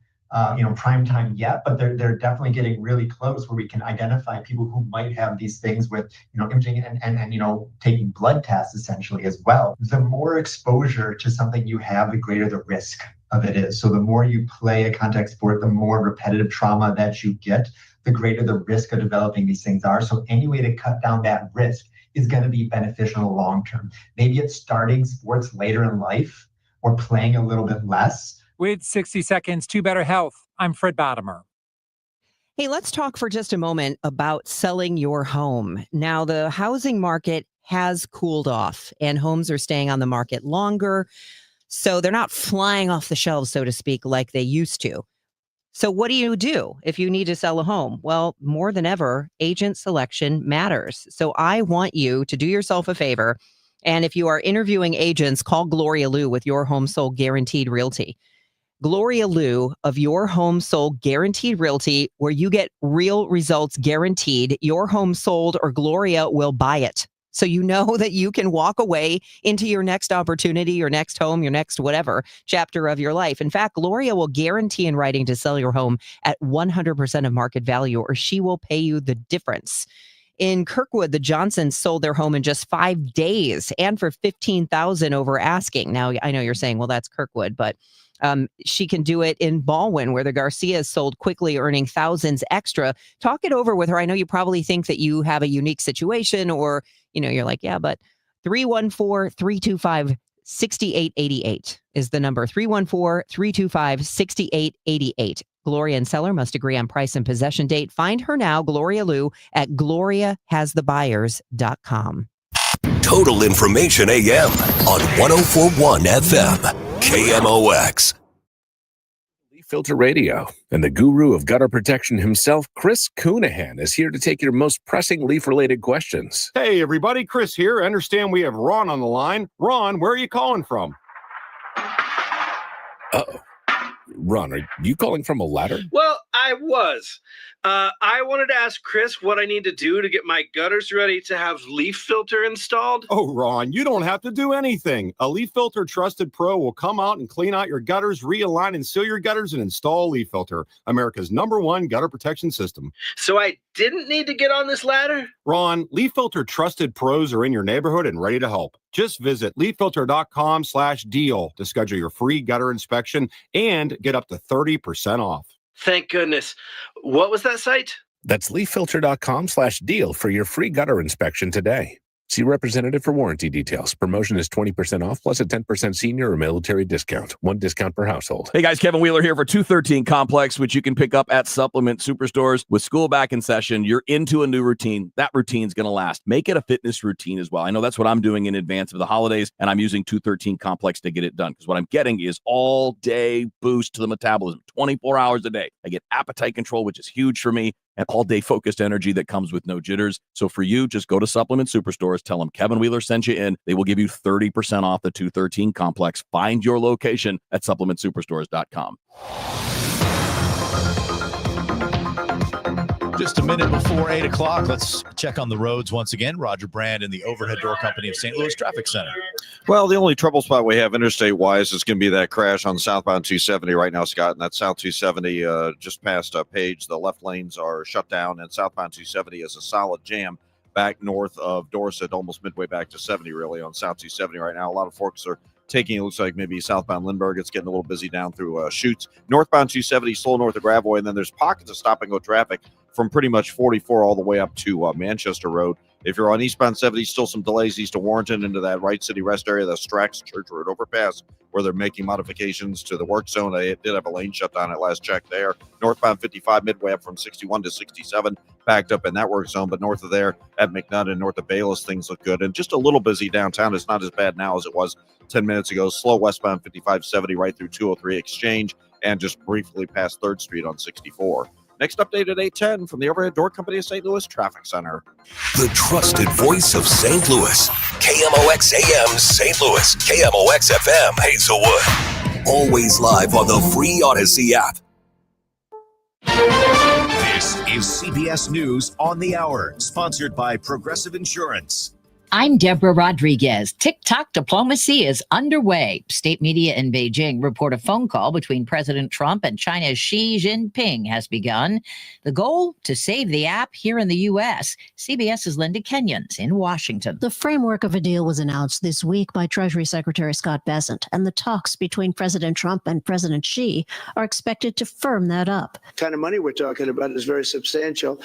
prime time yet, but they're definitely getting really close where we can identify people who might have these things with, imaging and taking blood tests essentially as well. The more exposure to something you have, the greater the risk of it is. So the more you play a contact sport, the more repetitive trauma that you get, the greater the risk of developing these things are. So any way to cut down that risk is going to be beneficial long term. Maybe it's starting sports later in life or playing a little bit less. With 60 Seconds to Better Health, I'm Fred Bottomer. Hey, let's talk for just a moment about selling your home. Now, the housing market has cooled off and homes are staying on the market longer. So they're not flying off the shelves, so to speak, like they used to. So what do you do if you need to sell a home? Well, more than ever, agent selection matters. So I want you to do yourself a favor. And if you are interviewing agents, call Gloria Liu with Your Home Sold Guaranteed Realty. Gloria Liu of Your Home Sold Guaranteed Realty, where you get real results guaranteed. Your home sold or Gloria will buy it. So you know that you can walk away into your next opportunity, your next home, your next whatever chapter of your life. In fact, Gloria will guarantee in writing to sell your home at 100% of market value, or she will pay you the difference. In Kirkwood, the Johnsons sold their home in just 5 days and for $15,000 over asking. Now, I know you're saying, well, that's Kirkwood, but she can do it in Baldwin, where the Garcias sold quickly, earning thousands extra. Talk it over with her. I know you probably think that you have a unique situation, or, you're like, yeah, but 314-325-6888 is the number. 314-325-6888. Gloria and seller must agree on price and possession date. Find her now, Gloria Liu, at gloriahasthebuyers.com. Total Information AM on 104.1 FM. KMOX. Leaf Filter Radio and the guru of gutter protection himself, Chris Coonahan, is here to take your most pressing leaf-related questions. Hey, everybody. Chris here. I understand we have Ron on the line. Ron, where are you calling from? Uh-oh. Ron, are you calling from a ladder? Well, I was. I wanted to ask Chris what I need to do to get my gutters ready to have leaf filter installed. Oh, Ron, you don't have to do anything. A Leaf Filter Trusted Pro will come out and clean out your gutters, realign and seal your gutters, and install a Leaf Filter, America's #1 gutter protection system. So I didn't need to get on this ladder? Ron, Leaf Filter Trusted Pros are in your neighborhood and ready to help. Just visit leaffilter.com/deal to schedule your free gutter inspection and get up to 30% off. Thank goodness. What was that site? That's leaffilter.com/deal for your free gutter inspection today. See representative for warranty details. Promotion is 20% off plus a 10% senior or military discount. One discount per household. Hey guys, Kevin Wheeler here for 213 Complex, which you can pick up at Supplement Superstores. With school back in session, you're into a new routine. That routine's going to last. Make it a fitness routine as well. I know that's what I'm doing in advance of the holidays, and I'm using 213 Complex to get it done because what I'm getting is all day boost to the metabolism, 24 hours a day. I get appetite control, which is huge for me, and all-day focused energy that comes with no jitters. So for you, just go to Supplement Superstores, tell them Kevin Wheeler sent you in. They will give you 30% off the 213 Complex. Find your location at supplementsuperstores.com. Just a minute before 8 o'clock, let's check on the roads once again. Roger Brand and the Overhead Door Company of St. Louis Traffic Center. Well, the only trouble spot we have interstate-wise is going to be that crash on southbound 270 right now, Scott, and that's South 270 just past Page. The left lanes are shut down, and southbound 270 is a solid jam back north of Dorset, almost midway back to 70, really, on South 270 right now. A lot of folks are taking, it looks like maybe southbound Lindbergh. It's getting a little busy down through Chutes. Northbound 270, slow north of Gravois, and then there's pockets of stop-and-go traffic from pretty much 44 all the way up to Manchester Road. If you're on eastbound 70, still some delays east of Warrenton into that Wright City Rest area, the Strax Church Road overpass, where they're making modifications to the work zone. They did have a lane shut down at last check there. Northbound 55 midway up from 61 to 67, backed up in that work zone. But north of there at McNutt and north of Bayless, things look good. And just a little busy downtown. It's not as bad now as it was 10 minutes ago. Slow westbound 5570 right through 203 Exchange and just briefly past 3rd Street on 64. Next update at 8:10 from the Overhead Door Company of St. Louis Traffic Center. The trusted voice of St. Louis. KMOX AM St. Louis. KMOX FM Hazelwood. Always live on the free Odyssey app. This is CBS News on the Hour, sponsored by Progressive Insurance. I'm Deborah Rodriguez. TikTok diplomacy is underway. State media in Beijing report a phone call between President Trump and China's Xi Jinping has begun. The goal, to save the app here in the U.S. CBS's Linda Kenyon's in Washington. The framework of a deal was announced this week by Treasury Secretary Scott Bessent, and the talks between President Trump and President Xi are expected to firm that up. The kind of money we're talking about is very substantial,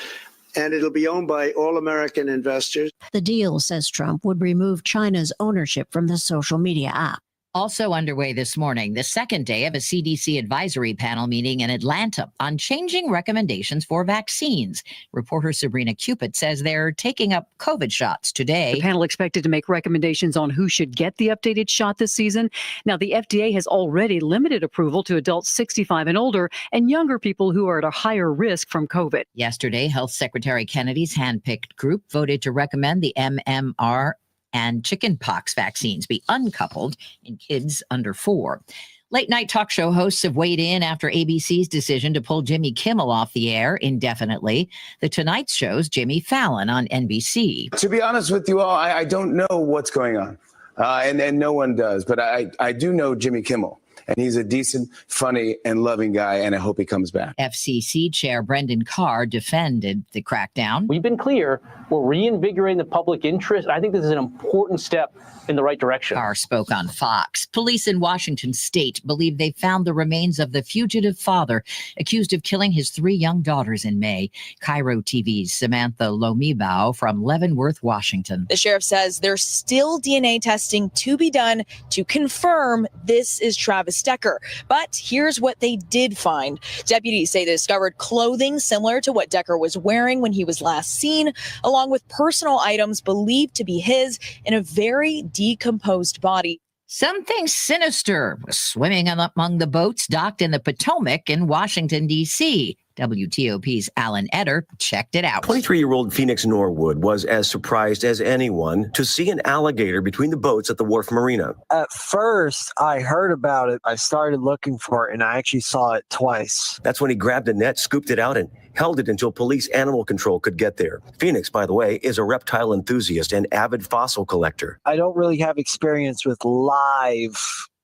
and it'll be owned by all American investors. The deal, says Trump, would remove China's ownership from the social media app. Also underway this morning, the second day of a CDC advisory panel meeting in Atlanta on changing recommendations for vaccines. Reporter Sabrina Cupid says they're taking up COVID shots today. The panel expected to make recommendations on who should get the updated shot this season. Now, the FDA has already limited approval to adults 65 and older and younger people who are at a higher risk from COVID. Yesterday, Health Secretary Kennedy's handpicked group voted to recommend the MMR and chickenpox vaccines be uncoupled in kids under 4. Late night talk show hosts have weighed in after ABC's decision to pull Jimmy Kimmel off the air indefinitely. The Tonight Show's Jimmy Fallon on NBC. To be honest with you all, I don't know what's going on, and no one does. But I do know Jimmy Kimmel, and he's a decent, funny, and loving guy, and I hope he comes back. FCC Chair Brendan Carr defended the crackdown. We've been clear. We're reinvigorating the public interest. I think this is an important step in the right direction. Carr spoke on Fox. Police in Washington state believe they found the remains of the fugitive father accused of killing his 3 young daughters in May. Cairo TV's Samantha Lomibao from Leavenworth, Washington. The sheriff says there's still DNA testing to be done to confirm this is Travis Decker. But here's what they did find. Deputies say they discovered clothing similar to what Decker was wearing when he was last seen, along with personal items believed to be his in a very decomposed body. Something sinister was swimming among the boats docked in the Potomac in Washington, D.C. WTOP's Alan Etter checked it out. 23-year-old Phoenix Norwood was as surprised as anyone to see an alligator between the boats at the Wharf Marina. At first, I heard about it. I started looking for it, and I actually saw it twice. That's when he grabbed a net, scooped it out, and held it until police animal control could get there. Phoenix, by the way, is a reptile enthusiast and avid fossil collector. I don't really have experience with live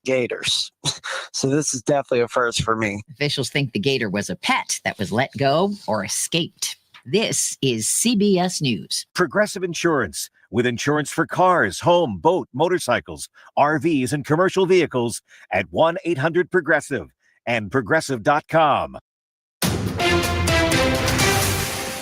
gators, so this is definitely a first for me. Officials think the gator was a pet that was let go or escaped. This is CBS News. Progressive Insurance, with insurance for cars, home, boat, motorcycles, RVs, and commercial vehicles at 1-800-PROGRESSIVE and Progressive.com.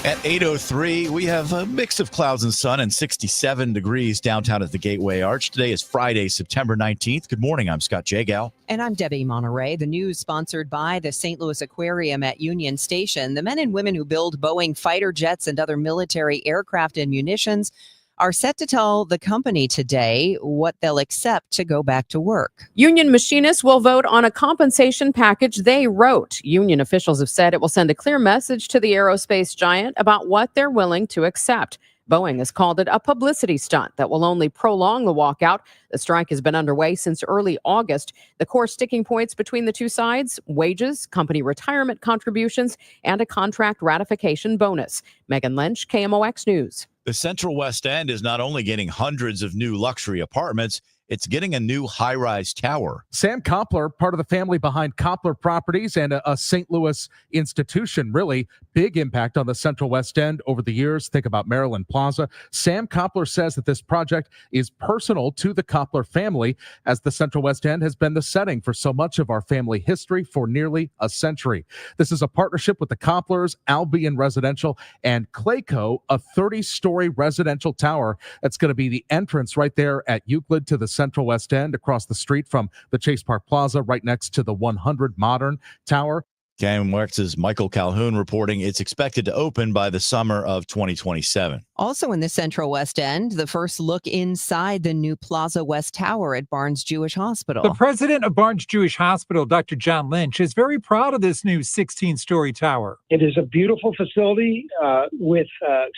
At 8:03, we have a mix of clouds and sun and 67 degrees downtown at the Gateway Arch. Today is Friday, September 19th. Good morning. I'm Scott Jagow. And I'm Debbie Monterrey. The news sponsored by the St. Louis Aquarium at Union Station. The men and women who build Boeing fighter jets and other military aircraft and munitions are set to tell the company today what they'll accept to go back to work. Union machinists will vote on a compensation package they wrote. Union officials have said it will send a clear message to the aerospace giant about what they're willing to accept. Boeing has called it a publicity stunt that will only prolong the walkout. The strike has been underway since early August. The core sticking points between the two sides: wages, company retirement contributions, and a contract ratification bonus. Megan Lynch, KMOX News. The Central West End is not only getting hundreds of new luxury apartments, it's getting a new high-rise tower. Sam Koppler, part of the family behind Koppler Properties and a St. Louis institution, really big impact on the Central West End over the years. Think about Maryland Plaza. Sam Koppler says that this project is personal to the Koppler family, as the Central West End has been the setting for so much of our family history for nearly a century. This is a partnership with the Kopplers, Albion Residential, and Clayco, a 30-story residential tower that's going to be the entrance right there at Euclid to the Central West End, across the street from the Chase Park Plaza, right next to the 100 Modern Tower. KMOX's Michael Calhoun reporting it's expected to open by the summer of 2027. Also in the Central West End, the first look inside the new Plaza West Tower at Barnes Jewish Hospital. The president of Barnes Jewish Hospital, Dr. John Lynch, is very proud of this new 16-story tower. It is a beautiful facility with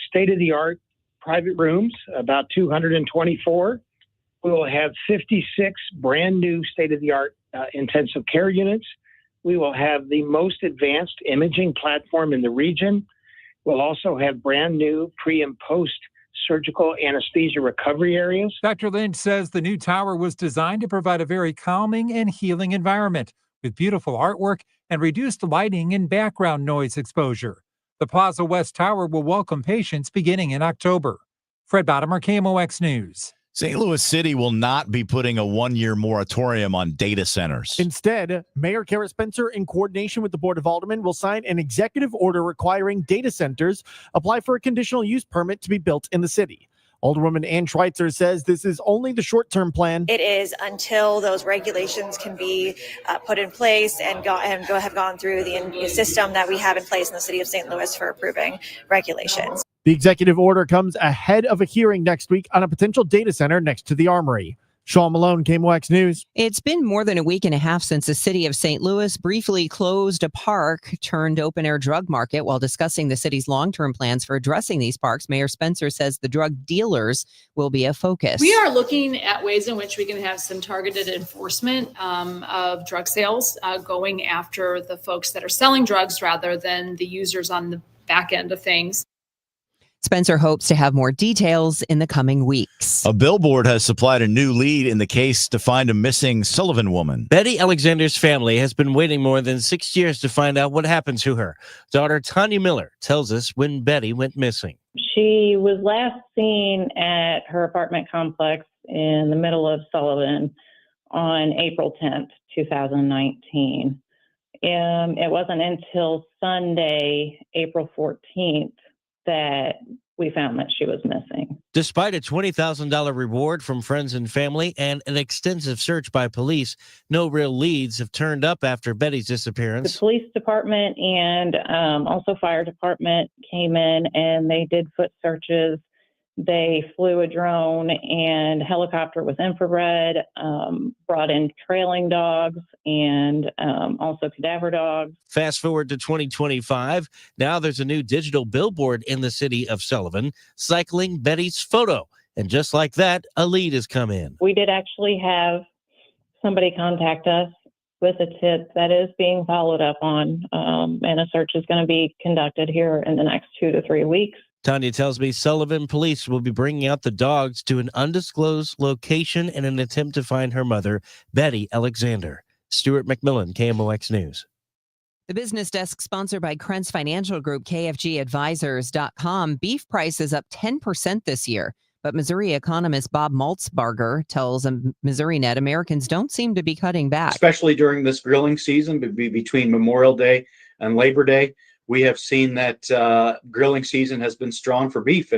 state-of-the-art private rooms, about 224. We will have 56 brand new state-of-the-art intensive care units. We will have the most advanced imaging platform in the region. We'll also have brand new pre and post surgical anesthesia recovery areas. Dr. Lynch says the new tower was designed to provide a very calming and healing environment with beautiful artwork and reduced lighting and background noise exposure. The Plaza West Tower will welcome patients beginning in October. Fred Bottomer, KMOX News. St. Louis City will not be putting a one-year moratorium on data centers. Instead, Mayor Kara Spencer, in coordination with the Board of Aldermen, will sign an executive order requiring data centers apply for a conditional use permit to be built in the city. Alderwoman Ann Schweitzer says this is only the short-term plan. It is until those regulations can be put in place and have gone through the system that we have in place in the city of St. Louis for approving regulations. The executive order comes ahead of a hearing next week on a potential data center next to the Armory. Sean Malone, KMOX News. It's been more than a week and a half since the city of St. Louis briefly closed a park turned open-air drug market. While discussing the city's long-term plans for addressing these parks, Mayor Spencer says the drug dealers will be a focus. We are looking at ways in which we can have some targeted enforcement of drug sales, going after the folks that are selling drugs rather than the users on the back end of things. Spencer hopes to have more details in the coming weeks. A billboard has supplied a new lead in the case to find a missing Sullivan woman. Betty Alexander's family has been waiting more than 6 years to find out what happened to her. Daughter Tanya Miller tells us when Betty went missing. She was last seen at her apartment complex in the middle of Sullivan on April 10th, 2019. It wasn't until Sunday, April 14th, that we found that she was missing. Despite a $20,000 reward from friends and family and an extensive search by police, no real leads have turned up after Betty's disappearance. The police department and also fire department came in and they did foot searches. They flew a drone and helicopter with infrared, brought in trailing dogs and also cadaver dogs. Fast forward to 2025. Now there's a new digital billboard in the city of Sullivan cycling Betty's photo. And just like that, a lead has come in. We did actually have somebody contact us with a tip that is being followed up on, and a search is going to be conducted here in the next 2 to 3 weeks. Tanya tells me Sullivan police will be bringing out the dogs to an undisclosed location in an attempt to find her mother, Betty Alexander. Stuart McMillan, KMOX News. The business desk sponsored by Krentz Financial Group, KFGadvisors.com. Beef prices up 10% this year. But Missouri economist Bob Maltzbarger tells Missouri Net Americans don't seem to be cutting back. Especially during this grilling season, between Memorial Day and Labor Day. We have seen that grilling season has been strong for beef,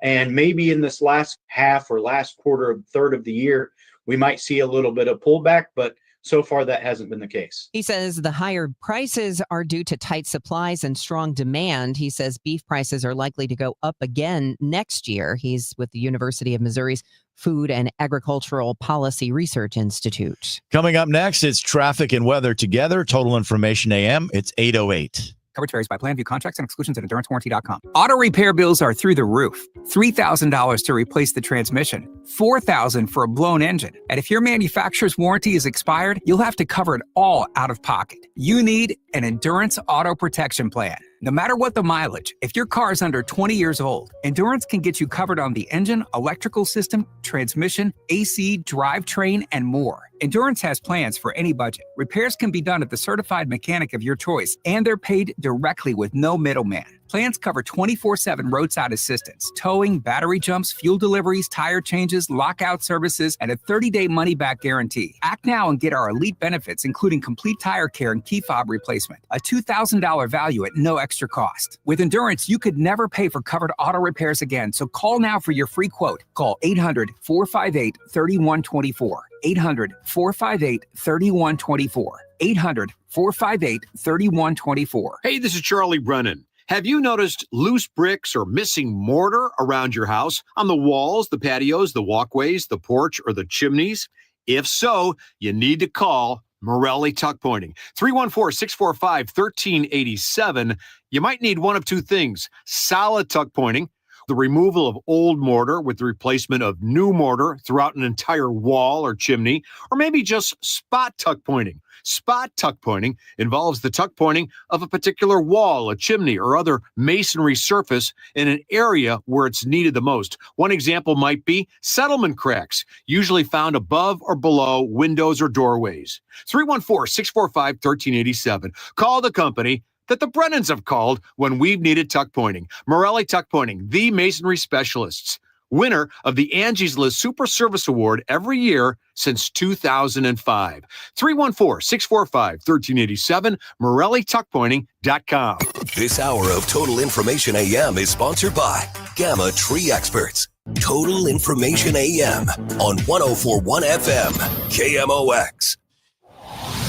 and maybe in this last half or last quarter of third of the year, we might see a little bit of pullback, but so far that hasn't been the case. He says the higher prices are due to tight supplies and strong demand. He says beef prices are likely to go up again next year. He's with the University of Missouri's Food and Agricultural Policy Research Institute. Coming up next, it's traffic and weather together. Total Information AM, it's 8:08. Coverage varies by plan. View contracts and exclusions at endurancewarranty.com. Auto repair bills are through the roof. $3,000 to replace the transmission. $4,000 for a blown engine. And if your manufacturer's warranty is expired, you'll have to cover it all out of pocket. You need an Endurance Auto Protection Plan. No matter what the mileage, if your car is under 20 years old, Endurance can get you covered on the engine, electrical system, transmission, AC, drivetrain, and more. Endurance has plans for any budget. Repairs can be done at the certified mechanic of your choice, and they're paid directly with no middleman. Plans cover 24/7 roadside assistance, towing, battery jumps, fuel deliveries, tire changes, lockout services, and a 30-day money-back guarantee. Act now and get our elite benefits, including complete tire care and key fob replacement. A $2,000 value at no extra cost. With Endurance, you could never pay for covered auto repairs again, so call now for your free quote. Call 800-458-3124. 800-458-3124. 800-458-3124. Hey, this is Charlie Brennan. Have you noticed loose bricks or missing mortar around your house, on the walls, the patios, the walkways, the porch, or the chimneys? If so, you need to call Morelli Tuck Pointing. 314-645-1387. You might need one of two things: solid tuck pointing, the removal of old mortar with the replacement of new mortar throughout an entire wall or chimney, or maybe just spot tuck pointing. Spot tuck pointing involves the tuck pointing of a particular wall, a chimney, or other masonry surface in an area where it's needed the most. One example might be settlement cracks, usually found above or below windows or doorways. 314-645-1387. Call the company that the Brennans have called when we've needed tuck pointing. Morelli Tuck Pointing, the masonry specialists. Winner of the Angie's List Super Service Award every year since 2005. 314-645-1387, MorelliTuckPointing.com. This hour of Total Information AM is sponsored by Gamma Tree Experts. Total Information AM on 104.1 FM, KMOX.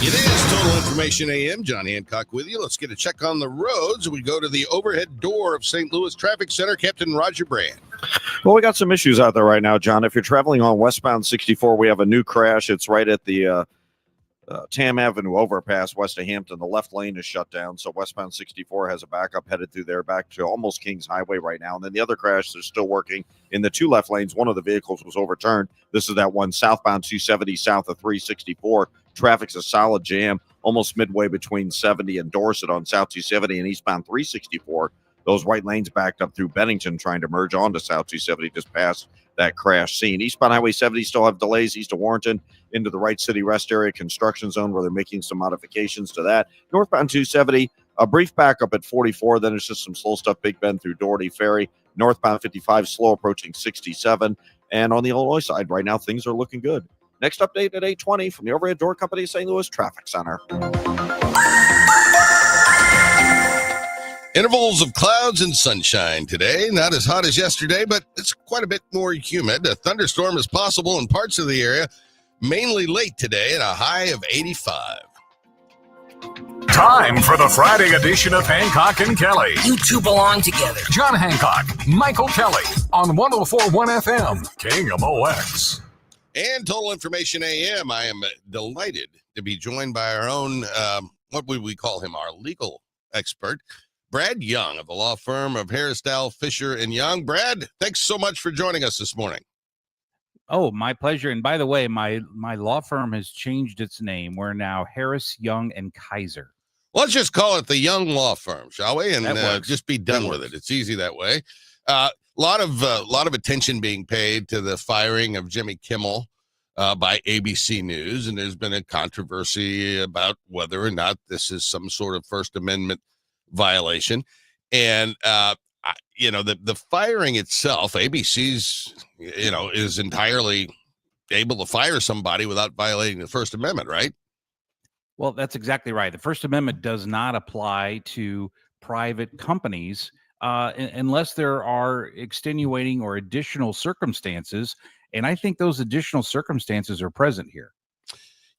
It is Total Information AM. John Hancock with you. Let's get a check on the roads. We go to the overhead door of St. Louis Traffic Center. Captain Roger Brand. Well, we got some issues out there right now, John. If you're traveling on westbound 64, we have a new crash. It's right at the Tam Avenue overpass west of Hampton. The left lane is shut down, so westbound 64 has a backup headed through there back to almost Kings Highway right now. And then the other crash, they're still working in the two left lanes. One of the vehicles was overturned. This is that one southbound 270 south of 364. Traffic's a solid jam almost midway between 70 and Dorset on South 270 and eastbound 364. Those right lanes backed up through Bennington trying to merge onto South 270 just past that crash scene. Eastbound Highway 70 still have delays east of Warrenton into the Wright City Rest Area construction zone where they're making some modifications to that. Northbound 270, a brief backup at 44. Then it's just some slow stuff, Big Bend through Doherty Ferry. Northbound 55, slow approaching 67. And on the Illinois side, right now, things are looking good. Next update at 8:20 from the Overhead Door Company St. Louis Traffic Center. Intervals of clouds and sunshine today. Not as hot as yesterday, but it's quite a bit more humid. A thunderstorm is possible in parts of the area, mainly late today at a high of 85. Time for the Friday edition of Hancock and Kelly. You two belong together. John Hancock, Michael Kelly on 104.1 FM, KMOX. And Total Information AM, I am delighted to be joined by our own, what would we call him, our legal expert, Brad Young of the law firm of Harris, Dowell, Fisher & Young. Brad, thanks so much for joining us this morning. Oh, my pleasure. And by the way, my law firm has changed its name. We're now Harris, Young, and Kaiser. Let's just call it the Young Law Firm, shall we? And just be done That with works. it. It's easy that way. A lot of attention being paid to the firing of Jimmy Kimmel by ABC News, and there's been a controversy about whether or not this is some sort of First Amendment violation. And the firing itself, ABC's is entirely able to fire somebody without violating the First Amendment, right? Well, that's exactly right. The First Amendment does not apply to private companies unless there are extenuating or additional circumstances. And I think those additional circumstances are present here.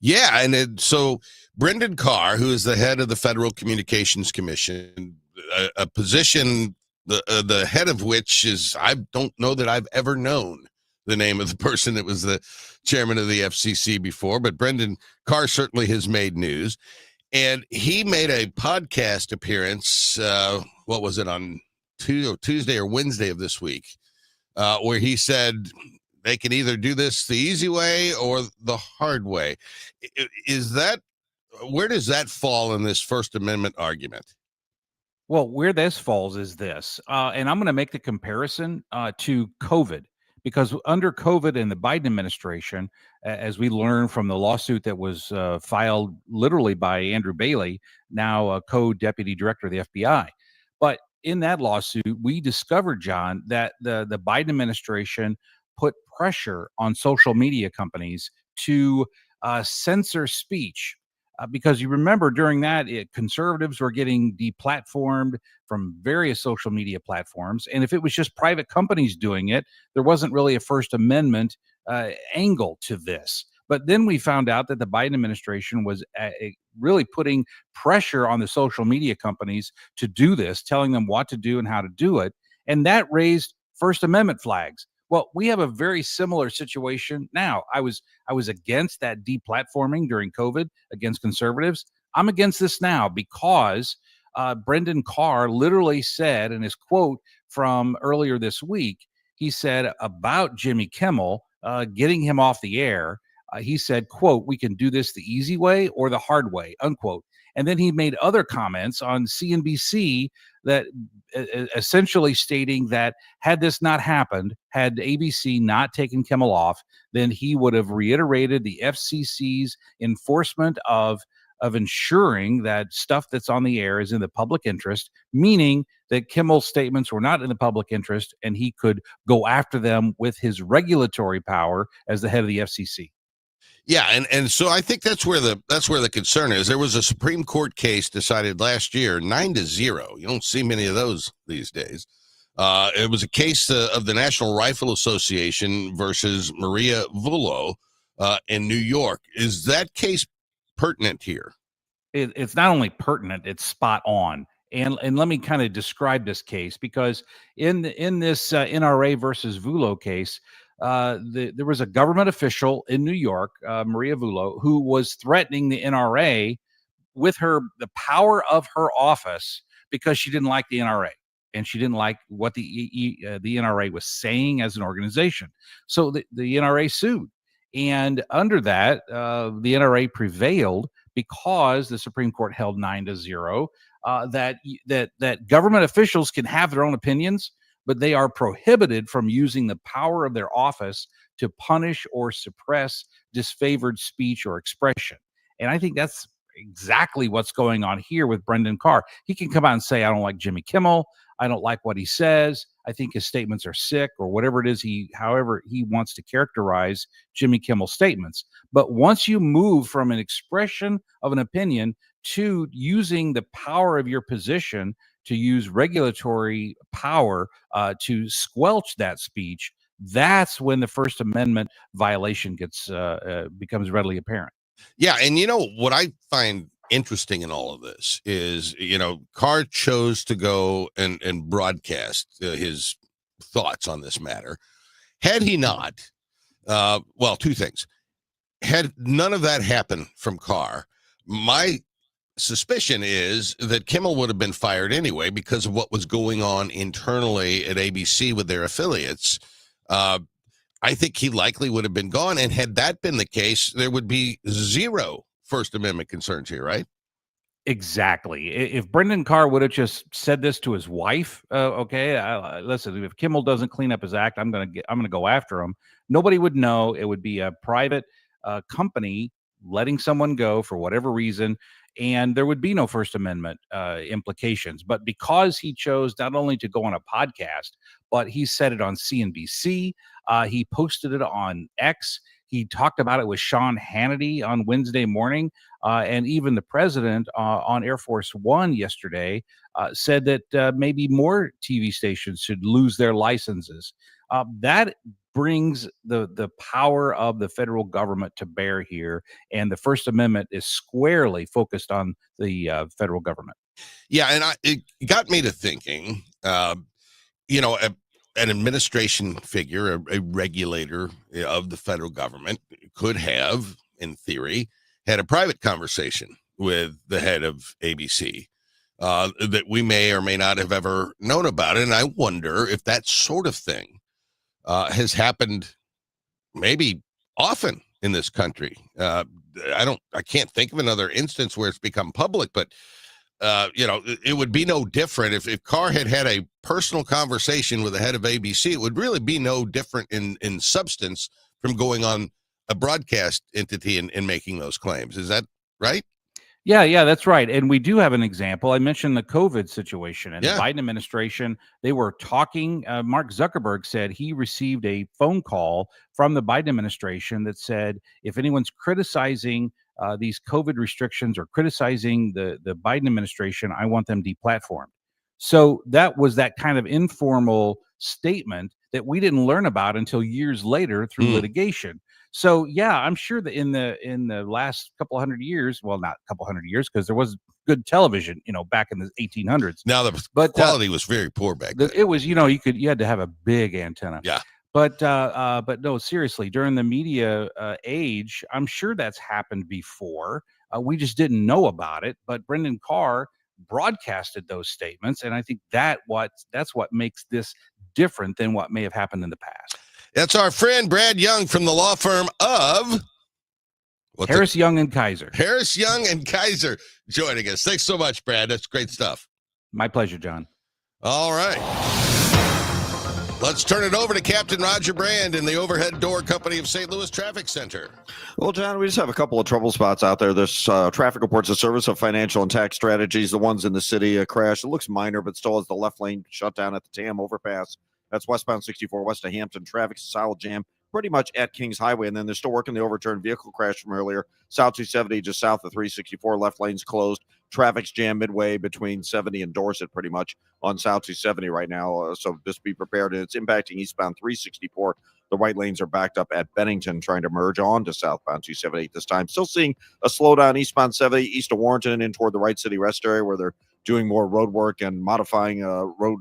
Yeah, and so Brendan Carr, who is the head of the Federal Communications Commission, a position the head of which is, I don't know that I've ever known the name of the person that was the chairman of the FCC before, but Brendan Carr certainly has made news. And he made a podcast appearance, what was it, on Tuesday or Wednesday of this week, where he said they can either do this the easy way or the hard way. Where does that fall in this First Amendment argument? Well, where this falls is this, and I'm going to make the comparison to COVID, because under COVID and the Biden administration, as we learned from the lawsuit that was filed literally by Andrew Bailey, now a co-deputy director of the FBI. But in that lawsuit, we discovered, John, that the Biden administration put pressure on social media companies to censor speech. Because you remember during that, conservatives were getting deplatformed from various social media platforms. And if it was just private companies doing it, there wasn't really a First Amendment angle to this. But then we found out that the Biden administration was really putting pressure on the social media companies to do this, telling them what to do and how to do it. And that raised First Amendment flags. Well, we have a very similar situation now. I was against that deplatforming during COVID against conservatives. I'm against this now because Brendan Carr literally said in his quote from earlier this week, he said about Jimmy Kimmel getting him off the air. He said, quote, "We can do this the easy way or the hard way," unquote. And then he made other comments on CNBC that essentially stating that had this not happened, had ABC not taken Kimmel off, then he would have reiterated the FCC's enforcement of ensuring that stuff that's on the air is in the public interest, meaning that Kimmel's statements were not in the public interest and he could go after them with his regulatory power as the head of the FCC. Yeah, and so I think that's where the concern is. There was a Supreme Court case decided last year, 9-0. You don't see many of those these days. It was a case of the National Rifle Association versus Maria Vullo in New York. Is that case pertinent here? It's not only pertinent, it's spot on. And let me kind of describe this case, because in this NRA versus Vullo case, there was a government official in New York, Maria Vullo, who was threatening the NRA with the power of her office because she didn't like the NRA and she didn't like what the NRA was saying as an organization. So the NRA sued, and under that, the NRA prevailed because the Supreme Court held 9-0 that government officials can have their own opinions, but they are prohibited from using the power of their office to punish or suppress disfavored speech or expression. And I think that's exactly what's going on here with Brendan Carr. He can come out and say, I don't like Jimmy Kimmel. I don't like what he says. I think his statements are sick, or whatever it is however he wants to characterize Jimmy Kimmel's statements. But once you move from an expression of an opinion to using the power of your position to use regulatory power to squelch that speech, that's when the First Amendment violation becomes readily apparent. Yeah, and what I find interesting in all of this is, Carr chose to go and broadcast his thoughts on this matter. Had he not, well, two things. Had none of that happened from Carr, my suspicion is that Kimmel would have been fired anyway because of what was going on internally at ABC with their affiliates. I think he likely would have been gone. And had that been the case, there would be zero First Amendment concerns here, right? Exactly. If Brendan Carr would have just said this to his wife, listen, if Kimmel doesn't clean up his act, I'm gonna go after him. Nobody would know. It would be a private company letting someone go for whatever reason, and there would be no First Amendment implications. But because he chose not only to go on a podcast, but he said it on CNBC, he posted it on X. He talked about it with Sean Hannity on Wednesday morning, and even the president on Air Force One yesterday said that maybe more TV stations should lose their licenses. That brings the power of the federal government to bear here, and the First Amendment is squarely focused on the federal government. Yeah, and it got me to thinking, an administration figure, a regulator of the federal government could have, in theory, had a private conversation with the head of ABC that we may or may not have ever known about. And I wonder if that sort of thing has happened maybe often in this country. I can't think of another instance where it's become public, but it would be no different if Carr had a personal conversation with the head of ABC. It would really be no different in substance from going on a broadcast entity and making those claims. Is that right? Yeah, that's right. And we do have an example. I mentioned the COVID situation and the Biden administration. They were talking. Mark Zuckerberg said he received a phone call from the Biden administration that said, if anyone's criticizing these COVID restrictions or criticizing the Biden administration, I want them deplatformed. So that was that kind of informal statement that we didn't learn about until years later through litigation. So yeah, I'm sure that in the last couple hundred years, well, not a couple hundred years, because there was good television, back in the 1800s. Now the quality was very poor back then. It was, you had to have a big antenna. Yeah. But no, seriously, during the media age, I'm sure that's happened before. We just didn't know about it. But Brendan Carr broadcasted those statements, and I think that's what makes this different than what may have happened in the past. That's our friend Brad Young from the law firm of Harris Young and Kaiser. Harris Young and Kaiser joining us. Thanks so much, Brad. That's great stuff. My pleasure, John. All right. Let's turn it over to Captain Roger Brand in the Overhead Door Company of St. Louis Traffic Center. Well, John, we just have a couple of trouble spots out there. There's traffic reports of service of financial and tax strategies. The ones in the city, a crash. It looks minor, but still has the left lane shut down at the TAM overpass. That's westbound 64 west of Hampton. Traffic's a solid jam pretty much at Kings Highway. And then they're still working the overturned vehicle crash from earlier. South 270 just south of 364. Left lane's closed. Traffic's jammed midway between 70 and Dorset pretty much on South 270 right now. So just be prepared. And it's impacting eastbound 364 The right lanes are backed up at Bennington, trying to merge on to southbound 278 this time. Still seeing a slowdown eastbound 70 east of Warrenton and toward the Wright City Rest area, where they're doing more road work and modifying road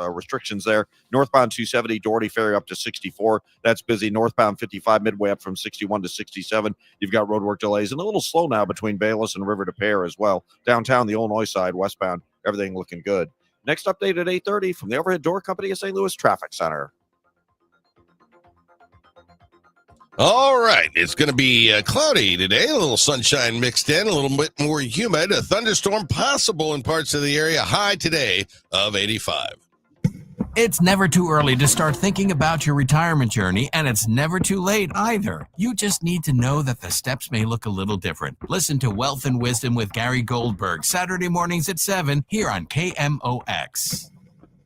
restrictions there. Northbound 270, Doherty Ferry up to 64. That's busy. Northbound 55, midway up from 61 to 67. You've got roadwork delays and a little slow now between Bayless and River to Pear as well. Downtown, the Illinois side, westbound, everything looking good. Next update at 8:30 from the Overhead Door Company of St. Louis Traffic Center. All right. It's going to be cloudy today, a little sunshine mixed in, a little bit more humid, a thunderstorm possible in parts of the area, high today of 85. It's never too early to start thinking about your retirement journey, and it's never too late either. You just need to know that the steps may look a little different. Listen to Wealth and Wisdom with Gary Goldberg, Saturday mornings at 7 here on KMOX.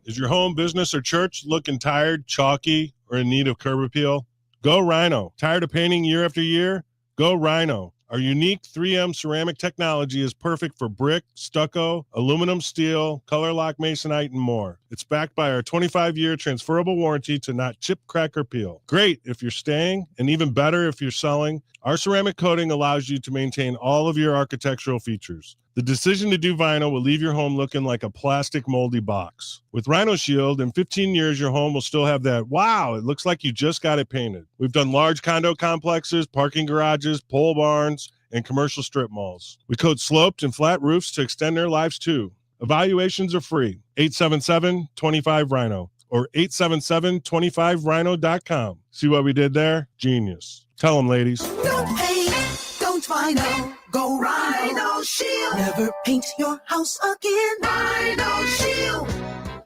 Is your home, business, or church looking tired, chalky, or in need of curb appeal? Go Rhino. Tired of painting year after year? Go Rhino. Our unique 3M ceramic technology is perfect for brick, stucco, aluminum, steel, color lock masonite, and more. It's backed by our 25-year transferable warranty to not chip, crack, or peel. Great if you're staying, and even better if you're selling. Our ceramic coating allows you to maintain all of your architectural features. The decision to do vinyl will leave your home looking like a plastic moldy box. With Rhino Shield, in 15 years, your home will still have that, wow, it looks like you just got it painted. We've done large condo complexes, parking garages, pole barns, and commercial strip malls. We coat sloped and flat roofs to extend their lives too. Evaluations are free. 877-25-RHINO or 877-25rhino.com. See what we did there? Genius. Tell them, ladies. Don't paint, don't vinyl, go Rhino Shield. Never paint your house again. Rhino Shield.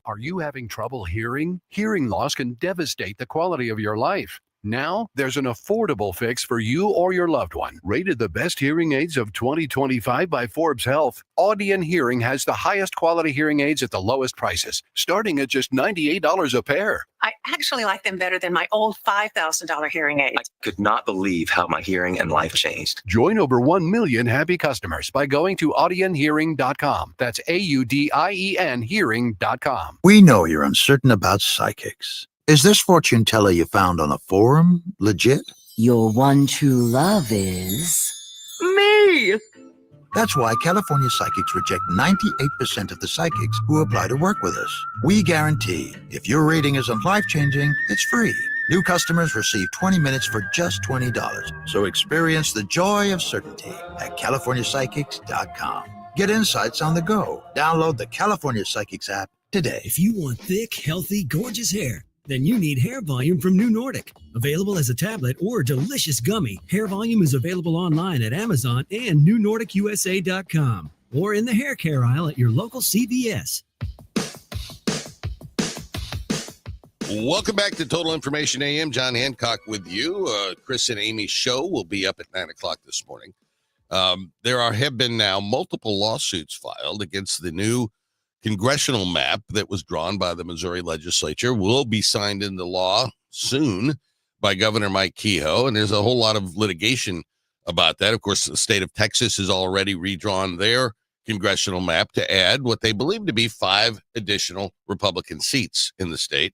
Are you having trouble hearing? Hearing loss can devastate the quality of your life. Now, there's an affordable fix for you or your loved one. Rated the best hearing aids of 2025 by Forbes Health, Audion Hearing has the highest quality hearing aids at the lowest prices, starting at just $98 a pair. I actually like them better than my old $5,000 hearing aids. I could not believe how my hearing and life changed. Join over 1 million happy customers by going to audionhearing.com. That's AUDIEN hearing.com. We know you're uncertain about psychics. Is this fortune teller you found on a forum legit? Your one true love is me. That's why California Psychics reject 98% of the psychics who apply to work with us. We guarantee if your reading isn't life-changing, it's free. New customers receive 20 minutes for just $20. So experience the joy of certainty at CaliforniaPsychics.com. Get insights on the go. Download the California Psychics app today. If you want thick, healthy, gorgeous hair, then you need Hair Volume from New Nordic. Available as a tablet or delicious gummy, Hair Volume is available online at Amazon and NewNordicUSA.com or in the hair care aisle at your local CVS. Welcome back to Total Information AM. John Hancock with you. Chris and Amy's show will be up at 9 o'clock this morning. There have been now multiple lawsuits filed against the new congressional map that was drawn by the Missouri legislature, will be signed into law soon by Governor Mike Kehoe, and there's a whole lot of litigation about that. Of course, the state of Texas has already redrawn their congressional map to add what they believe to be 5 additional Republican seats in the state.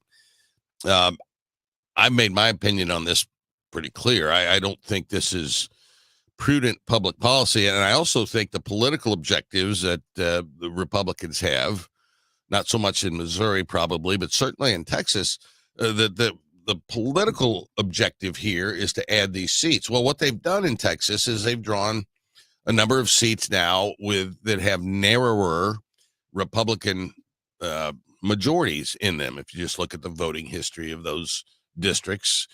I've made my opinion on this pretty clear. I don't think this is prudent public policy, and I also think the political objectives that the Republicans have, not so much in Missouri probably, but certainly in Texas, the political objective here is to add these seats. Well, what they've done in Texas is they've drawn a number of seats now that have narrower Republican majorities in them. If you just look at the voting history of those districts,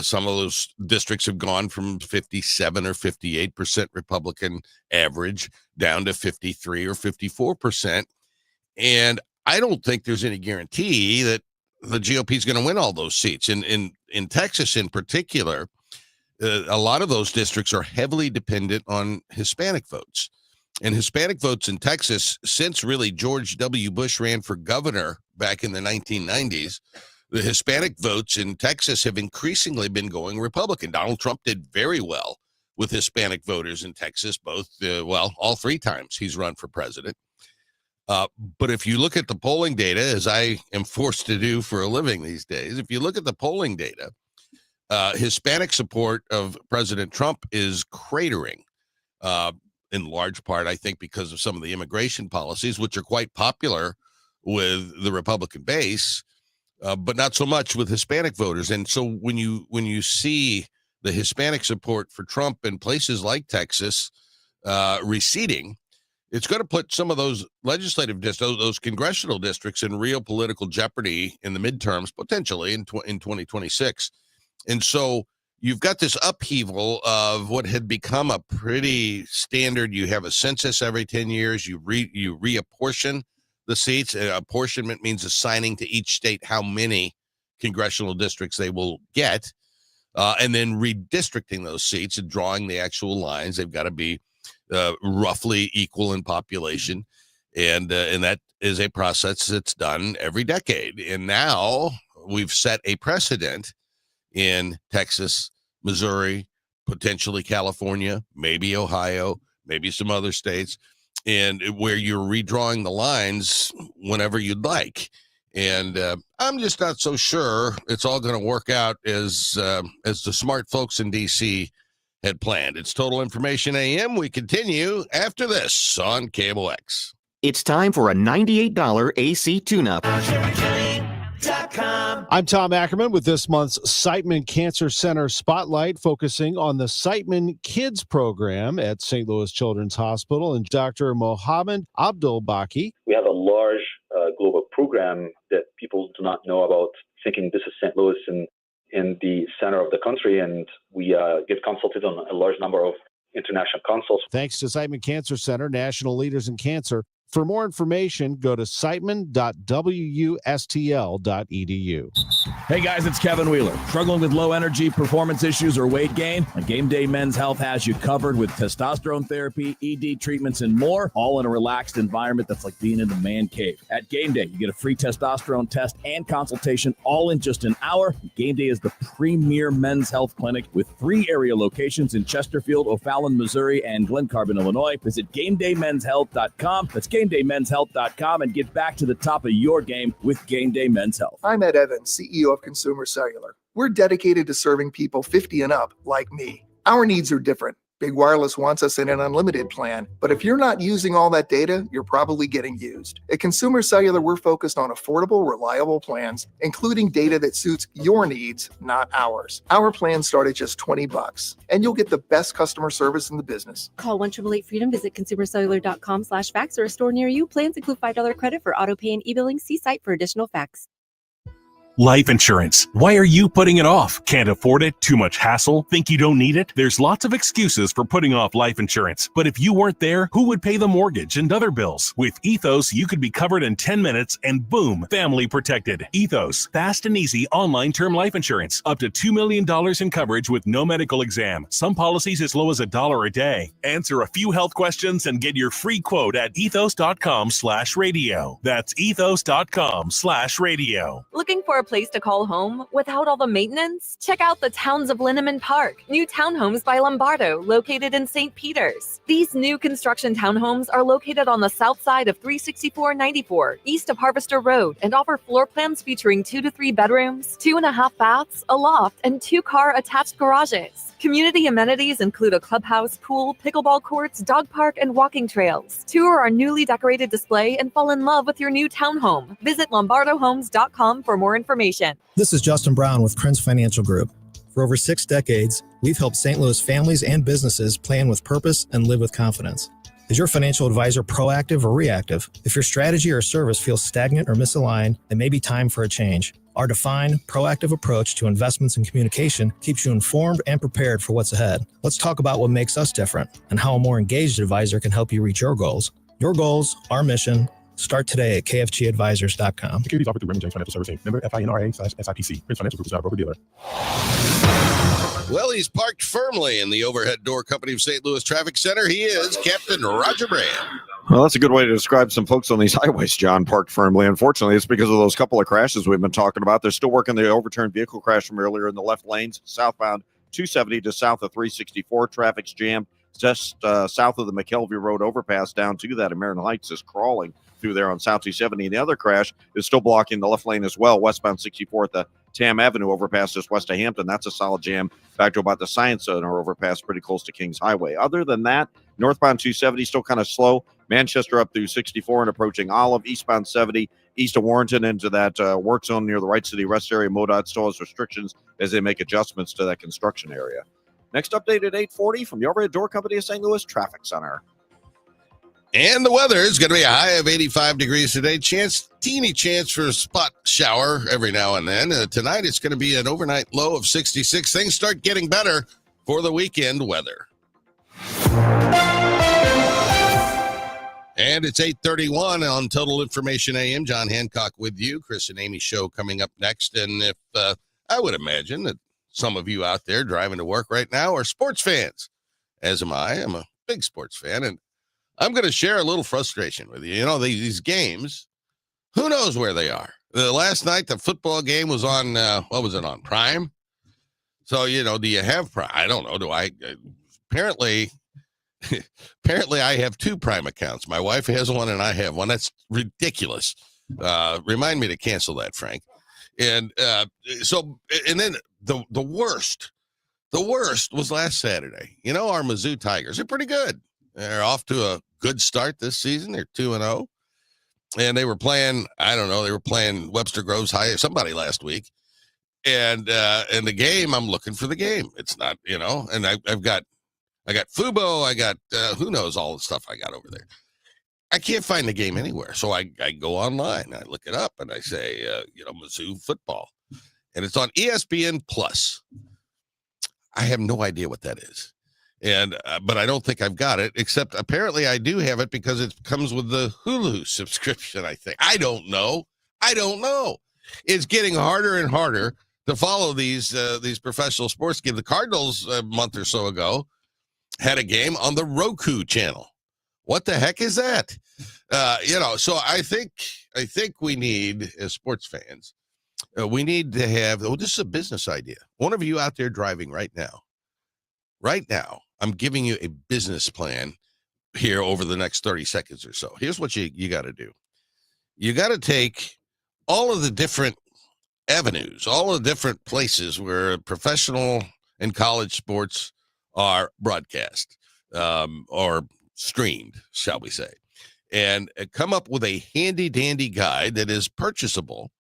some of those districts have gone from 57 or 58% Republican average down to 53 or 54%. And I don't think there's any guarantee that the GOP is going to win all those seats. In Texas in particular, a lot of those districts are heavily dependent on Hispanic votes. And Hispanic votes in Texas, since really George W. Bush ran for governor back in the 1990s, the Hispanic votes in Texas have increasingly been going Republican. Donald Trump did very well with Hispanic voters in Texas, all 3 times he's run for president. But if you look at the polling data, as I am forced to do for a living these days, if you look at the polling data, Hispanic support of President Trump is cratering, in large part, I think, because of some of the immigration policies, which are quite popular with the Republican base, but not so much with Hispanic voters. And so when you see the Hispanic support for Trump in places like Texas receding, it's going to put some of those legislative districts, those congressional districts, in real political jeopardy in the midterms, potentially in 2026. And so you've got this upheaval of what had become a pretty standard. You have a census every 10 years. You reapportion the seats. Apportionment means assigning to each state how many congressional districts they will get, and then redistricting those seats and drawing the actual lines. They've got to be roughly equal in population, and that is a process that's done every decade. And now we've set a precedent in Texas, Missouri, potentially California, maybe Ohio, maybe some other states, and where you're redrawing the lines whenever you'd like. And I'm just not so sure it's all going to work out as the smart folks in D.C. had planned. It's Total Information AM. We continue after this on KMOX. It's time for a $98 AC tune-up. I'm Tom Ackerman with this month's Siteman Cancer Center Spotlight, focusing on the Siteman Kids program at St. Louis Children's Hospital and Dr. Mohammed Abdul-Baki. We have a large global program that people do not know about, thinking this is St. Louis in the center of the country, and we get consulted on a large number of international consults. Thanks to Siteman Cancer Center, national leaders in cancer. For more information, go to siteman.wustl.edu. Hey guys, it's Kevin Wheeler. Struggling with low energy, performance issues, or weight gain? Game Day Men's Health has you covered with testosterone therapy, ED treatments, and more, all in a relaxed environment that's like being in the man cave. At Game Day, you get a free testosterone test and consultation all in just an hour. Game Day is the premier men's health clinic with 3 area locations in Chesterfield, O'Fallon, Missouri, and Glen Carbon, Illinois. Visit GameDayMen'sHealth.com. That's GameDayMen'sHealth.com and get back to the top of your game with Game Day Men's Health. I'm Ed Evans, CEO of Consumer Cellular. We're dedicated to serving people 50 and up, like me. Our needs are different. Big Wireless wants us in an unlimited plan, but if you're not using all that data, you're probably getting used. At Consumer Cellular, we're focused on affordable, reliable plans, including data that suits your needs, not ours. Our plans start at just $20, and you'll get the best customer service in the business. Call 1-888-FREEDOM, visit consumercellular.com/facts or a store near you. Plans include $5 credit for auto pay and e-billing. See site for additional facts. Life insurance. Why are you putting it off? Can't afford it? Too much hassle? Think you don't need it? There's lots of excuses for putting off life insurance. But if you weren't there, who would pay the mortgage and other bills? With Ethos, you could be covered in 10 minutes and boom, family protected. Ethos, fast and easy online term life insurance. Up to $2 million in coverage with no medical exam. Some policies as low as $1 a day. Answer a few health questions and get your free quote at ethos.com/radio. That's ethos.com/radio. Looking for a place to call home without all the maintenance? Check out the Towns of Linneman Park, new townhomes by Lombardo, located in St. Peters. These new construction townhomes are located on the south side of 36494, east of Harvester Road, and offer floor plans featuring 2 to 3 bedrooms, 2.5 baths, a loft, and 2-car attached garages. Community amenities include a clubhouse, pool, pickleball courts, dog park, and walking trails. Tour our newly decorated display and fall in love with your new townhome. Visit lombardohomes.com for more information. This is Justin Brown with Krenz Financial Group. For over 6 decades, we've helped St. Louis families and businesses plan with purpose and live with confidence. Is your financial advisor proactive or reactive? If your strategy or service feels stagnant or misaligned, it may be time for a change. Our defined, proactive approach to investments and communication keeps you informed and prepared for what's ahead. Let's talk about what makes us different and how a more engaged advisor can help you reach your goals. Your goals, our mission. Start today at kfgadvisors.com. Securities offered through Raymond James Financial Services. Member FINRA/SIPC. Prince Financial Group is not a broker-dealer. Well, he's parked firmly in the overhead door company of St. Louis Traffic Center. He is Captain Roger Brand. Well, that's a good way to describe some folks on these highways, John, parked firmly. Unfortunately, it's because of those couple of crashes we've been talking about. They're still working the overturned vehicle crash from earlier in the left lanes, southbound 270 to south of 364. Traffic's jammed just south of the McKelvey Road overpass down to that American Heights is crawling through there on South 270. The other crash is still blocking the left lane as well, westbound 64 at the Tam Avenue overpass just west of Hampton. That's a solid jam back to about the Science Center overpass pretty close to Kings Highway. Other than that, northbound 270 still kind of slow. Manchester up through 64 and approaching Olive, eastbound 70 east of Warrenton into that work zone near the Wright City Rest area. MoDOT still has restrictions as they make adjustments to that construction area. Next update at 8:40 from the Overhead Door Company of St. Louis Traffic Center. And the weather is going to be a high of 85 degrees today. Teeny chance for a spot shower every now and then. Tonight it's going to be an overnight low of 66. Things start getting better for the weekend weather. And it's 8:31 on Total Information AM. John Hancock with you. Chris and Amy show coming up next. And if I would imagine that some of you out there driving to work right now are sports fans, as am I. I'm a big sports fan, and I'm going to share a little frustration with you. You know, these games, who knows where they are? Last night, the football game was on, what was it on, Prime? So, you know, do you have Prime? I don't know. Do I? Apparently I have two Prime accounts. My wife has one and I have one. That's ridiculous. Remind me to cancel that, Frank. And and then the worst was last Saturday. You know, our Mizzou Tigers are pretty good. They're off to a good start this season. They're 2-0. And they were playing, I don't know, they were playing Webster Groves High, somebody last week. And in the game, I'm looking for the game. It's not, you know, and I got Fubo, I got who knows all the stuff I got over there. I can't find the game anywhere. So I go online, I look it up, and I say, you know, Mizzou football. And it's on ESPN Plus. I have no idea what that is. And but I don't think I've got it, except apparently I do have it because it comes with the Hulu subscription, I think. I don't know. It's getting harder and harder to follow these professional sports games. The Cardinals a month or so ago had a game on the Roku channel. What the heck is that? You know, so I think we need, as sports fans, we need to have, this is a business idea. One of you out there driving right now, I'm giving you a business plan here over the next 30 seconds or so. Here's what you got to do. You got to take all of the different avenues, all of the different places where professional and college sports are broadcast or streamed, shall we say, and come up with a handy dandy guide that is purchasable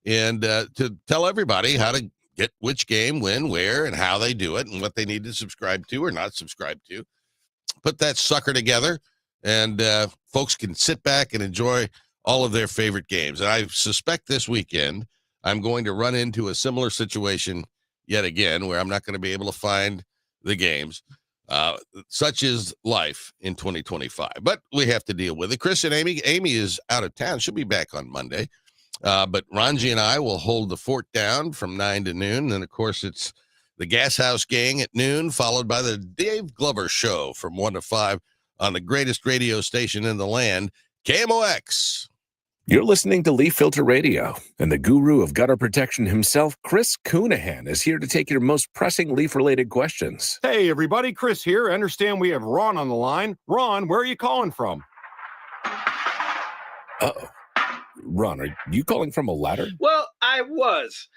and to tell everybody how to get which game, when, where, and how they do it and what they need to subscribe to or not subscribe to. Put that sucker together and folks can sit back and enjoy all of their favorite games. And I suspect this weekend I'm going to run into a similar situation yet again where I'm not going to be able to find the games. Such is life in 2025. But we have to deal with it. Chris and Amy is out of town. She'll be back on Monday. But Ranji and I will hold the fort down from 9 to noon. And, of course, it's the Gas House Gang at noon, followed by the Dave Glover Show from 1 to 5 on the greatest radio station in the land, KMOX. You're listening to Leaf Filter Radio, and the guru of gutter protection himself, Chris Coonahan, is here to take your most pressing leaf-related questions. Hey, everybody, Chris here. I understand we have Ron on the line. Ron, where are you calling from? Uh-oh. Ron, are you calling from a ladder? Well, I was.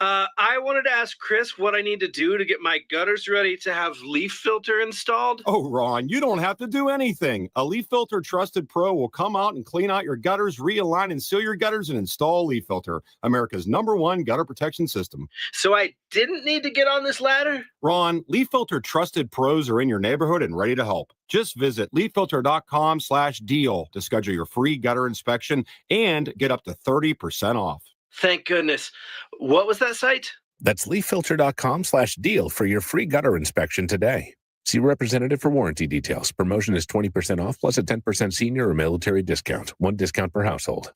I wanted to ask Chris what I need to do to get my gutters ready to have leaf filter installed. Oh, Ron, you don't have to do anything. A Leaf Filter Trusted Pro will come out and clean out your gutters, realign and seal your gutters, and install Leaf Filter, America's #1 gutter protection system. So I didn't need to get on this ladder? Ron, Leaf Filter Trusted Pros are in your neighborhood and ready to help. Just visit leaffilter.com/deal to schedule your free gutter inspection and get up to 30% off. Thank goodness. What was that site? That's leaffilter.com/deal for your free gutter inspection today. See representative for warranty details. Promotion is 20% off plus a 10% senior or military discount. One discount per household.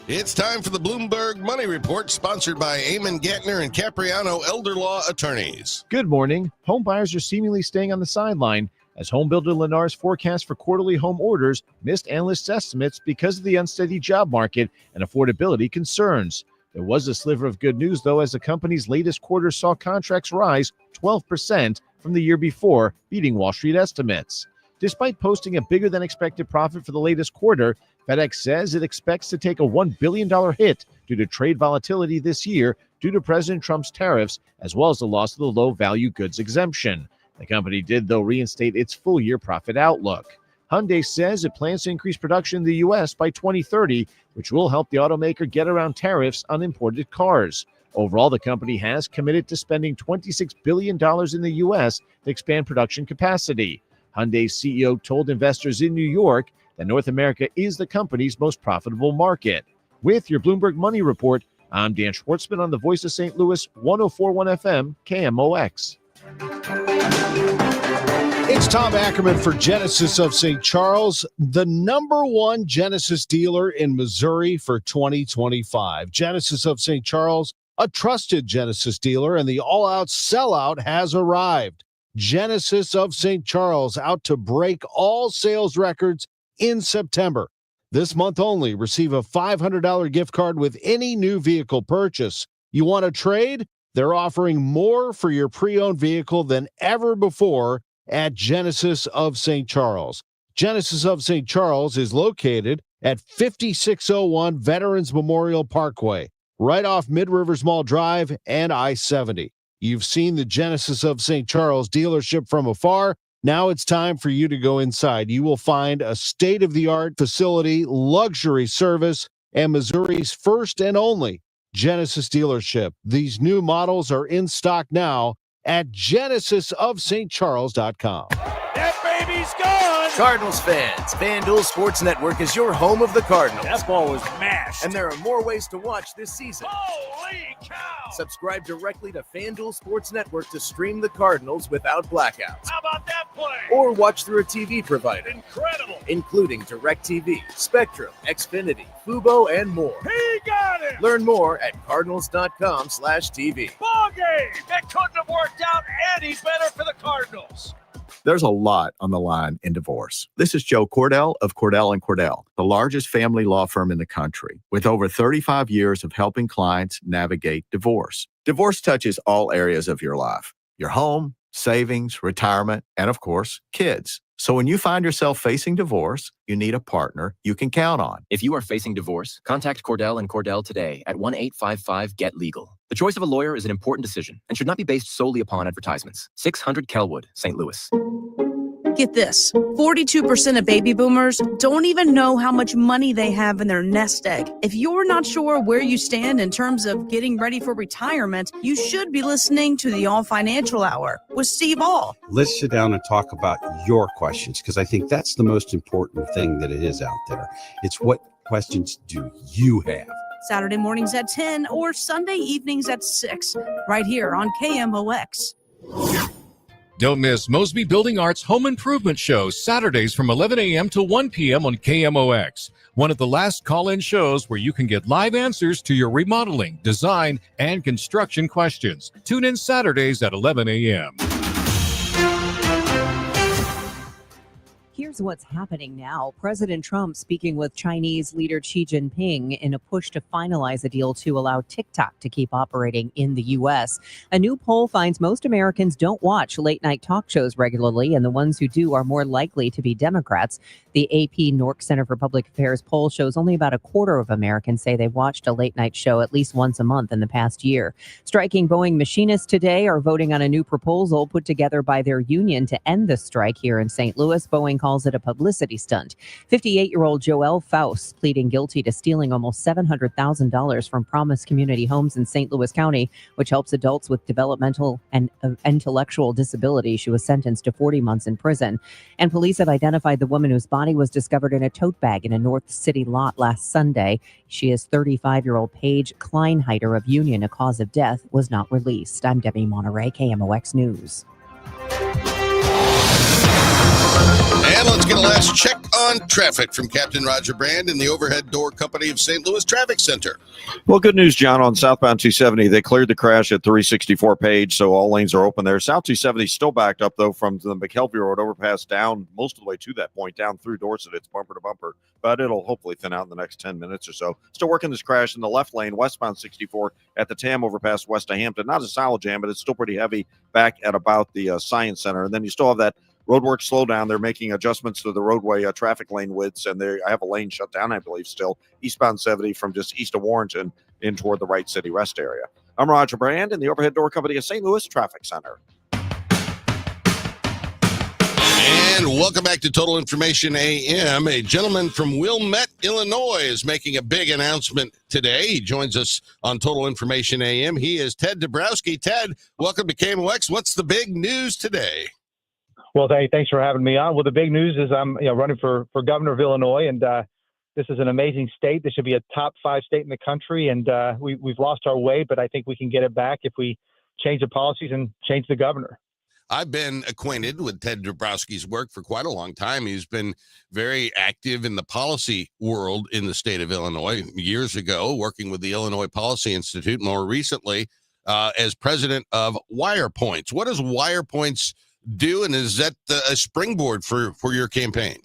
It's time for the Bloomberg Money Report, sponsored by Eamon Gantner and Capriano Elder Law Attorneys. Good morning. Home buyers are seemingly staying on the sideline as home builder Lennar's forecast for quarterly home orders missed analysts' estimates because of the unsteady job market and affordability concerns. There was a sliver of good news, though, as the company's latest quarter saw contracts rise 12% from the year before, beating Wall Street estimates. Despite posting a bigger than expected profit for the latest quarter, FedEx says it expects to take a $1 billion hit due to trade volatility this year due to President Trump's tariffs, as well as the loss of the low-value goods exemption. The company did, though, reinstate its full-year profit outlook. Hyundai says it plans to increase production in the U.S. by 2030, which will help the automaker get around tariffs on imported cars. Overall, the company has committed to spending $26 billion in the U.S. to expand production capacity. Hyundai's CEO told investors in New York that North America is the company's most profitable market. With your Bloomberg Money Report, I'm Dan Schwartzman on the Voice of St. Louis 104.1 FM KMOX. It's Tom Ackerman for Genesis of St. Charles, the #1 Genesis dealer in Missouri for 2025. Genesis of St. Charles, a trusted Genesis dealer, and the all-out sellout has arrived. Genesis of St. Charles, out to break all sales records in September. This month only, receive a $500 gift card with any new vehicle purchase. You want to trade? They're offering more for your pre-owned vehicle than ever before at Genesis of St. Charles. Genesis of St. Charles is located at 5601 Veterans Memorial Parkway, right off Mid-Rivers Mall Drive and I-70. You've seen the Genesis of St. Charles dealership from afar. Now it's time for you to go inside. You will find a state-of-the-art facility, luxury service, and Missouri's first and only Genesis dealership. These new models are in stock now at genesisofstcharles.com. That baby's gone! Cardinals fans, FanDuel Sports Network is your home of the Cardinals. That ball was mashed. And there are more ways to watch this season. Holy cow! Subscribe directly to FanDuel Sports Network to stream the Cardinals without blackouts. How about that play? Or watch through a TV provider. Incredible! Including DirecTV, Spectrum, Xfinity, Fubo, and more. He got it! Learn more at cardinals.com/TV. Ball game! It couldn't have worked out any better for the Cardinals. There's a lot on the line in divorce. This is Joe Cordell of Cordell & Cordell, the largest family law firm in the country, with over 35 years of helping clients navigate divorce. Divorce touches all areas of your life: your home, savings, retirement, and of course, kids. So when you find yourself facing divorce, you need a partner you can count on. If you are facing divorce, contact Cordell & Cordell today at 1-855-GET-LEGAL. The choice of a lawyer is an important decision and should not be based solely upon advertisements. 600 Kelwood, St. Louis. Get this, 42% of baby boomers don't even know how much money they have in their nest egg. If you're not sure where you stand in terms of getting ready for retirement, you should be listening to the All Financial Hour with Steve All. Let's sit down and talk about your questions, because I think that's the most important thing that it is out there. It's what questions do you have? Saturday mornings at 10 or Sunday evenings at 6, right here on KMOX. Don't miss Mosby Building Arts Home Improvement Shows, Saturdays from 11 a.m. to 1 p.m. on KMOX. One of the last call-in shows where you can get live answers to your remodeling, design, and construction questions. Tune in Saturdays at 11 a.m. Here's what's happening now. President Trump speaking with Chinese leader Xi Jinping in a push to finalize a deal to allow TikTok to keep operating in the U.S. A new poll finds most Americans don't watch late-night talk shows regularly, and the ones who do are more likely to be Democrats. The AP Nork Center for Public Affairs poll shows only about a quarter of Americans say they've watched a late-night show at least once a month in the past year. Striking Boeing machinists today are voting on a new proposal put together by their union to end the strike here in St. Louis. Boeing calls it a publicity stunt. 58-year-old Joelle Faust pleading guilty to stealing almost $700,000 from Promise Community Homes in St. Louis County, which helps adults with developmental and intellectual disabilities. She was sentenced to 40 months in prison. And police have identified the woman whose body was discovered in a tote bag in a North City lot last Sunday. She is 35-year-old Paige Kleinheiter of Union. A cause of death was not released. I'm Debbie Monterrey, KMOX News. And let's get a last check on traffic from Captain Roger Brand and the Overhead Door Company of St. Louis Traffic Center. Well, good news, John, on southbound 270. They cleared the crash at 364 Page, so all lanes are open there. South 270 is still backed up, though, from the McKelvey Road overpass down most of the way to that point, down through Dorset. It's bumper to bumper, but it'll hopefully thin out in the next 10 minutes or so. Still working this crash in the left lane, westbound 64 at the Tam overpass west of Hampton. Not a solid jam, but it's still pretty heavy back at about the Science Center. And then you still have that roadwork slowdown. They're making adjustments to the roadway traffic lane widths, and I have a lane shut down, I believe, still eastbound 70 from just east of Warrenton in toward the Wright City Rest area. I'm Roger Brand in the Overhead Door Company of St. Louis Traffic Center. And welcome back to Total Information AM. A gentleman from Wilmette, Illinois is making a big announcement today. He joins us on Total Information AM. He is Ted Dabrowski. Ted, welcome to KMOX. What's the big news today? Well, thanks for having me on. Well, the big news is I'm running for governor of Illinois, and this is an amazing state. This should be a top 5 state in the country, and we've lost our way, but I think we can get it back if we change the policies and change the governor. I've been acquainted with Ted Dabrowski's work for quite a long time. He's been very active in the policy world in the state of Illinois years ago, working with the Illinois Policy Institute, more recently as president of WirePoints. What does WirePoints do, and is that a springboard for your campaign?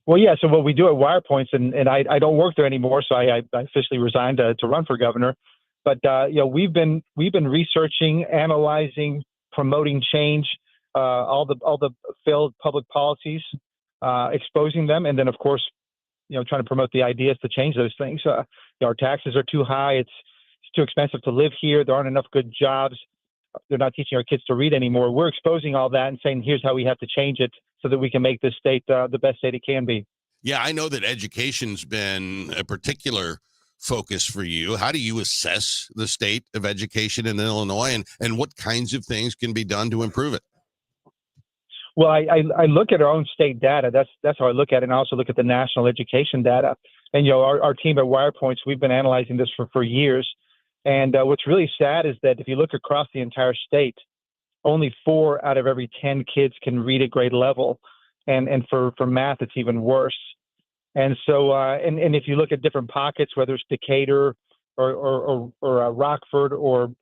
Well, yeah. So what we do at WirePoints, and I don't work there anymore, so I officially resigned to run for governor. But we've been researching, analyzing, promoting change, all the failed public policies, exposing them, and then of course, trying to promote the ideas to change those things. Our taxes are too high. It's too expensive to live here. There aren't enough good jobs. They're not teaching our kids to read anymore. We're exposing all that and saying, here's how we have to change it so that we can make this state the best state it can be. Yeah, I know that education's been a particular focus for you. How do you assess the state of education in Illinois, and what kinds of things can be done to improve it? Well, I look at our own state data. That's how I look at it. And I also look at the national education data. And, our team at WirePoints, we've been analyzing this for years. And what's really sad is that if you look across the entire state, only 4 out of every 10 kids can read at grade level. And for math, it's even worse. And so, and if you look at different pockets, whether it's Decatur or Rockford or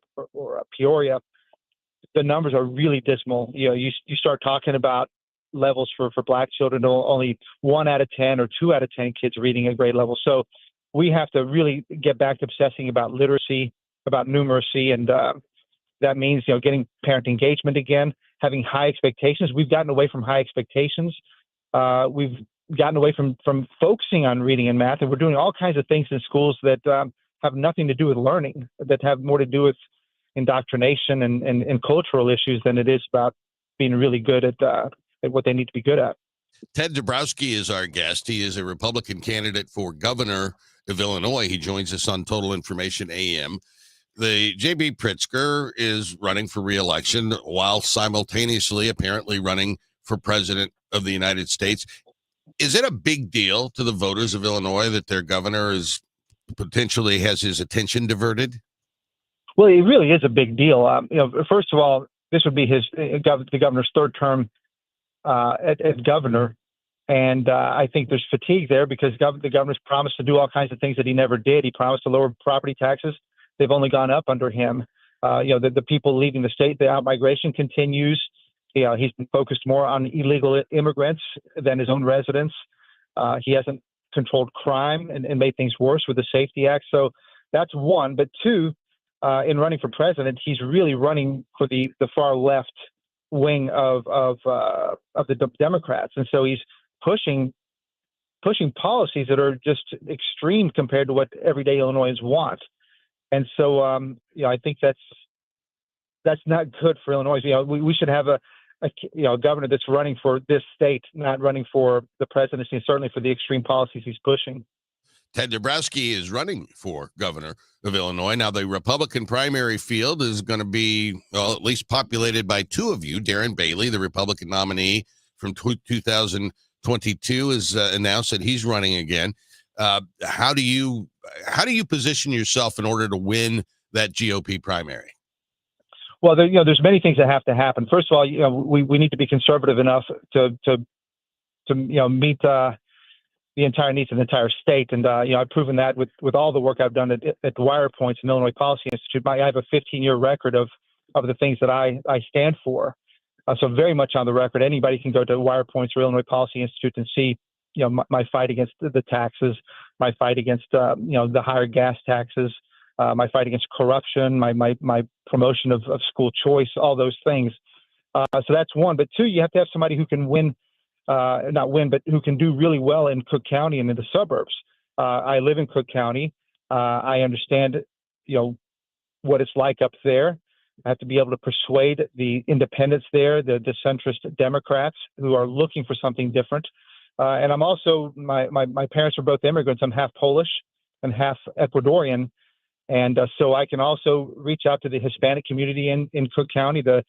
Peoria, the numbers are really dismal. You start talking about levels for Black children, only 1 out of 10 or 2 out of 10 kids reading at grade level. So we have to really get back to obsessing about literacy, about numeracy, and that means getting parent engagement again, having high expectations. We've gotten away from high expectations. We've gotten away from focusing on reading and math, and we're doing all kinds of things in schools that have nothing to do with learning, that have more to do with indoctrination and cultural issues than it is about being really good at what they need to be good at. Ted Dabrowski is our guest. He is a Republican candidate for governor of Illinois. He joins us on Total Information AM. The J.B. Pritzker is running for re-election while simultaneously apparently running for president of the United States. Is it a big deal to the voters of Illinois that their governor is potentially has his attention diverted? Well, it really is a big deal. First of all, this would be the governor's 3rd term as governor. And I think there's fatigue there because the governor's promised to do all kinds of things that he never did. He promised to lower property taxes. They've only gone up under him. The people leaving the state, the outmigration continues. He's been focused more on illegal immigrants than his own residents. He hasn't controlled crime and made things worse with the Safety Act. So that's one. But 2, in running for president, he's really running for the far left wing of the Democrats. And so he's pushing policies that are just extreme compared to what everyday Illinoisans want. And so, I think that's not good for Illinois. We should have a governor that's running for this state, not running for the presidency, and certainly for the extreme policies he's pushing. Ted Dabrowski is running for governor of Illinois. Now, the Republican primary field is going to be, at least populated by 2 of you. Darren Bailey, the Republican nominee from 2022, has announced that he's running again. How do you position yourself in order to win that GOP primary? Well, there's many things that have to happen. First of all, we need to be conservative enough to meet the entire needs of the entire state. And, I've proven that with all the work I've done at Wire Points and Illinois Policy Institute. I have a 15-year record of the things that I stand for. So very much on the record. Anybody can go to Wire Points or Illinois Policy Institute and see, my fight against the taxes, my fight against, the higher gas taxes, my fight against corruption, my promotion of school choice, all those things. So that's one. But two, you have to have somebody who can not win, but who can do really well in Cook County and in the suburbs. I live in Cook County. I understand, what it's like up there. I have to be able to persuade the independents there, the centrist Democrats who are looking for something different. And I'm also, my parents are both immigrants. I'm half Polish and half Ecuadorian. And so I can also reach out to the Hispanic community in Cook County, the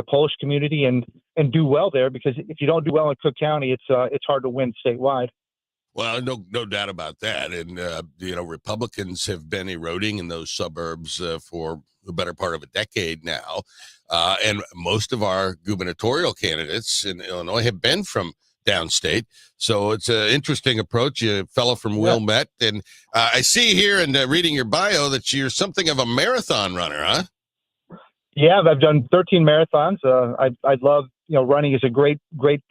Polish community, and do well there, because if you don't do well in Cook County, it's hard to win statewide. Well, no doubt about that. And, Republicans have been eroding in those suburbs for the better part of a decade now. And most of our gubernatorial candidates in Illinois have been from downstate. So it's an interesting approach. You fellow from Wilmette. And I see here in reading your bio that you're something of a marathon runner, huh? Yeah, I've done 13 marathons. I love, running is a great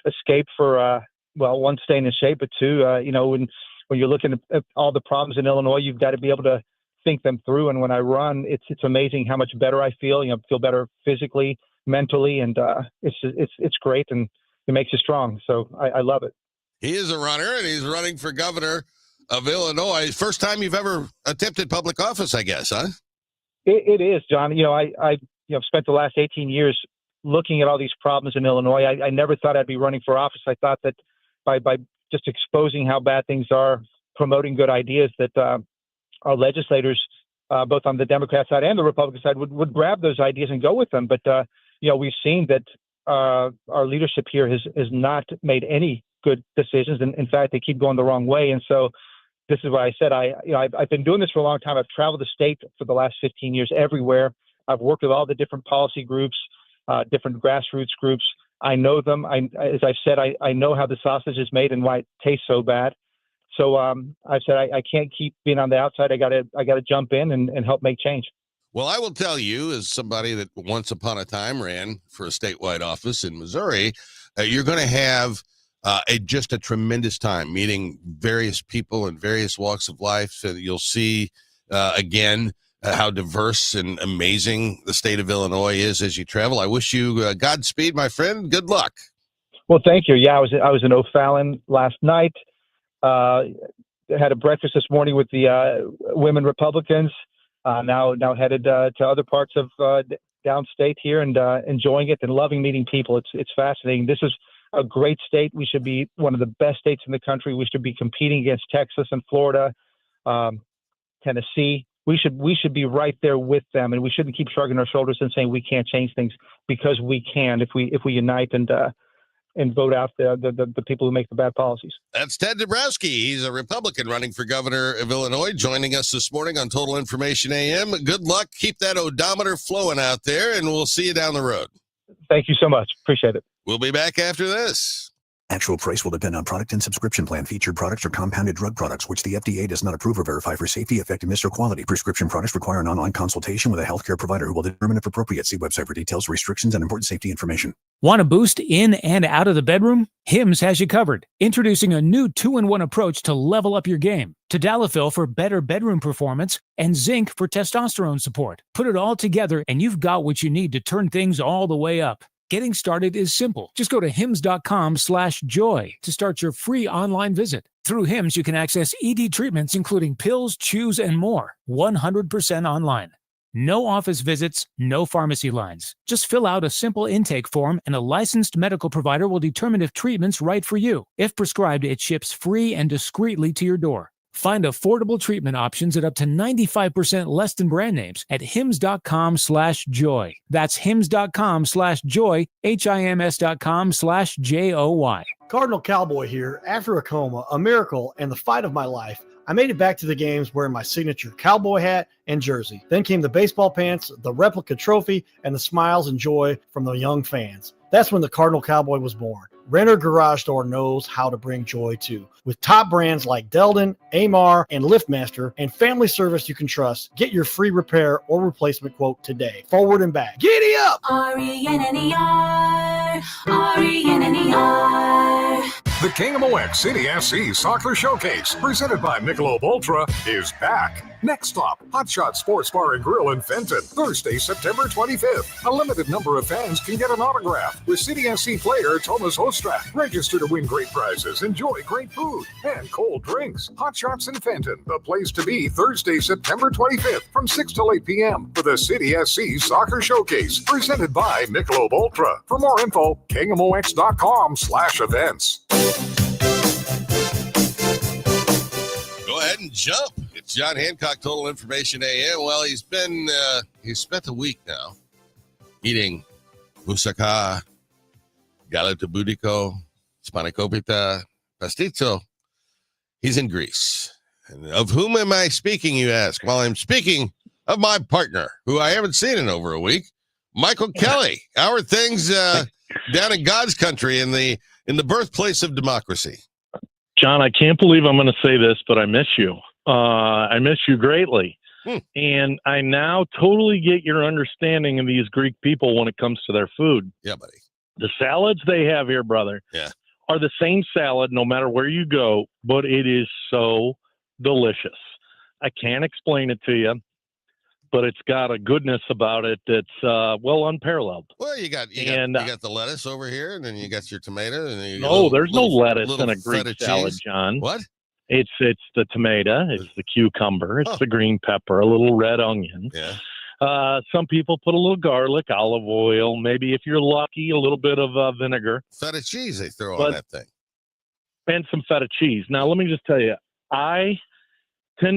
escape for, one, staying in shape, but two, when you're looking at all the problems in Illinois, you've got to be able to think them through. And when I run, it's amazing how much better I feel. Feel better physically, mentally, and it's great, and it makes you strong. So I love it. He is a runner, and he's running for governor of Illinois. First time you've ever attempted public office, I guess, huh? It is, John. I spent the last 18 years looking at all these problems in Illinois. I never thought I'd be running for office. I thought that by just exposing how bad things are, promoting good ideas, that our legislators, both on the Democrat side and the Republican side, would grab those ideas and go with them. But we've seen that our leadership here has not made any good decisions, and in fact, they keep going the wrong way. And so, this is why I said I've been doing this for a long time. I've traveled the state for the last 15 years everywhere. I've worked with all the different policy groups, different grassroots groups. I know them. As I've said, I know how the sausage is made and why it tastes so bad. So I've said I can't keep being on the outside. I gotta jump in and help make change. Well, I will tell you, as somebody that once upon a time ran for a statewide office in Missouri, you're going to have just a tremendous time meeting various people in various walks of life. You'll see again how diverse and amazing the state of Illinois is as you travel. I wish you Godspeed, my friend. Good luck. Well, thank you. Yeah, I was in O'Fallon last night. Had a breakfast this morning with the women Republicans. Now headed to other parts of downstate here, and enjoying it and loving meeting people. It's fascinating. This is a great state. We should be one of the best states in the country. We should be competing against Texas and Florida, Tennessee. We should be right there with them, and we shouldn't keep shrugging our shoulders and saying we can't change things, because we can if we unite and vote out the people who make the bad policies. That's Ted Dabrowski. He's a Republican running for governor of Illinois, joining us this morning on Total Information AM. Good luck. Keep that odometer flowing out there, and we'll see you down the road. Thank you so much. Appreciate it. We'll be back after this. Actual price will depend on product and subscription plan. Featured products are compounded drug products, which the FDA does not approve or verify for safety, effectiveness, or quality. Prescription products require an online consultation with a healthcare provider who will determine if appropriate. See website for details, restrictions, and important safety information. Want a boost in and out of the bedroom? Hims has you covered. Introducing a new 2-in-1 approach to level up your game. Tadalafil for better bedroom performance and zinc for testosterone support. Put it all together and you've got what you need to turn things all the way up. Getting started is simple. Just go to hims.com/joy to start your free online visit. Through Hims, you can access ED treatments, including pills, chews, and more, 100% online. No office visits, no pharmacy lines. Just fill out a simple intake form and a licensed medical provider will determine if treatment's right for you. If prescribed, it ships free and discreetly to your door. Find affordable treatment options at up to 95% less than brand names at hims.com/joy. That's hims.com/joy, hims.com/joy. Cardinal Cowboy here. After a coma, a miracle, and the fight of my life, I made it back to the games wearing my signature cowboy hat and jersey. Then came the baseball pants, the replica trophy, and the smiles and joy from the young fans. That's when the Cardinal Cowboy was born. Renner Garage Door knows how to bring joy to. With top brands like Delden, Amar, and LiftMaster, and family service you can trust, get your free repair or replacement quote today. Forward and back. Giddy up! RENNER, RENNER. The KMOX CDSC Soccer Showcase, presented by Michelob Ultra, is back. Next stop, Hot Shot Sports Bar and Grill in Fenton, Thursday, September 25th. A limited number of fans can get an autograph with CDSC player Thomas Ostrak. Register to win great prizes, enjoy great food, and cold drinks. Hot Shots in Fenton, the place to be Thursday, September 25th from 6 till 8 p.m. for the CDSC Soccer Showcase, presented by Michelob Ultra. For more info, KMOX.com/events. Go ahead and jump. It's John Hancock, Total Information AM. Well, he's spent a week now eating moussaka, galeta budico, spanakopita, pastizo. He's in Greece. And of whom am I speaking, you ask? Well, I'm speaking of my partner, who I haven't seen in over a week, Michael Kelly. How are things down in God's country, in the birthplace of democracy? John, I can't believe I'm going to say this, but I miss you. I miss you greatly. And I now totally get your understanding of these Greek people when it comes to their food. Yeah, buddy. The salads they have here, brother, are the same salad no matter where you go, but it is so delicious. I can't explain it to you, but it's got a goodness about it that's unparalleled. Well, you got the lettuce over here, and then you got your tomato, and then you got there's no lettuce in a Greek salad, cheese. John. What? It's the tomato, it's the cucumber, it's the green pepper, a little red onion. Yeah. Some people put a little garlic, olive oil, maybe if you're lucky, a little bit of vinegar. Feta cheese they throw on that thing. And some feta cheese. Now, let me just tell you, 10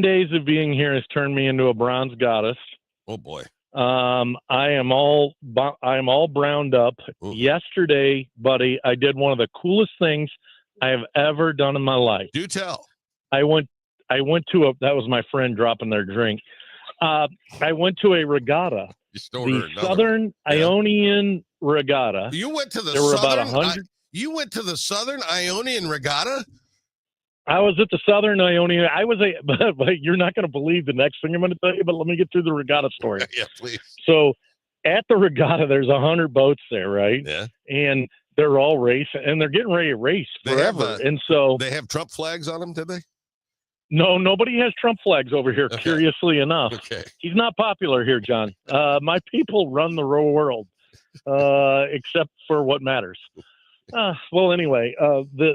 days of being here has turned me into a bronze goddess. Oh boy. I am all browned up. Ooh. Yesterday, buddy, I did one of the coolest things I have ever done in my life. Do tell. I went to that was my friend dropping their drink. I went to a regatta. The Southern Ionian Regatta. You went to the there were Southern, about 100. You went to the Southern Ionian Regatta? I was at the Southern Ionian. But you're not going to believe the next thing I'm going to tell you, but let me get through the regatta story. Yeah, please. So at the regatta, there's 100 boats there, right? Yeah. And they're all racing, and they're getting ready to race forever. And so they have Trump flags on them, did they? No, nobody has Trump flags over here, Okay. Curiously enough. Okay. He's not popular here, John. My people run the real world, except for what matters. Well, anyway,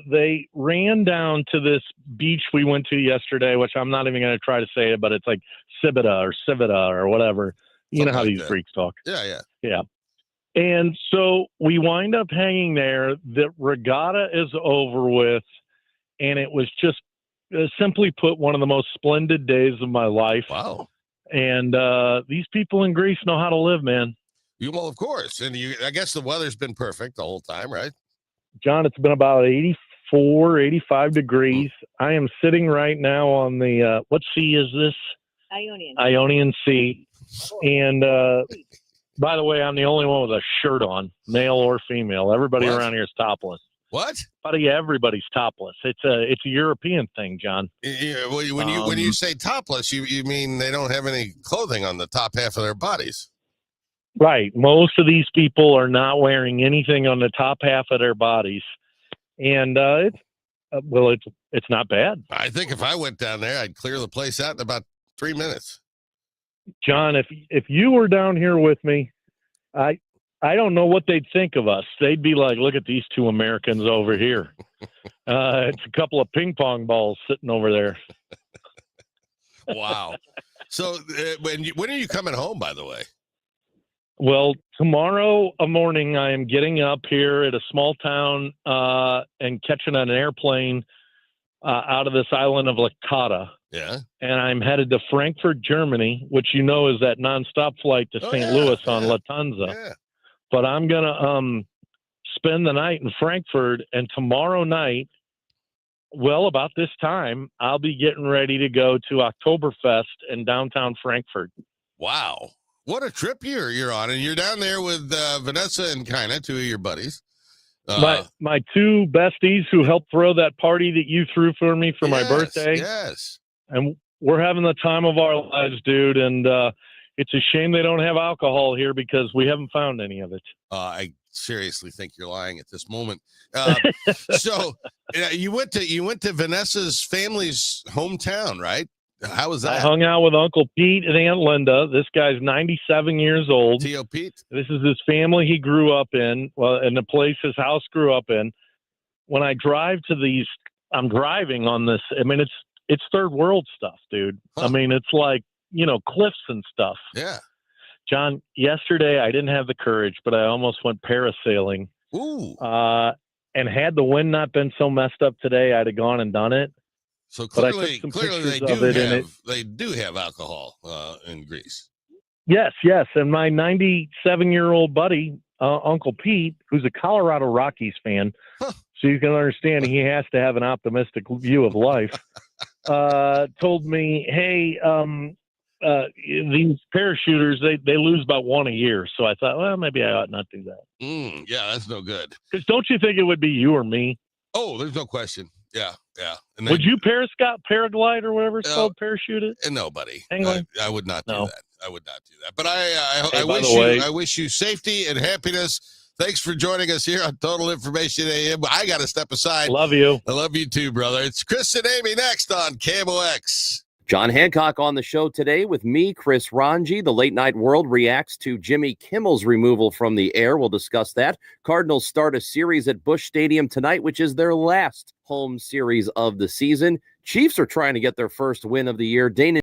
they ran down to this beach we went to yesterday, which I'm not even going to try to say it, but it's like Civita or whatever. You know how these Greeks talk. Yeah. And so we wind up hanging there. The regatta is over with, and it was just simply put one of the most splendid days of my life. Wow. And these people in Greece know how to live, man. Well, of course. And I guess the weather's been perfect the whole time, right? John, it's been about 84, 85 degrees. I am sitting right now on the, what sea is this? Ionian Sea. And by the way, I'm the only one with a shirt on, male or female. Everybody around here is topless. What? Buddy, everybody's topless. It's a European thing, John. Yeah, well, when you say topless, you mean they don't have any clothing on the top half of their bodies. Right. Most of these people are not wearing anything on the top half of their bodies. And it's not bad. I think if I went down there, I'd clear the place out in about 3 minutes. John, if you were down here with me, I don't know what they'd think of us. They'd be like, look at these two Americans over here. It's a couple of ping pong balls sitting over there. Wow. So when are you coming home, by the way? Well, tomorrow morning, I am getting up here at a small town and catching an airplane out of this island of Licata. Yeah. And I'm headed to Frankfurt, Germany, which is that nonstop flight to St. Louis on Lufthansa. Yeah. But I'm going to spend the night in Frankfurt, and tomorrow night, about this time, I'll be getting ready to go to Oktoberfest in downtown Frankfurt. Wow. What a trip you're on. And you're down there with Vanessa and Kina, two of your buddies. My two besties who helped throw that party that you threw for me for my birthday. Yes. And we're having the time of our lives, dude. And it's a shame they don't have alcohol here because we haven't found any of it. I seriously think you're lying at this moment. So you went to Vanessa's family's hometown, right? How was that? I hung out with Uncle Pete and Aunt Linda. This guy's 97 years old. T.O. Pete. This is his family he grew up in, in the place his house grew up in. When I drive to these, I'm driving on this. I mean, it's third world stuff, dude. Huh. I mean, it's like, cliffs and stuff. Yeah. John, yesterday I didn't have the courage, but I almost went parasailing. Ooh. And had the wind not been so messed up today, I'd have gone and done it. So clearly they do have alcohol in Greece. Yes. And my 97-year-old buddy, Uncle Pete, who's a Colorado Rockies fan, so you can understand he has to have an optimistic view of life, told me, hey, these parachuters, they lose about one a year. So I thought, well, maybe I ought not do that. Yeah, that's no good. Because don't you think it would be you or me? Oh, there's no question. Yeah. And would you paraglide or whatever it's called, parachute it? Nobody. Anyway, I would not do that. I would not do that. But I wish you safety and happiness. Thanks for joining us here on Total Information AM. I got to step aside. Love you. I love you too, brother. It's Chris and Amy next on KMOX. John Hancock on the show today with me, Chris Ranji. The late night world reacts to Jimmy Kimmel's removal from the air. We'll discuss that. Cardinals start a series at Busch Stadium tonight, which is their last home series of the season. Chiefs are trying to get their first win of the year. Dana